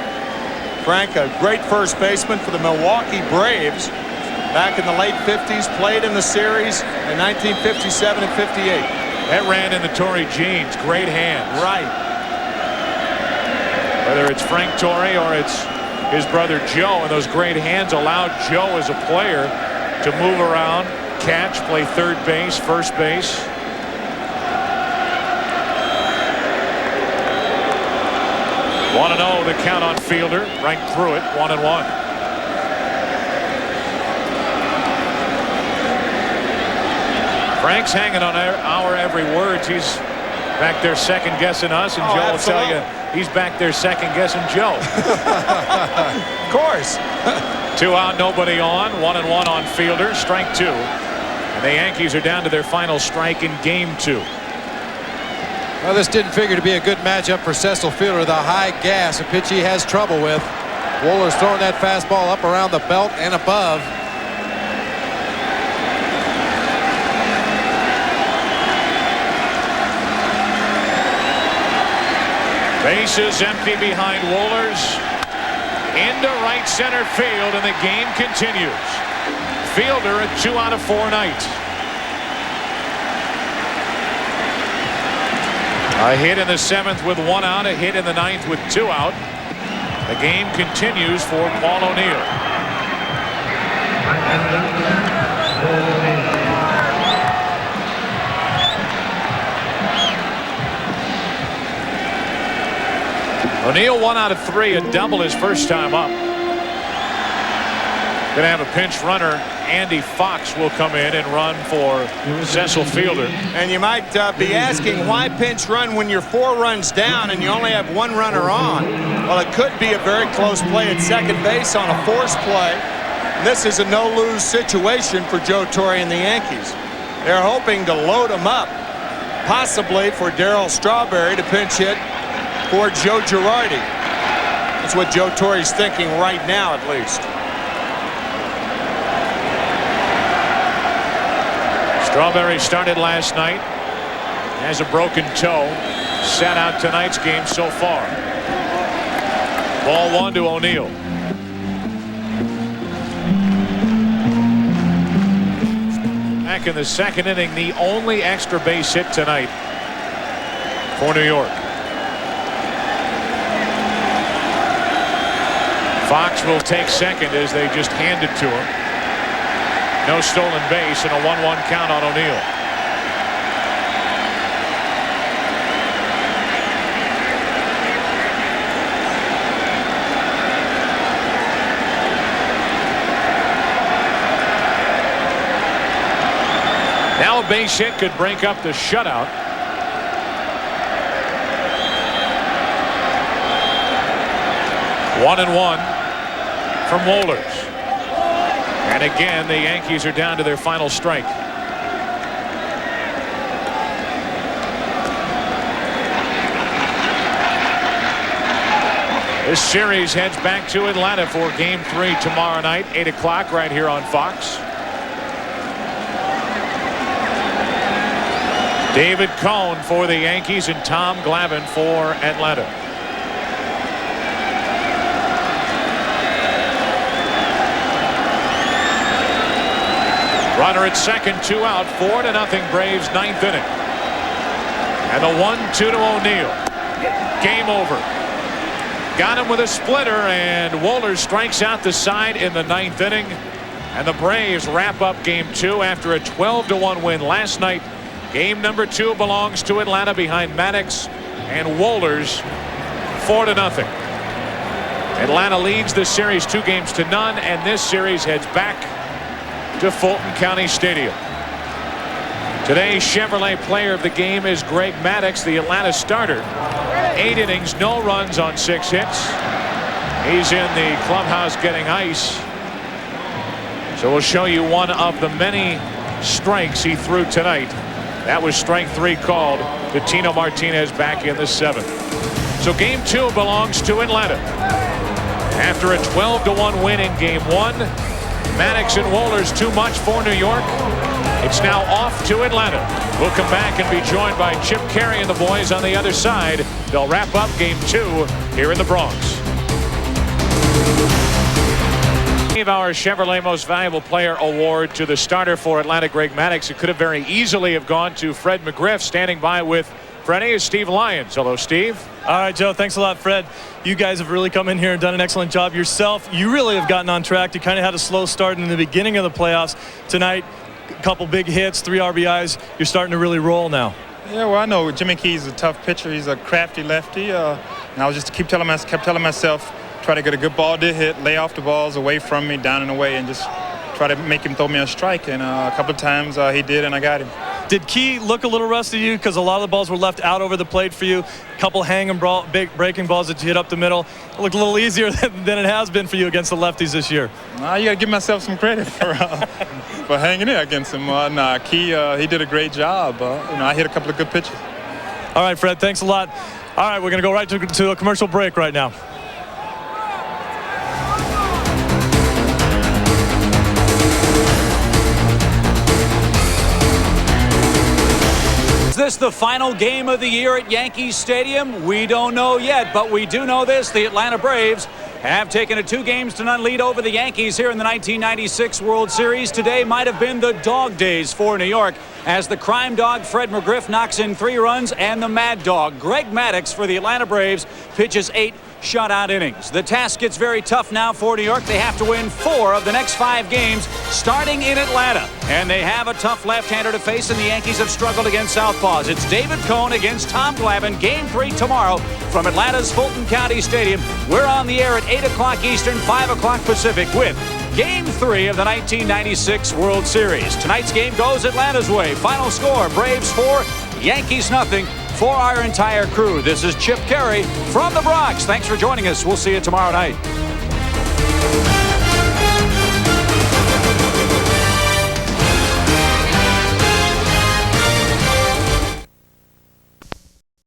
Frank, a great first baseman for the Milwaukee Braves back in the late 50s, played in the series in 1957 and 58. That ran in the Torre genes. Great hands. Right. Whether it's Frank Torre or it's his brother Joe, and those great hands allowed Joe as a player to move around, catch, play third base, first base. Want to know the count on Fielder, right through it, 1-1. Frank's hanging on our every word. He's back there second guessing us, and Joe will tell you he's back there second guessing Joe. Of course. 2 out, nobody on. 1-1 on Fielder, strike 2. And the Yankees are down to their final strike in Game 2. Well, this didn't figure to be a good matchup for Cecil Fielder. The high gas, a pitch he has trouble with. Wohlers throwing that fastball up around the belt and above. Bases empty behind Wohlers. Into right center field, and the game continues. Fielder a 2 out of 4 night. A hit in the 7th with 1 out, a hit in the 9th with 2 out. The game continues for Paul O'Neill. O'Neill 1 out of 3, a double his first time up. Gonna have a pinch runner. Andy Fox will come in and run for Cecil Fielder. And you might be asking, why pinch run when you're 4 runs down and you only have 1 runner on? Well, it could be a very close play at second base on a force play. And this is a no-lose situation for Joe Torre and the Yankees. They're hoping to load him up, possibly for Darryl Strawberry to pinch hit for Joe Girardi. That's what Joe Torre's thinking right now, at least. Strawberry started last night, has a broken toe, sat out tonight's game so far. Ball 1 to O'Neill. Back in the 2nd inning, the only extra base hit tonight for New York. Fox will take second as they just hand it to him. No stolen base and a 1-1 count on O'Neill. Now a base hit could break up the shutout. One and 1 from Wohlers. And again, the Yankees are down to their final strike. This series heads back to Atlanta for Game 3 tomorrow night, 8 o'clock, right here on Fox. David Cone for the Yankees and Tom Glavine for Atlanta. Runner at second, 2 out, 4-0 Braves, 9th inning. And the 1-2 to O'Neill. Game over. Got him with a splitter, and Wohlers strikes out the side in the 9th inning. And the Braves wrap up Game 2 after a 12-1 win last night. Game number 2 belongs to Atlanta behind Maddox and Wohlers, 4-0. Atlanta leads the series 2-0, and this series heads back to Fulton County Stadium. Today's Chevrolet player of the game is Greg Maddox, the Atlanta starter. 8 innings, no runs on 6 hits. He's in the clubhouse getting ice. So we'll show you one of the many strikes he threw tonight. That was strike 3 called to Tino Martinez back in the 7th. So Game 2 belongs to Atlanta. After a 12-1 win in Game 1, Maddox and Wohlers too much for New York. It's now off to Atlanta. We'll come back and be joined by Chip Carey and the boys on the other side. They'll wrap up Game 2 here in the Bronx. Gave our Chevrolet Most Valuable Player award to the starter for Atlanta, Greg Maddox. It could have very easily have gone to Fred McGriff. Standing by with Freddie is Steve Lyons. Hello, Steve. All right, Joe. Thanks a lot, Fred. You guys have really come in here and done an excellent job yourself. You really have gotten on track. You kind of had a slow start in the beginning of the playoffs. Tonight, a couple big hits, 3 RBIs. You're starting to really roll now. Yeah, well, I know Jimmy Key's a tough pitcher. He's a crafty lefty. And I was just kept telling myself, try to get a good ball to hit, lay off the balls away from me, down and away, and just try to make him throw me a strike. And a couple of times he did, and I got him. Did Key look a little rusty to you? Because a lot of the balls were left out over the plate for you. A couple hanging big breaking balls that you hit up the middle. It looked a little easier than it has been for you against the lefties this year. You got to give myself some credit for hanging in against him. Key, he did a great job. I hit a couple of good pitches. All right, Fred, thanks a lot. All right, we're going to go right to a commercial break right now. Is this the final game of the year at Yankee Stadium? We don't know yet, but we do know this. The Atlanta Braves have taken a 2-0 lead over the Yankees here in the 1996 World Series. Today might have been the dog days for New York as the crime dog Fred McGriff knocks in 3 runs and the mad dog Greg Maddox for the Atlanta Braves pitches 8 shutout innings. The task gets very tough now for New York. They have to win 4 of the next 5 games starting in Atlanta. And they have a tough left-hander to face, and the Yankees have struggled against southpaws. It's David Cone against Tom Glavine. Game 3 tomorrow from Atlanta's Fulton County Stadium. We're on the air at 8 o'clock Eastern, 5 o'clock Pacific with Game 3 of the 1996 World Series. Tonight's game goes Atlanta's way. Final score, Braves 4, Yankees 0. For our entire crew, this is Chip Carey from the Bronx. Thanks for joining us. We'll see you tomorrow night.